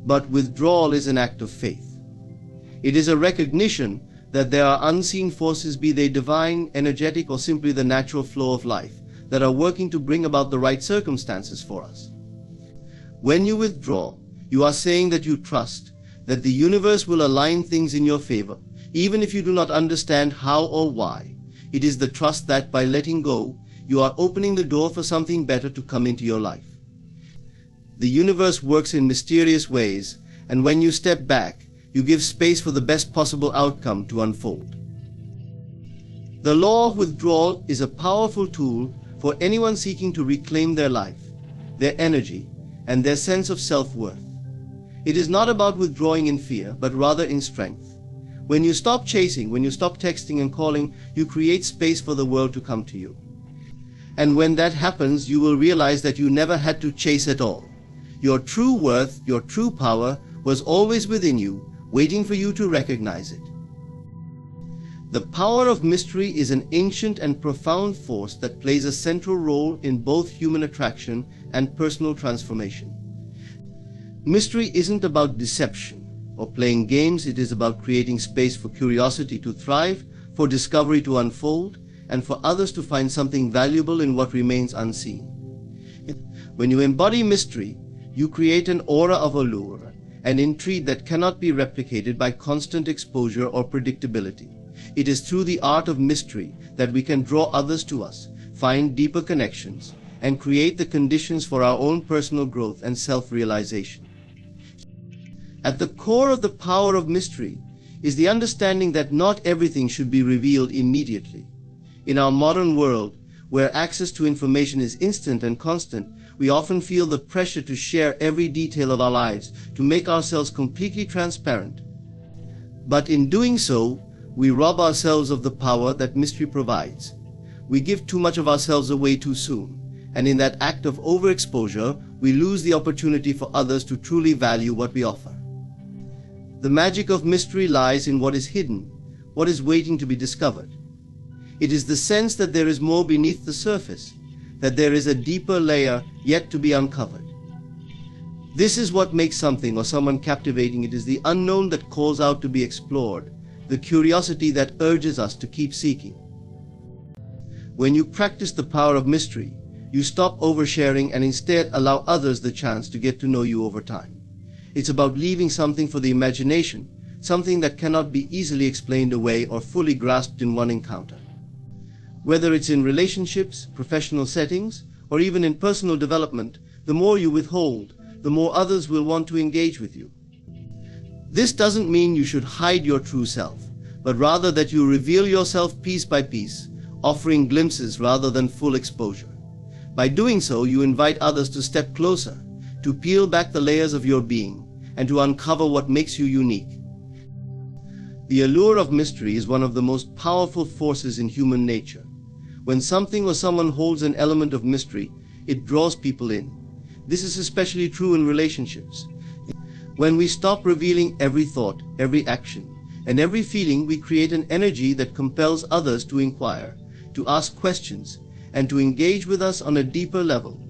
But withdrawal is an act of faith. It is a recognition that there are unseen forces, be they divine, energetic, or simply the natural flow of life, that are working to bring about the right circumstances for us. When you withdraw, you are saying that you trust that the universe will align things in your favor, even if you do not understand how or why. It is the trust that by letting go, you are opening the door for something better to come into your life. The universe works in mysterious ways, and when you step back, you give space for the best possible outcome to unfold. The law of withdrawal is a powerful tool for anyone seeking to reclaim their life, their energy, and their sense of self-worth. It is not about withdrawing in fear, but rather in strength. When you stop chasing, when you stop texting and calling, you create space for the world to come to you. And when that happens, you will realize that you never had to chase at all. Your true worth, your true power, was always within you, waiting for you to recognize it. The power of mystery is an ancient and profound force that plays a central role in both human attraction and personal transformation. Mystery isn't about deception or playing games. It is about creating space for curiosity to thrive, for discovery to unfold, and for others to find something valuable in what remains unseen. When you embody mystery, you create an aura of allure, an intrigue that cannot be replicated by constant exposure or predictability. It is through the art of mystery that we can draw others to us, find deeper connections, and create the conditions for our own personal growth and self-realization. At the core of the power of mystery is the understanding that not everything should be revealed immediately. In our modern world, where access to information is instant and constant, we often feel the pressure to share every detail of our lives, to make ourselves completely transparent. But in doing so, we rob ourselves of the power that mystery provides. We give too much of ourselves away too soon, and in that act of overexposure, we lose the opportunity for others to truly value what we offer. The magic of mystery lies in what is hidden, what is waiting to be discovered. It is the sense that there is more beneath the surface, that there is a deeper layer yet to be uncovered. This is what makes something or someone captivating. It is the unknown that calls out to be explored, the curiosity that urges us to keep seeking. When you practice the power of mystery, you stop oversharing and instead allow others the chance to get to know you over time. It's about leaving something for the imagination, something that cannot be easily explained away or fully grasped in one encounter. Whether it's in relationships, professional settings, or even in personal development, the more you withhold, the more others will want to engage with you. This doesn't mean you should hide your true self, but rather that you reveal yourself piece by piece, offering glimpses rather than full exposure. By doing so, you invite others to step closer, to peel back the layers of your being, and to uncover what makes you unique. The allure of mystery is one of the most powerful forces in human nature. When something or someone holds an element of mystery, it draws people in. This is especially true in relationships. When we stop revealing every thought, every action, and every feeling, we create an energy that compels others to inquire, to ask questions, and to engage with us on a deeper level.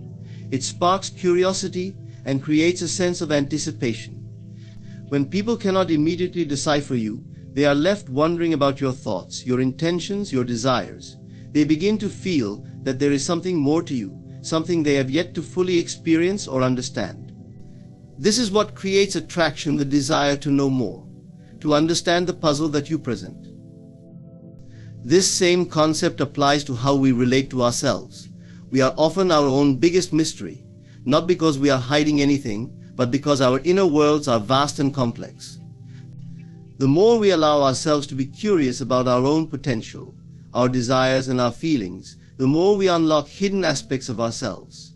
It sparks curiosity and creates a sense of anticipation. When people cannot immediately decipher you, they are left wondering about your thoughts, your intentions, your desires. They begin to feel that there is something more to you, something they have yet to fully experience or understand. This is what creates attraction, the desire to know more, to understand the puzzle that you present. This same concept applies to how we relate to ourselves. We are often our own biggest mystery, not because we are hiding anything, but because our inner worlds are vast and complex. The more we allow ourselves to be curious about our own potential, our desires and our feelings, the more we unlock hidden aspects of ourselves.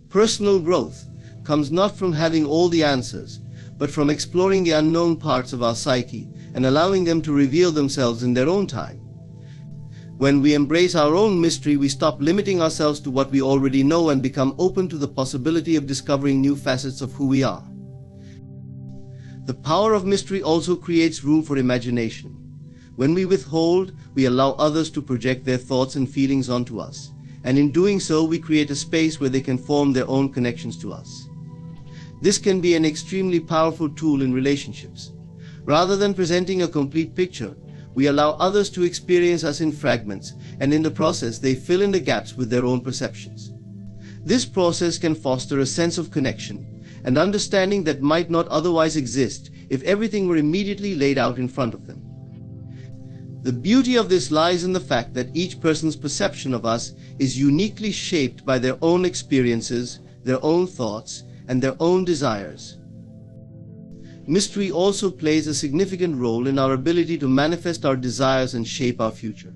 Personal growth comes not from having all the answers, but from exploring the unknown parts of our psyche and allowing them to reveal themselves in their own time. When we embrace our own mystery, we stop limiting ourselves to what we already know and become open to the possibility of discovering new facets of who we are. The power of mystery also creates room for imagination. When we withhold, we allow others to project their thoughts and feelings onto us, and in doing so, we create a space where they can form their own connections to us. This can be an extremely powerful tool in relationships. Rather than presenting a complete picture, we allow others to experience us in fragments, and in the process they fill in the gaps with their own perceptions. This process can foster a sense of connection and understanding that might not otherwise exist if everything were immediately laid out in front of them. The beauty of this lies in the fact that each person's perception of us is uniquely shaped by their own experiences, their own thoughts, and their own desires. Mystery also plays a significant role in our ability to manifest our desires and shape our future.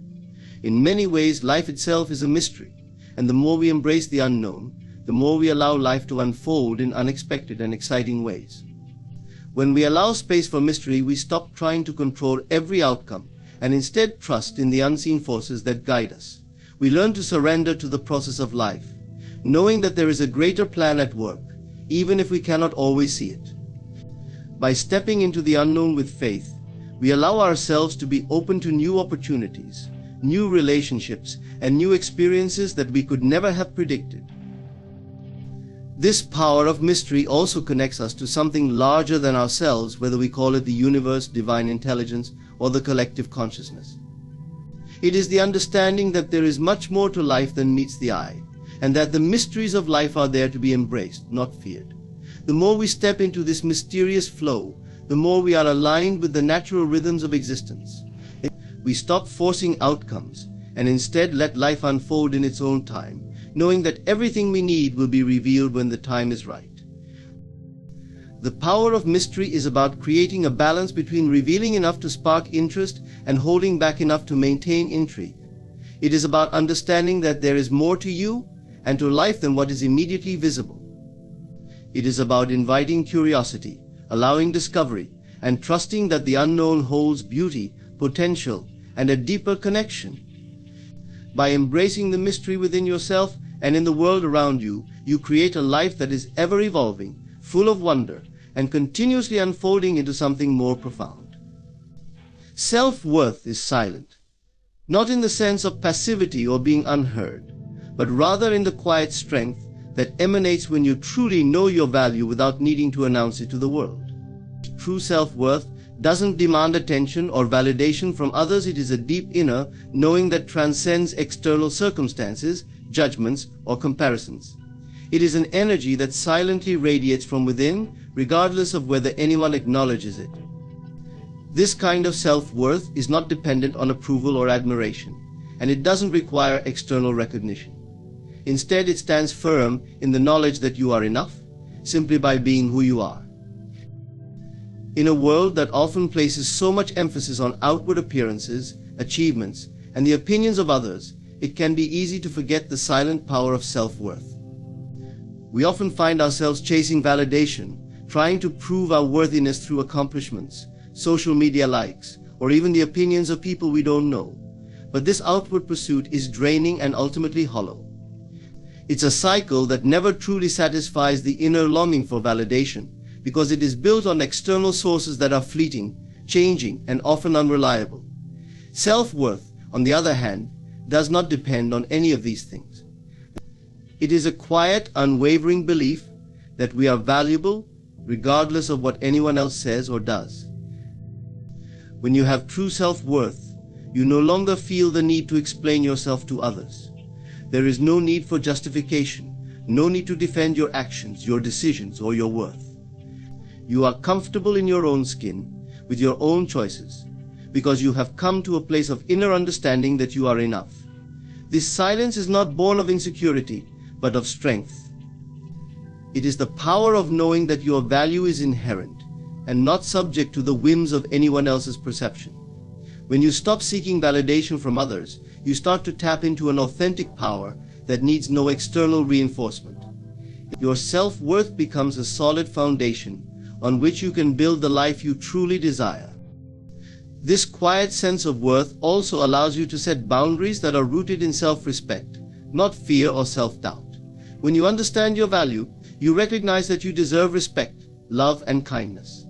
In many ways, life itself is a mystery, and the more we embrace the unknown, the more we allow life to unfold in unexpected and exciting ways. When we allow space for mystery, we stop trying to control every outcome and instead trust in the unseen forces that guide us. We learn to surrender to the process of life, knowing that there is a greater plan at work, even if we cannot always see it. By stepping into the unknown with faith, we allow ourselves to be open to new opportunities, new relationships, and new experiences that we could never have predicted. This power of mystery also connects us to something larger than ourselves, whether we call it the universe, divine intelligence, or the collective consciousness. It is the understanding that there is much more to life than meets the eye, and that the mysteries of life are there to be embraced, not feared. The more we step into this mysterious flow, the more we are aligned with the natural rhythms of existence. We stop forcing outcomes and instead let life unfold in its own time, knowing that everything we need will be revealed when the time is right. The power of mystery is about creating a balance between revealing enough to spark interest and holding back enough to maintain intrigue. It is about understanding that there is more to you and to life than what is immediately visible. It is about inviting curiosity, allowing discovery, and trusting that the unknown holds beauty, potential, and a deeper connection. By embracing the mystery within yourself and in the world around you, you create a life that is ever evolving, full of wonder, and continuously unfolding into something more profound. Self-worth is silent, not in the sense of passivity or being unheard, but rather in the quiet strength that emanates when you truly know your value without needing to announce it to the world. True self-worth doesn't demand attention or validation from others. It is a deep inner knowing that transcends external circumstances, judgments, or comparisons. It is an energy that silently radiates from within, regardless of whether anyone acknowledges it. This kind of self-worth is not dependent on approval or admiration, and it doesn't require external recognition. Instead, it stands firm in the knowledge that you are enough, simply by being who you are. In a world that often places so much emphasis on outward appearances, achievements, and the opinions of others, it can be easy to forget the silent power of self-worth. We often find ourselves chasing validation, trying to prove our worthiness through accomplishments, social media likes, or even the opinions of people we don't know. But this outward pursuit is draining and ultimately hollow. It's a cycle that never truly satisfies the inner longing for validation, because it is built on external sources that are fleeting, changing, and often unreliable. Self-worth, on the other hand, does not depend on any of these things. It is a quiet, unwavering belief that we are valuable regardless of what anyone else says or does. When you have true self-worth, you no longer feel the need to explain yourself to others. There is no need for justification, no need to defend your actions, your decisions, or your worth. You are comfortable in your own skin, with your own choices, because you have come to a place of inner understanding that you are enough. This silence is not born of insecurity, but of strength. It is the power of knowing that your value is inherent, and not subject to the whims of anyone else's perception. When you stop seeking validation from others, you start to tap into an authentic power that needs no external reinforcement. Your self-worth becomes a solid foundation on which you can build the life you truly desire. This quiet sense of worth also allows you to set boundaries that are rooted in self-respect, not fear or self-doubt. When you understand your value, you recognize that you deserve respect, love, and kindness.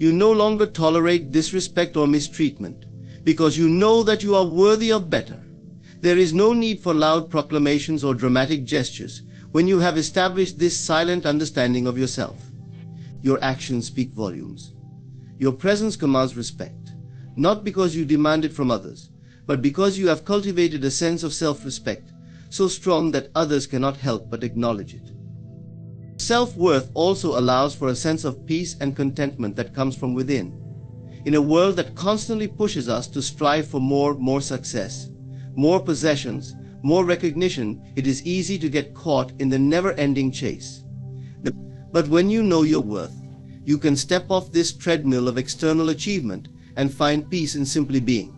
You no longer tolerate disrespect or mistreatment, because you know that you are worthy of better. There is no need for loud proclamations or dramatic gestures when you have established this silent understanding of yourself. Your actions speak volumes. Your presence commands respect, not because you demand it from others, but because you have cultivated a sense of self-respect so strong that others cannot help but acknowledge it. Self-worth also allows for a sense of peace and contentment that comes from within. In a world that constantly pushes us to strive for more success, more possessions, more recognition, it is easy to get caught in the never-ending chase. But when you know your worth, you can step off this treadmill of external achievement and find peace in simply being.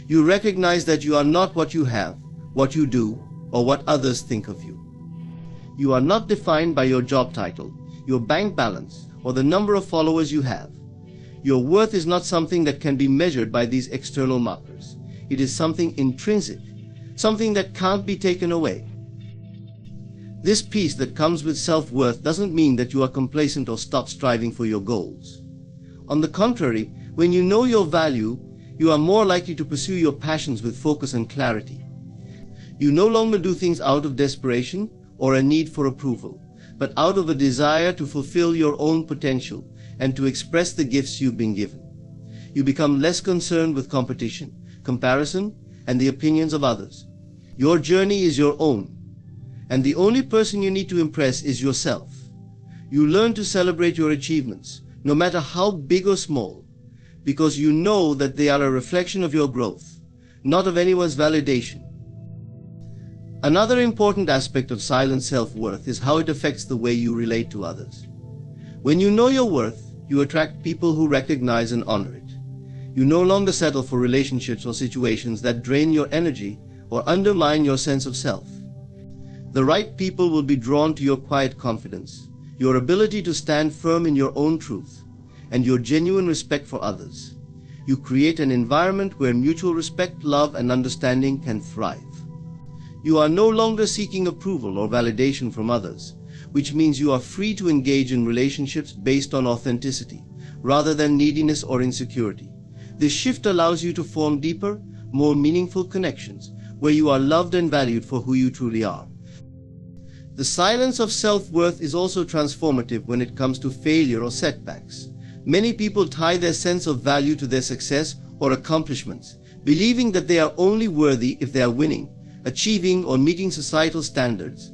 You recognize that you are not what you have, what you do, or what others think of you. You are not defined by your job title, your bank balance, or the number of followers you have. Your worth is not something that can be measured by these external markers. It is something intrinsic, something that can't be taken away. This peace that comes with self-worth doesn't mean that you are complacent or stop striving for your goals. On the contrary, when you know your value, you are more likely to pursue your passions with focus and clarity. You no longer do things out of desperation or a need for approval, but out of a desire to fulfill your own potential and to express the gifts you've been given. You become less concerned with competition, comparison, and the opinions of others. Your journey is your own, and the only person you need to impress is yourself. You learn to celebrate your achievements, no matter how big or small, because you know that they are a reflection of your growth, not of anyone's validation. Another important aspect of silent self-worth is how it affects the way you relate to others. When you know your worth, you attract people who recognize and honor it. You no longer settle for relationships or situations that drain your energy or undermine your sense of self. The right people will be drawn to your quiet confidence, your ability to stand firm in your own truth, and your genuine respect for others. You create an environment where mutual respect, love, and understanding can thrive. You are no longer seeking approval or validation from others, which means you are free to engage in relationships based on authenticity, rather than neediness or insecurity. This shift allows you to form deeper, more meaningful connections, where you are loved and valued for who you truly are. The silence of self-worth is also transformative when it comes to failure or setbacks. Many people tie their sense of value to their success or accomplishments, believing that they are only worthy if they are winning, achieving, or meeting societal standards.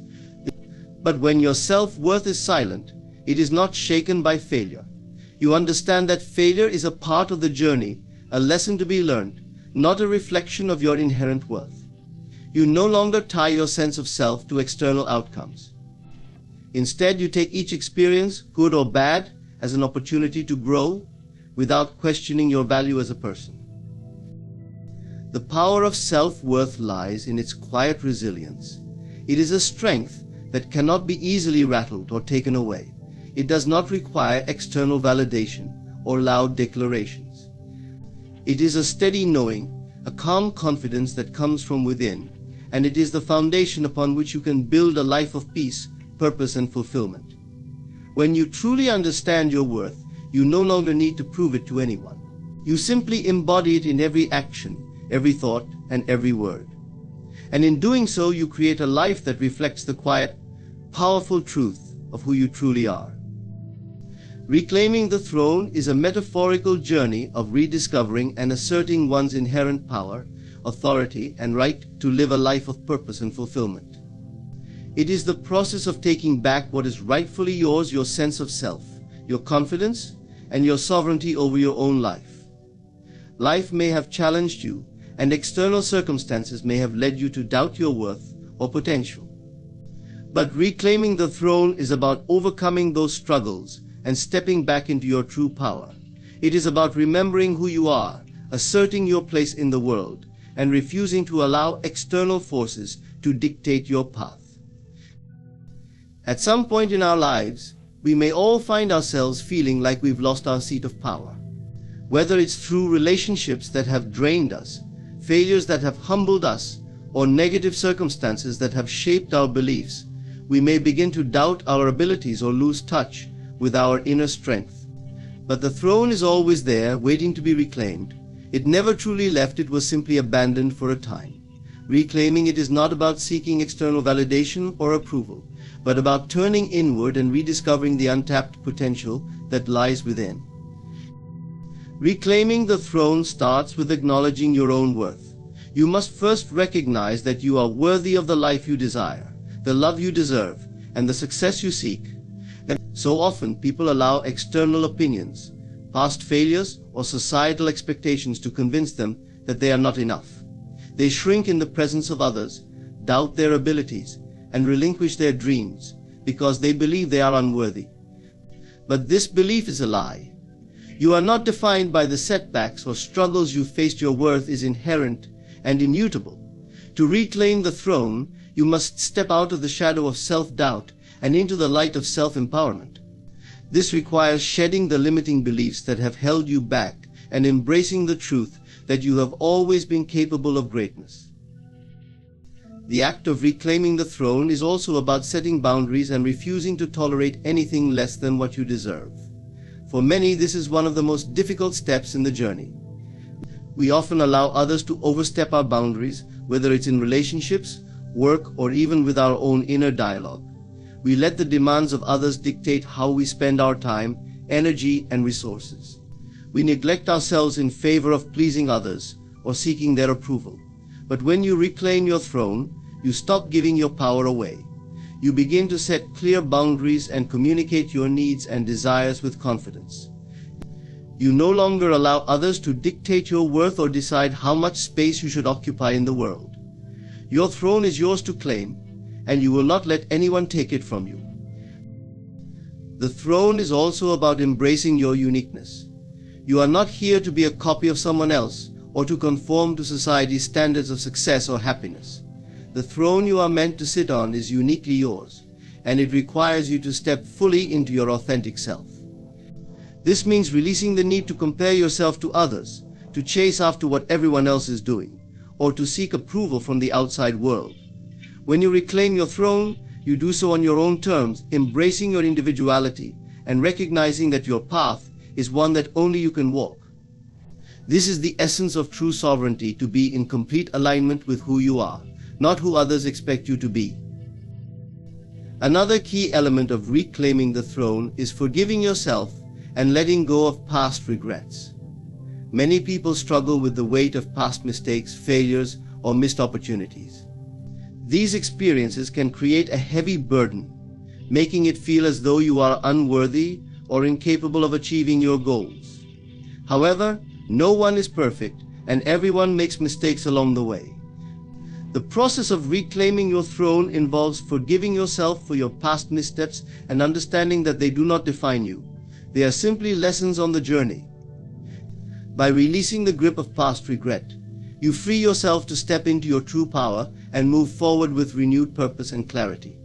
But when your self-worth is silent, it is not shaken by failure. You understand that failure is a part of the journey, a lesson to be learned, not a reflection of your inherent worth. You no longer tie your sense of self to external outcomes. Instead, you take each experience, good or bad, as an opportunity to grow without questioning your value as a person. The power of self-worth lies in its quiet resilience. It is a strength that cannot be easily rattled or taken away. It does not require external validation or loud declarations. It is a steady knowing, a calm confidence that comes from within, and it is the foundation upon which you can build a life of peace, purpose, and fulfillment. When you truly understand your worth, you no longer need to prove it to anyone. You simply embody it in every action, every thought, and every word. And in doing so, you create a life that reflects the quiet, powerful truth of who you truly are. Reclaiming the throne is a metaphorical journey of rediscovering and asserting one's inherent power, authority, and right to live a life of purpose and fulfillment. It is the process of taking back what is rightfully yours, your sense of self, your confidence, and your sovereignty over your own life. Life may have challenged you, and external circumstances may have led you to doubt your worth or potential. But reclaiming the throne is about overcoming those struggles and stepping back into your true power. It is about remembering who you are, asserting your place in the world, and refusing to allow external forces to dictate your path. At some point in our lives, we may all find ourselves feeling like we've lost our seat of power. Whether it's through relationships that have drained us, failures that have humbled us, or negative circumstances that have shaped our beliefs, we may begin to doubt our abilities or lose touch with our inner strength. But the throne is always there, waiting to be reclaimed. It never truly left, it was simply abandoned for a time. Reclaiming it is not about seeking external validation or approval, but about turning inward and rediscovering the untapped potential that lies within. Reclaiming the throne starts with acknowledging your own worth. You must first recognize that you are worthy of the life you desire, the love you deserve, and the success you seek. And so often people allow external opinions, past failures, or societal expectations to convince them that they are not enough. They shrink in the presence of others, doubt their abilities, and relinquish their dreams because they believe they are unworthy. But this belief is a lie. You are not defined by the setbacks or struggles you faced. Your worth is inherent and immutable. To reclaim the throne, you must step out of the shadow of self-doubt and into the light of self-empowerment. This requires shedding the limiting beliefs that have held you back and embracing the truth that you have always been capable of greatness. The act of reclaiming the throne is also about setting boundaries and refusing to tolerate anything less than what you deserve. For many, this is one of the most difficult steps in the journey. We often allow others to overstep our boundaries, whether it's in relationships, work, or even with our own inner dialogue. We let the demands of others dictate how we spend our time, energy, and resources. We neglect ourselves in favor of pleasing others or seeking their approval. But when you reclaim your throne, you stop giving your power away. You begin to set clear boundaries and communicate your needs and desires with confidence. You no longer allow others to dictate your worth or decide how much space you should occupy in the world. Your throne is yours to claim, and you will not let anyone take it from you. The throne is also about embracing your uniqueness. You are not here to be a copy of someone else or to conform to society's standards of success or happiness. The throne you are meant to sit on is uniquely yours, and it requires you to step fully into your authentic self. This means releasing the need to compare yourself to others, to chase after what everyone else is doing, or to seek approval from the outside world. When you reclaim your throne, you do so on your own terms, embracing your individuality and recognizing that your path is one that only you can walk. This is the essence of true sovereignty, to be in complete alignment with who you are, not who others expect you to be. Another key element of reclaiming the throne is forgiving yourself and letting go of past regrets. Many people struggle with the weight of past mistakes, failures, or missed opportunities. These experiences can create a heavy burden, making it feel as though you are unworthy or incapable of achieving your goals. However, no one is perfect, and everyone makes mistakes along the way. The process of reclaiming your throne involves forgiving yourself for your past missteps and understanding that they do not define you. They are simply lessons on the journey. By releasing the grip of past regret, you free yourself to step into your true power and move forward with renewed purpose and clarity.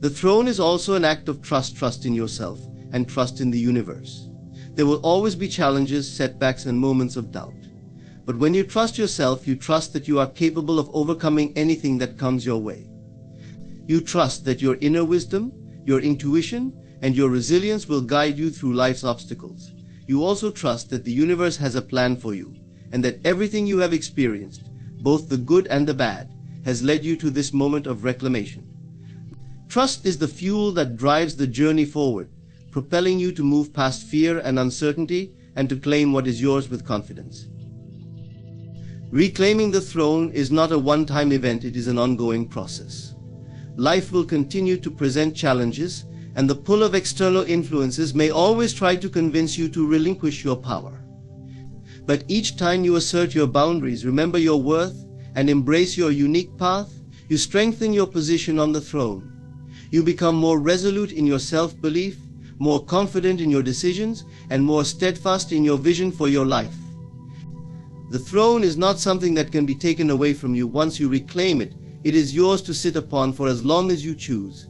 The throne is also an act of trust in yourself and trust in the universe. There will always be challenges, setbacks, and moments of doubt. But when you trust yourself, you trust that you are capable of overcoming anything that comes your way. You trust that your inner wisdom, your intuition, and your resilience will guide you through life's obstacles. You also trust that the universe has a plan for you, and that everything you have experienced, both the good and the bad, has led you to this moment of reclamation. Trust is the fuel that drives the journey forward, propelling you to move past fear and uncertainty and to claim what is yours with confidence. Reclaiming the throne is not a one-time event, it is an ongoing process. Life will continue to present challenges, and the pull of external influences may always try to convince you to relinquish your power. But each time you assert your boundaries, remember your worth, and embrace your unique path, you strengthen your position on the throne. You become more resolute in your self-belief, more confident in your decisions, and more steadfast in your vision for your life. The throne is not something that can be taken away from you once you reclaim it. It is yours to sit upon for as long as you choose.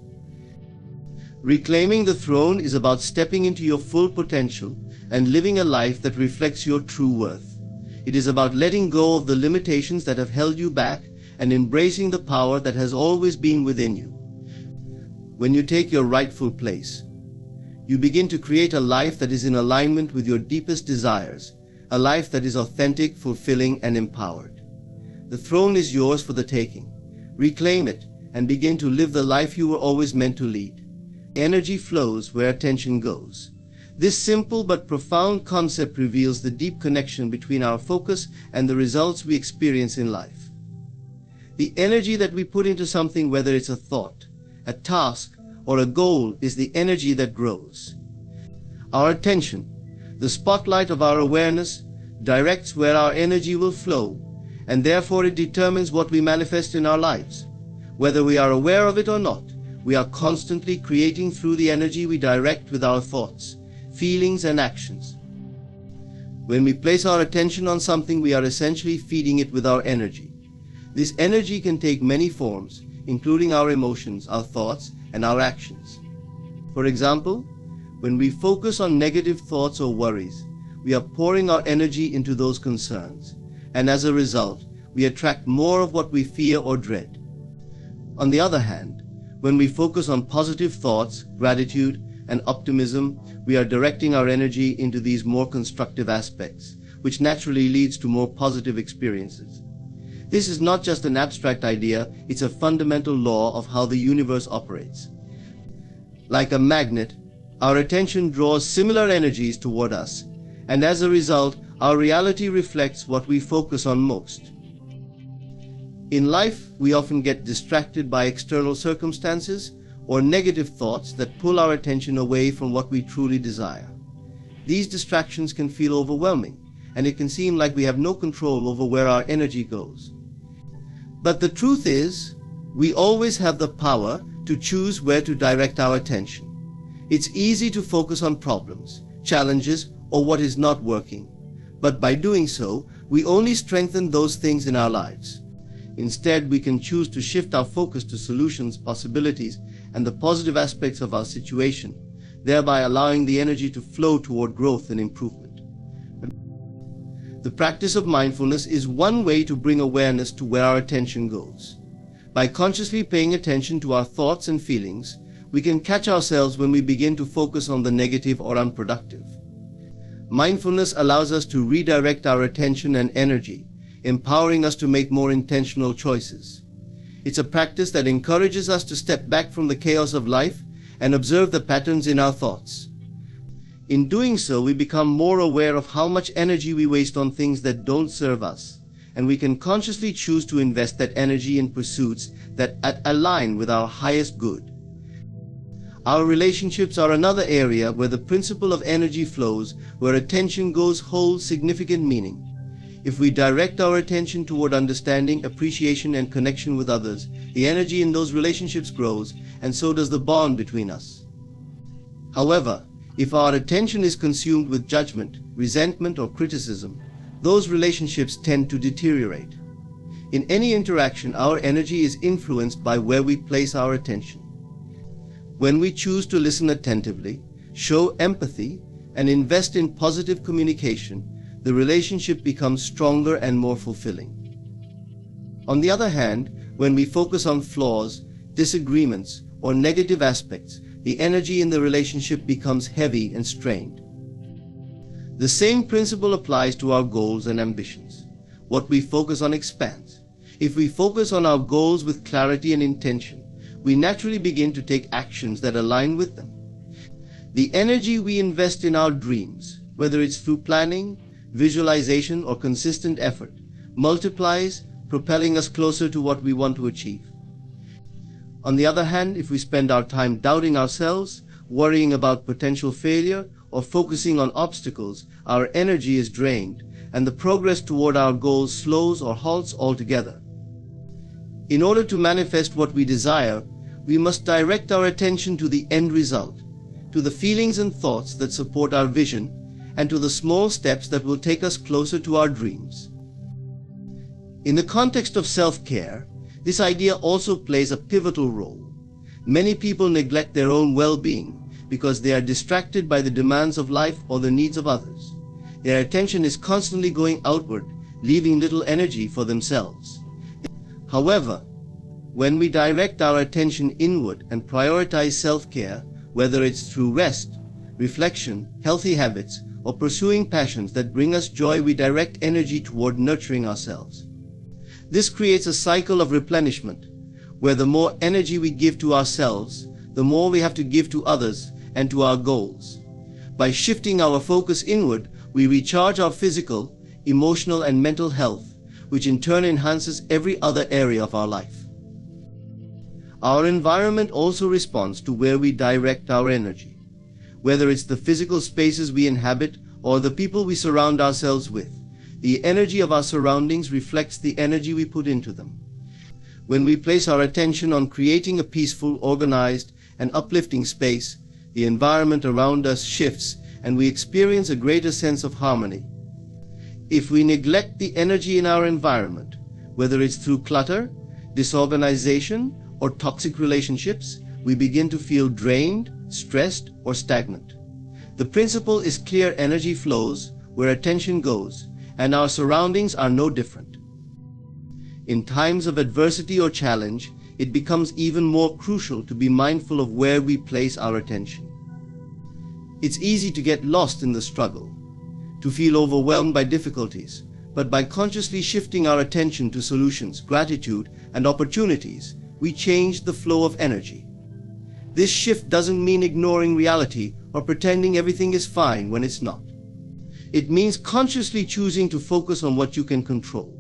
Reclaiming the throne is about stepping into your full potential and living a life that reflects your true worth. It is about letting go of the limitations that have held you back and embracing the power that has always been within you. When you take your rightful place, you begin to create a life that is in alignment with your deepest desires, a life that is authentic, fulfilling, and empowered. The throne is yours for the taking. Reclaim it and begin to live the life you were always meant to lead. Energy flows where attention goes. This simple but profound concept reveals the deep connection between our focus and the results we experience in life. The energy that we put into something, whether it's a thought, a task, or a goal, is the energy that grows. Our attention, the spotlight of our awareness, directs where our energy will flow, and therefore it determines what we manifest in our lives. Whether we are aware of it or not, we are constantly creating through the energy we direct with our thoughts, feelings, and actions. When we place our attention on something, we are essentially feeding it with our energy. This energy can take many forms, including our emotions, our thoughts, and our actions. For example, when we focus on negative thoughts or worries, we are pouring our energy into those concerns, and as a result, we attract more of what we fear or dread. On the other hand, when we focus on positive thoughts, gratitude, and optimism, we are directing our energy into these more constructive aspects, which naturally leads to more positive experiences. This is not just an abstract idea, it's a fundamental law of how the universe operates. Like a magnet, our attention draws similar energies toward us, and as a result, our reality reflects what we focus on most. In life, we often get distracted by external circumstances or negative thoughts that pull our attention away from what we truly desire. These distractions can feel overwhelming, and it can seem like we have no control over where our energy goes. But the truth is, we always have the power to choose where to direct our attention. It's easy to focus on problems, challenges, or what is not working. But by doing so, we only strengthen those things in our lives. Instead, we can choose to shift our focus to solutions, possibilities, and the positive aspects of our situation, thereby allowing the energy to flow toward growth and improvement. The practice of mindfulness is one way to bring awareness to where our attention goes. By consciously paying attention to our thoughts and feelings, we can catch ourselves when we begin to focus on the negative or unproductive. Mindfulness allows us to redirect our attention and energy, empowering us to make more intentional choices. It's a practice that encourages us to step back from the chaos of life and observe the patterns in our thoughts. In doing so, we become more aware of how much energy we waste on things that don't serve us, and we can consciously choose to invest that energy in pursuits that align with our highest good. Our relationships are another area where the principle of energy flows, where attention goes, holds significant meaning. If we direct our attention toward understanding, appreciation, and connection with others, the energy in those relationships grows, and so does the bond between us. However, if our attention is consumed with judgment, resentment, or criticism, those relationships tend to deteriorate. In any interaction, our energy is influenced by where we place our attention. When we choose to listen attentively, show empathy, and invest in positive communication, the relationship becomes stronger and more fulfilling. On the other hand, when we focus on flaws, disagreements, or negative aspects, the energy in the relationship becomes heavy and strained. The same principle applies to our goals and ambitions. What we focus on expands. If we focus on our goals with clarity and intention, we naturally begin to take actions that align with them. The energy we invest in our dreams, whether it's through planning, visualization, or consistent effort, multiplies, propelling us closer to what we want to achieve. On the other hand, if we spend our time doubting ourselves, worrying about potential failure, or focusing on obstacles, our energy is drained, and the progress toward our goals slows or halts altogether. In order to manifest what we desire, we must direct our attention to the end result, to the feelings and thoughts that support our vision, and to the small steps that will take us closer to our dreams. In the context of self-care, this idea also plays a pivotal role. Many people neglect their own well-being because they are distracted by the demands of life or the needs of others. Their attention is constantly going outward, leaving little energy for themselves. However, when we direct our attention inward and prioritize self-care, whether it's through rest, reflection, healthy habits, or pursuing passions that bring us joy, we direct energy toward nurturing ourselves. This creates a cycle of replenishment, where the more energy we give to ourselves, the more we have to give to others and to our goals. By shifting our focus inward, we recharge our physical, emotional, and mental health, which in turn enhances every other area of our life. Our environment also responds to where we direct our energy. Whether it's the physical spaces we inhabit or the people we surround ourselves with, the energy of our surroundings reflects the energy we put into them. When we place our attention on creating a peaceful, organized, and uplifting space, the environment around us shifts and we experience a greater sense of harmony. If we neglect the energy in our environment, whether it's through clutter, disorganization, or toxic relationships, we begin to feel drained, stressed, or stagnant. The principle is clear: energy flows where attention goes, and our surroundings are no different. In times of adversity or challenge, it becomes even more crucial to be mindful of where we place our attention. It's easy to get lost in the struggle, to feel overwhelmed by difficulties, but by consciously shifting our attention to solutions, gratitude, and opportunities, we change the flow of energy. This shift doesn't mean ignoring reality or pretending everything is fine when it's not. It means consciously choosing to focus on what you can control,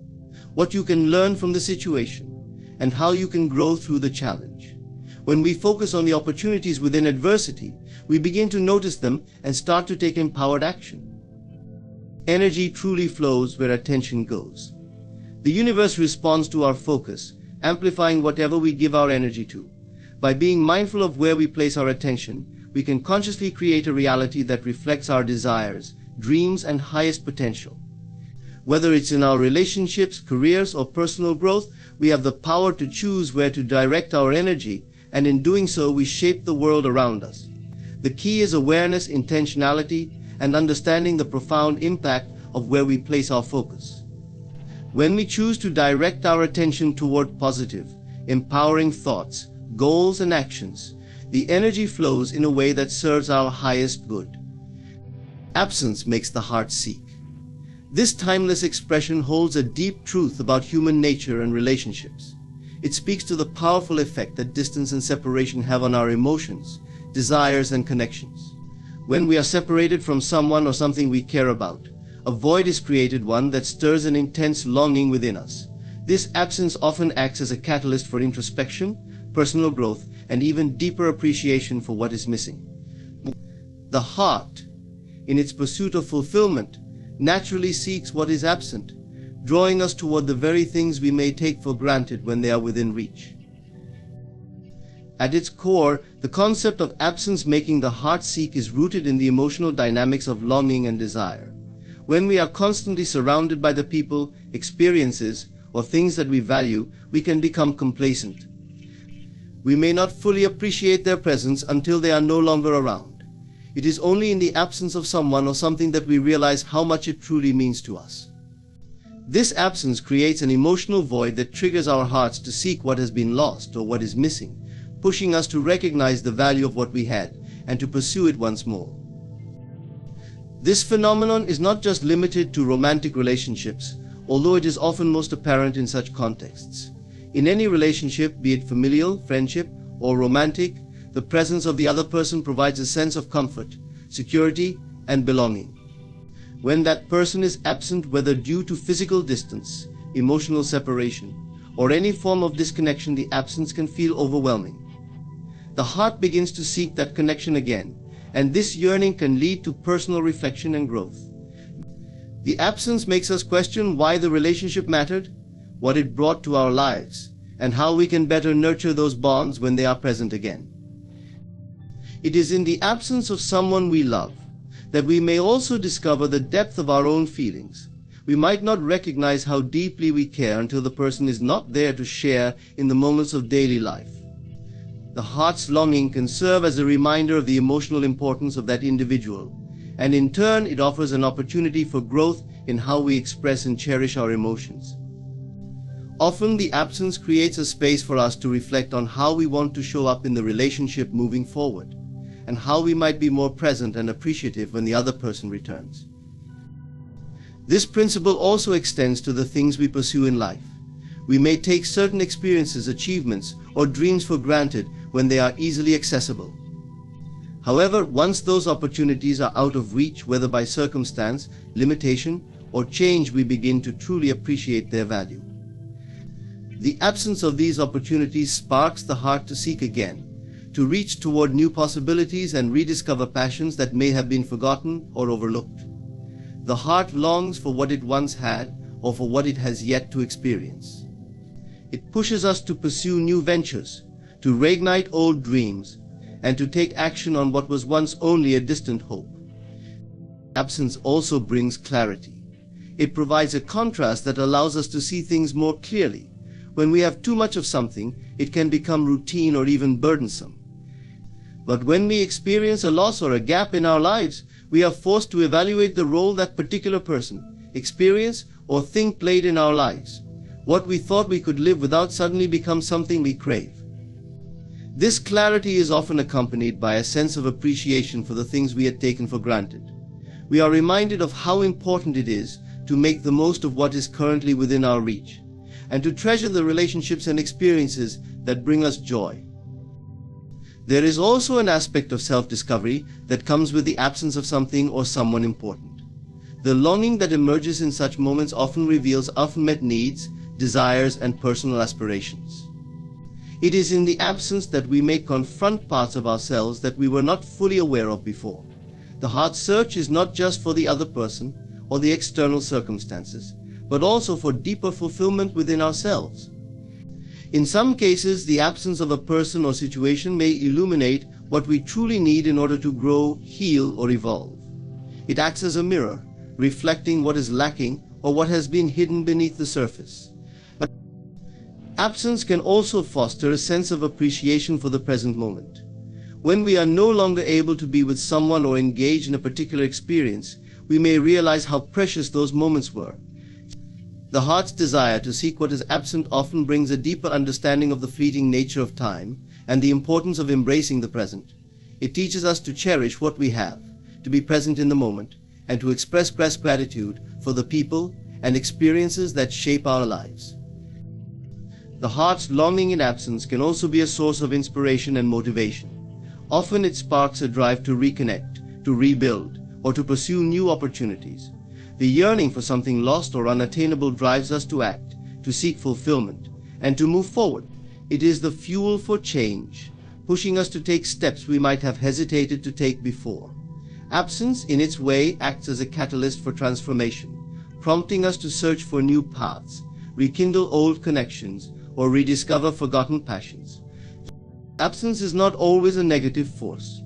what you can learn from the situation, and how you can grow through the challenge. When we focus on the opportunities within adversity, we begin to notice them and start to take empowered action. Energy truly flows where attention goes. The universe responds to our focus, amplifying whatever we give our energy to. By being mindful of where we place our attention, we can consciously create a reality that reflects our desires, dreams, and highest potential. Whether it's in our relationships, careers, or personal growth, we have the power to choose where to direct our energy, and in doing so, we shape the world around us. The key is awareness, intentionality, and understanding the profound impact of where we place our focus. When we choose to direct our attention toward positive, empowering thoughts, goals, and actions, the energy flows in a way that serves our highest good. Absence makes the heart seek. This timeless expression holds a deep truth about human nature and relationships. It speaks to the powerful effect that distance and separation have on our emotions, desires, and connections. When we are separated from someone or something we care about, a void is created, one that stirs an intense longing within us. This absence often acts as a catalyst for introspection, personal growth, and even deeper appreciation for what is missing. The heart, in its pursuit of fulfillment, naturally seeks what is absent, drawing us toward the very things we may take for granted when they are within reach. At its core, the concept of absence making the heart seek is rooted in the emotional dynamics of longing and desire. When we are constantly surrounded by the people, experiences, or things that we value, we can become complacent. We may not fully appreciate their presence until they are no longer around. It is only in the absence of someone or something that we realize how much it truly means to us. This absence creates an emotional void that triggers our hearts to seek what has been lost or what is missing, pushing us to recognize the value of what we had and to pursue it once more. This phenomenon is not just limited to romantic relationships, although it is often most apparent in such contexts. In any relationship, be it familial, friendship, or romantic, the presence of the other person provides a sense of comfort, security, and belonging. When that person is absent, whether due to physical distance, emotional separation, or any form of disconnection, the absence can feel overwhelming. The heart begins to seek that connection again, and this yearning can lead to personal reflection and growth. The absence makes us question why the relationship mattered, what it brought to our lives, and how we can better nurture those bonds when they are present again. It is in the absence of someone we love that we may also discover the depth of our own feelings. We might not recognize how deeply we care until the person is not there to share in the moments of daily life. The heart's longing can serve as a reminder of the emotional importance of that individual, and in turn it offers an opportunity for growth in how we express and cherish our emotions. Often the absence creates a space for us to reflect on how we want to show up in the relationship moving forward, and how we might be more present and appreciative when the other person returns. This principle also extends to the things we pursue in life. We may take certain experiences, achievements, or dreams for granted when they are easily accessible. However, once those opportunities are out of reach, whether by circumstance, limitation, or change, we begin to truly appreciate their value. The absence of these opportunities sparks the heart to seek again, to reach toward new possibilities and rediscover passions that may have been forgotten or overlooked. The heart longs for what it once had or for what it has yet to experience. It pushes us to pursue new ventures, to reignite old dreams, and to take action on what was once only a distant hope. Absence also brings clarity. It provides a contrast that allows us to see things more clearly. When we have too much of something, it can become routine or even burdensome. But when we experience a loss or a gap in our lives, we are forced to evaluate the role that particular person, experience, or thing played in our lives. What we thought we could live without suddenly becomes something we crave. This clarity is often accompanied by a sense of appreciation for the things we had taken for granted. We are reminded of how important it is to make the most of what is currently within our reach, and to treasure the relationships and experiences that bring us joy. There is also an aspect of self-discovery that comes with the absence of something or someone important. The longing that emerges in such moments often reveals unmet needs, desires, and personal aspirations. It is in the absence that we may confront parts of ourselves that we were not fully aware of before. The heart's search is not just for the other person or the external circumstances, but also for deeper fulfillment within ourselves. In some cases, the absence of a person or situation may illuminate what we truly need in order to grow, heal, or evolve. It acts as a mirror, reflecting what is lacking or what has been hidden beneath the surface. But absence can also foster a sense of appreciation for the present moment. When we are no longer able to be with someone or engage in a particular experience, we may realize how precious those moments were. The heart's desire to seek what is absent often brings a deeper understanding of the fleeting nature of time and the importance of embracing the present. It teaches us to cherish what we have, to be present in the moment, and to express gratitude for the people and experiences that shape our lives. The heart's longing in absence can also be a source of inspiration and motivation. Often it sparks a drive to reconnect, to rebuild, or to pursue new opportunities. The yearning for something lost or unattainable drives us to act, to seek fulfillment, and to move forward. It is the fuel for change, pushing us to take steps we might have hesitated to take before. Absence, in its way, acts as a catalyst for transformation, prompting us to search for new paths, rekindle old connections, or rediscover forgotten passions. Absence is not always a negative force.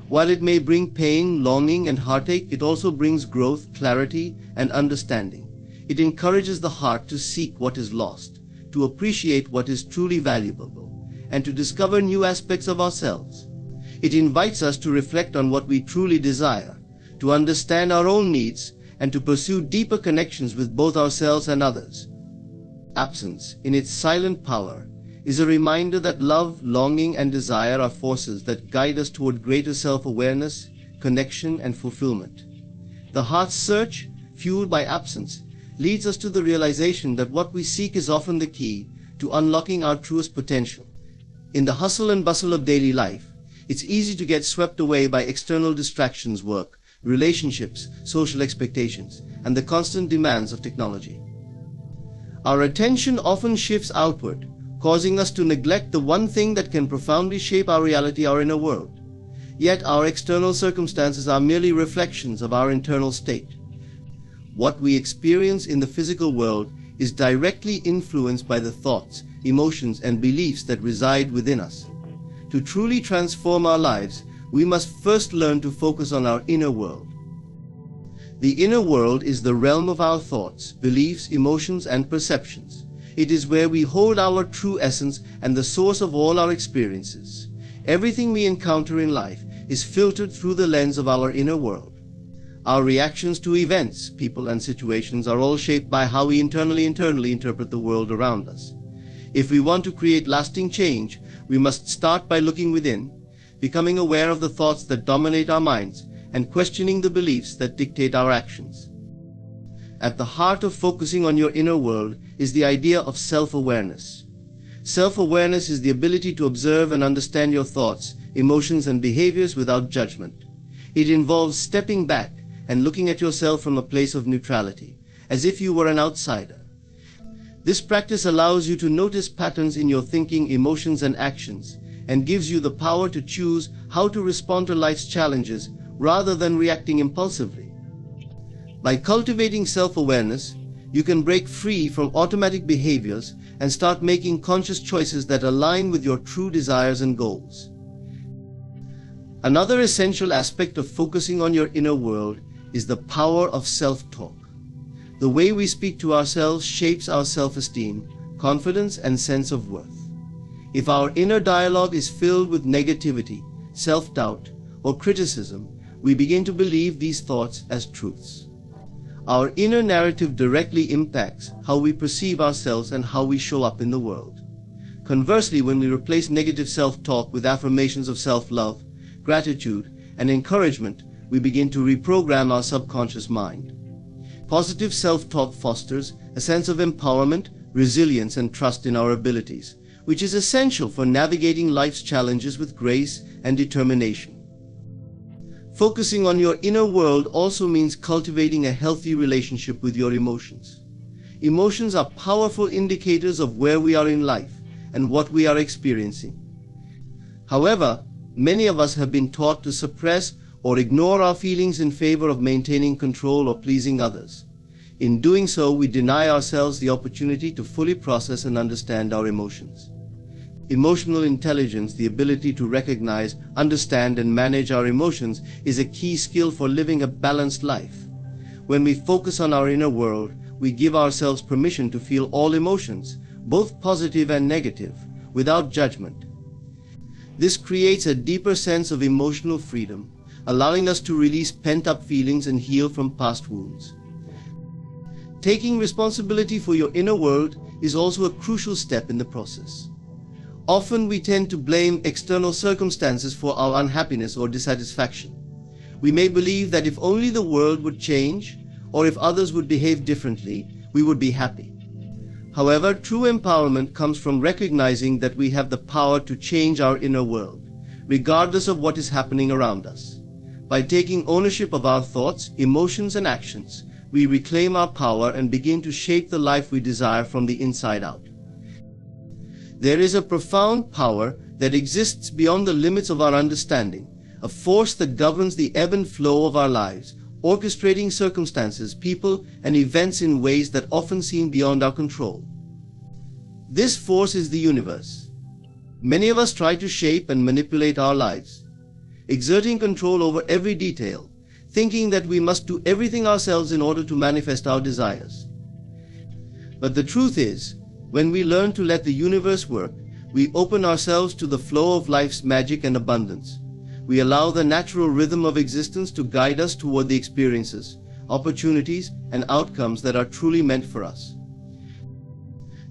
While it may bring pain, longing, and heartache, it also brings growth, clarity, and understanding. It encourages the heart to seek what is lost, to appreciate what is truly valuable, and to discover new aspects of ourselves. It invites us to reflect on what we truly desire, to understand our own needs, and to pursue deeper connections with both ourselves and others. Absence, in its silent power, is a reminder that love, longing, and desire are forces that guide us toward greater self-awareness, connection, and fulfillment. The heart's search, fueled by absence, leads us to the realization that what we seek is often the key to unlocking our truest potential. In the hustle and bustle of daily life, it's easy to get swept away by external distractions, work, relationships, social expectations, and the constant demands of technology. Our attention often shifts outward, causing us to neglect the one thing that can profoundly shape our reality, our inner world. Yet our external circumstances are merely reflections of our internal state. What we experience in the physical world is directly influenced by the thoughts, emotions, and beliefs that reside within us. To truly transform our lives, we must first learn to focus on our inner world. The inner world is the realm of our thoughts, beliefs, emotions, and perceptions. It is where we hold our true essence and the source of all our experiences. Everything we encounter in life is filtered through the lens of our inner world. Our reactions to events, people, and situations are all shaped by how we internally interpret the world around us. If we want to create lasting change, we must start by looking within, becoming aware of the thoughts that dominate our minds, and questioning the beliefs that dictate our actions. At the heart of focusing on your inner world is the idea of self-awareness. Self-awareness is the ability to observe and understand your thoughts, emotions, and behaviors without judgment. It involves stepping back and looking at yourself from a place of neutrality, as if you were an outsider. This practice allows you to notice patterns in your thinking, emotions, and actions, and gives you the power to choose how to respond to life's challenges rather than reacting impulsively. By cultivating self-awareness, you can break free from automatic behaviors and start making conscious choices that align with your true desires and goals. Another essential aspect of focusing on your inner world is the power of self-talk. The way we speak to ourselves shapes our self-esteem, confidence, and sense of worth. If our inner dialogue is filled with negativity, self-doubt, or criticism, we begin to believe these thoughts as truths. Our inner narrative directly impacts how we perceive ourselves and how we show up in the world. Conversely, when we replace negative self-talk with affirmations of self-love, gratitude, and encouragement, we begin to reprogram our subconscious mind. Positive self-talk fosters a sense of empowerment, resilience, and trust in our abilities, which is essential for navigating life's challenges with grace and determination. Focusing on your inner world also means cultivating a healthy relationship with your emotions. Emotions are powerful indicators of where we are in life and what we are experiencing. However, many of us have been taught to suppress or ignore our feelings in favor of maintaining control or pleasing others. In doing so, we deny ourselves the opportunity to fully process and understand our emotions. Emotional intelligence, the ability to recognize, understand, and manage our emotions, is a key skill for living a balanced life. When we focus on our inner world, we give ourselves permission to feel all emotions, both positive and negative, without judgment. This creates a deeper sense of emotional freedom, allowing us to release pent-up feelings and heal from past wounds. Taking responsibility for your inner world is also a crucial step in the process. Often we tend to blame external circumstances for our unhappiness or dissatisfaction. We may believe that if only the world would change, or if others would behave differently, we would be happy. However, true empowerment comes from recognizing that we have the power to change our inner world, regardless of what is happening around us. By taking ownership of our thoughts, emotions, and actions, we reclaim our power and begin to shape the life we desire from the inside out. There is a profound power that exists beyond the limits of our understanding, a force that governs the ebb and flow of our lives, orchestrating circumstances, people, and events in ways that often seem beyond our control. This force is the universe. Many of us try to shape and manipulate our lives, exerting control over every detail, thinking that we must do everything ourselves in order to manifest our desires. But the truth is, when we learn to let the universe work, we open ourselves to the flow of life's magic and abundance. We allow the natural rhythm of existence to guide us toward the experiences, opportunities, and outcomes that are truly meant for us.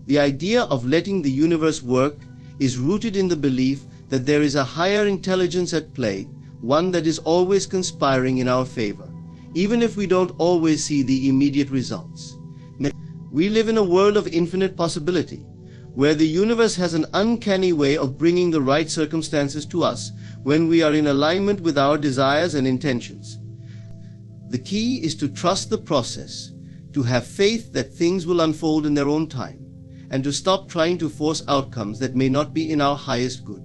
The idea of letting the universe work is rooted in the belief that there is a higher intelligence at play, one that is always conspiring in our favor, even if we don't always see the immediate results. We live in a world of infinite possibility, where the universe has an uncanny way of bringing the right circumstances to us when we are in alignment with our desires and intentions. The key is to trust the process, to have faith that things will unfold in their own time, and to stop trying to force outcomes that may not be in our highest good.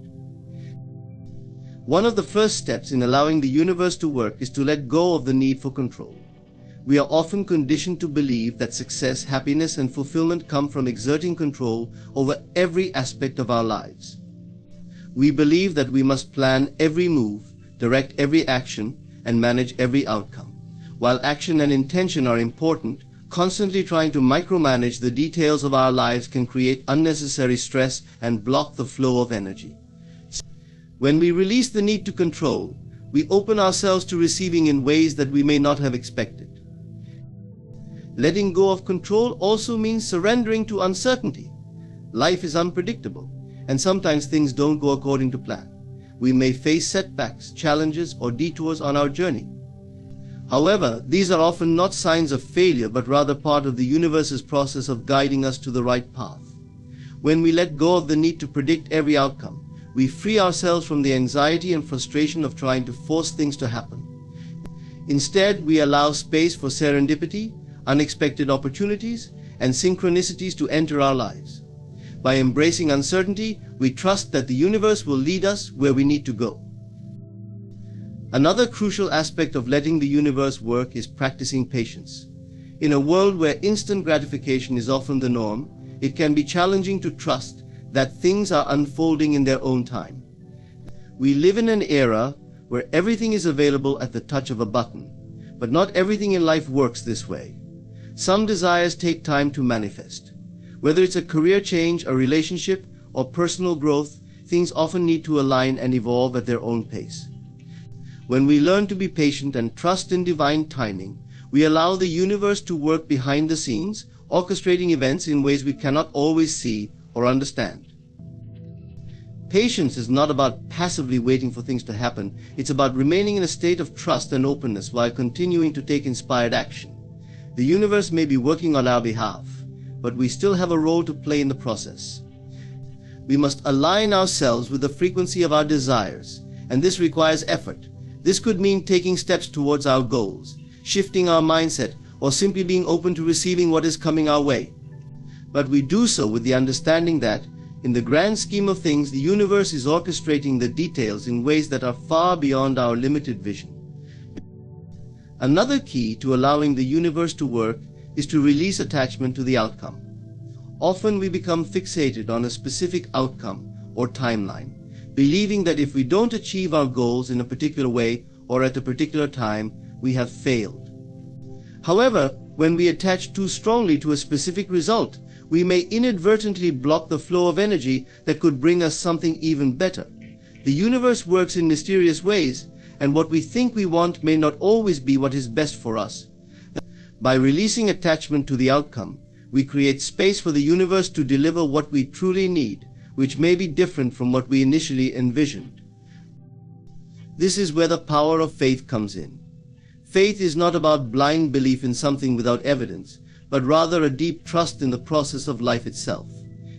One of the first steps in allowing the universe to work is to let go of the need for control. We are often conditioned to believe that success, happiness, and fulfillment come from exerting control over every aspect of our lives. We believe that we must plan every move, direct every action, and manage every outcome. While action and intention are important, constantly trying to micromanage the details of our lives can create unnecessary stress and block the flow of energy. When we release the need to control, we open ourselves to receiving in ways that we may not have expected. Letting go of control also means surrendering to uncertainty. Life is unpredictable, and sometimes things don't go according to plan. We may face setbacks, challenges, or detours on our journey. However, these are often not signs of failure, but rather part of the universe's process of guiding us to the right path. When we let go of the need to predict every outcome, we free ourselves from the anxiety and frustration of trying to force things to happen. Instead, we allow space for serendipity, unexpected opportunities, and synchronicities to enter our lives. By embracing uncertainty, we trust that the universe will lead us where we need to go. Another crucial aspect of letting the universe work is practicing patience. In a world where instant gratification is often the norm, it can be challenging to trust that things are unfolding in their own time. We live in an era where everything is available at the touch of a button, but not everything in life works this way. Some desires take time to manifest. Whether it's a career change, a relationship, or personal growth, things often need to align and evolve at their own pace. When we learn to be patient and trust in divine timing, we allow the universe to work behind the scenes, orchestrating events in ways we cannot always see or understand. Patience is not about passively waiting for things to happen. It's about remaining in a state of trust and openness while continuing to take inspired action. The universe may be working on our behalf, but we still have a role to play in the process. We must align ourselves with the frequency of our desires, and this requires effort. This could mean taking steps towards our goals, shifting our mindset, or simply being open to receiving what is coming our way. But we do so with the understanding that, in the grand scheme of things, the universe is orchestrating the details in ways that are far beyond our limited vision. Another key to allowing the universe to work is to release attachment to the outcome. Often we become fixated on a specific outcome or timeline, believing that if we don't achieve our goals in a particular way or at a particular time, we have failed. However, when we attach too strongly to a specific result, we may inadvertently block the flow of energy that could bring us something even better. The universe works in mysterious ways, and what we think we want may not always be what is best for us. By releasing attachment to the outcome, we create space for the universe to deliver what we truly need, which may be different from what we initially envisioned. This is where the power of faith comes in. Faith is not about blind belief in something without evidence, but rather a deep trust in the process of life itself.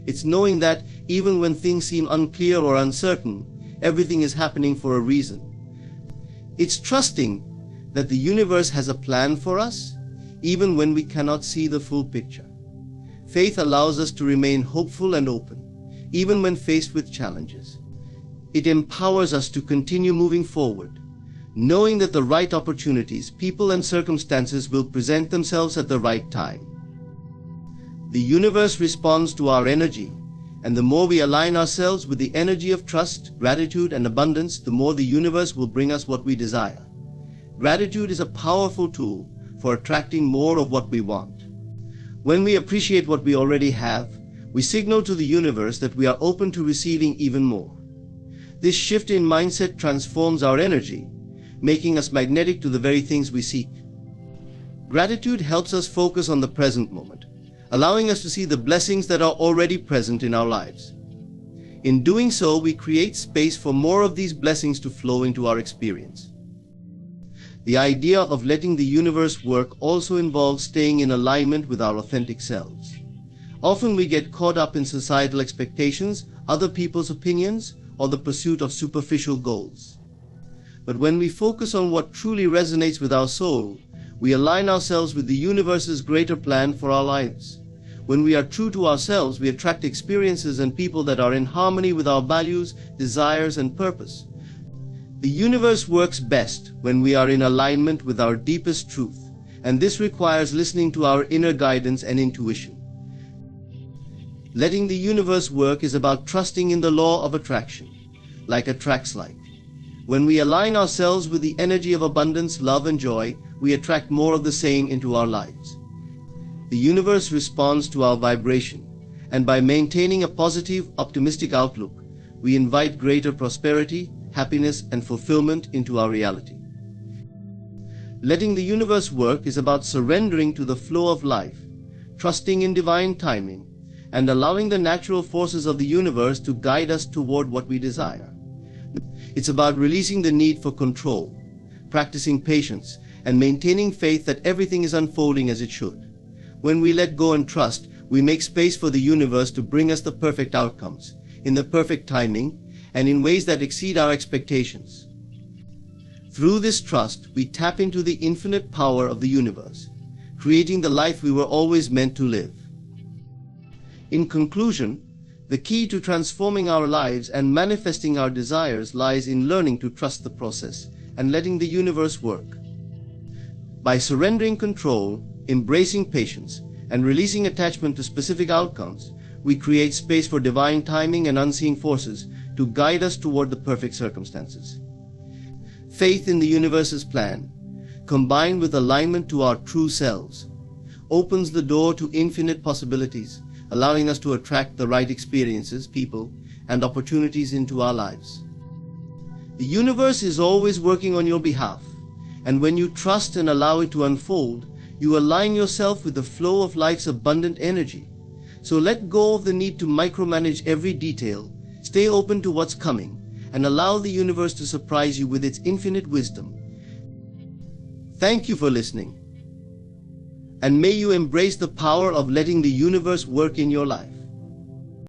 It's knowing that, even when things seem unclear or uncertain, everything is happening for a reason. It's trusting that the universe has a plan for us, even when we cannot see the full picture. Faith allows us to remain hopeful and open, even when faced with challenges. It empowers us to continue moving forward, knowing that the right opportunities, people, and circumstances will present themselves at the right time. The universe responds to our energy, and the more we align ourselves with the energy of trust, gratitude, and abundance, the more the universe will bring us what we desire. Gratitude is a powerful tool for attracting more of what we want. When we appreciate what we already have, we signal to the universe that we are open to receiving even more. This shift in mindset transforms our energy, making us magnetic to the very things we seek. Gratitude helps us focus on the present moment, allowing us to see the blessings that are already present in our lives. In doing so, we create space for more of these blessings to flow into our experience. The idea of letting the universe work also involves staying in alignment with our authentic selves. Often we get caught up in societal expectations, other people's opinions, or the pursuit of superficial goals. But when we focus on what truly resonates with our soul, we align ourselves with the universe's greater plan for our lives. When we are true to ourselves, we attract experiences and people that are in harmony with our values, desires, and purpose. The universe works best when we are in alignment with our deepest truth, and this requires listening to our inner guidance and intuition. Letting the universe work is about trusting in the law of attraction, like attracts like. When we align ourselves with the energy of abundance, love, and joy, we attract more of the same into our lives. The universe responds to our vibration, and by maintaining a positive, optimistic outlook, we invite greater prosperity, happiness, and fulfillment into our reality. Letting the universe work is about surrendering to the flow of life, trusting in divine timing, and allowing the natural forces of the universe to guide us toward what we desire. It's about releasing the need for control, practicing patience, and maintaining faith that everything is unfolding as it should. When we let go and trust, we make space for the universe to bring us the perfect outcomes, in the perfect timing, and in ways that exceed our expectations. Through this trust, we tap into the infinite power of the universe, creating the life we were always meant to live. In conclusion, the key to transforming our lives and manifesting our desires lies in learning to trust the process and letting the universe work. By surrendering control, embracing patience, and releasing attachment to specific outcomes, we create space for divine timing and unseen forces to guide us toward the perfect circumstances. Faith in the universe's plan, combined with alignment to our true selves, opens the door to infinite possibilities, allowing us to attract the right experiences, people, and opportunities into our lives. The universe is always working on your behalf, and when you trust and allow it to unfold, you align yourself with the flow of life's abundant energy. So let go of the need to micromanage every detail, stay open to what's coming, and allow the universe to surprise you with its infinite wisdom. Thank you for listening, and may you embrace the power of letting the universe work in your life.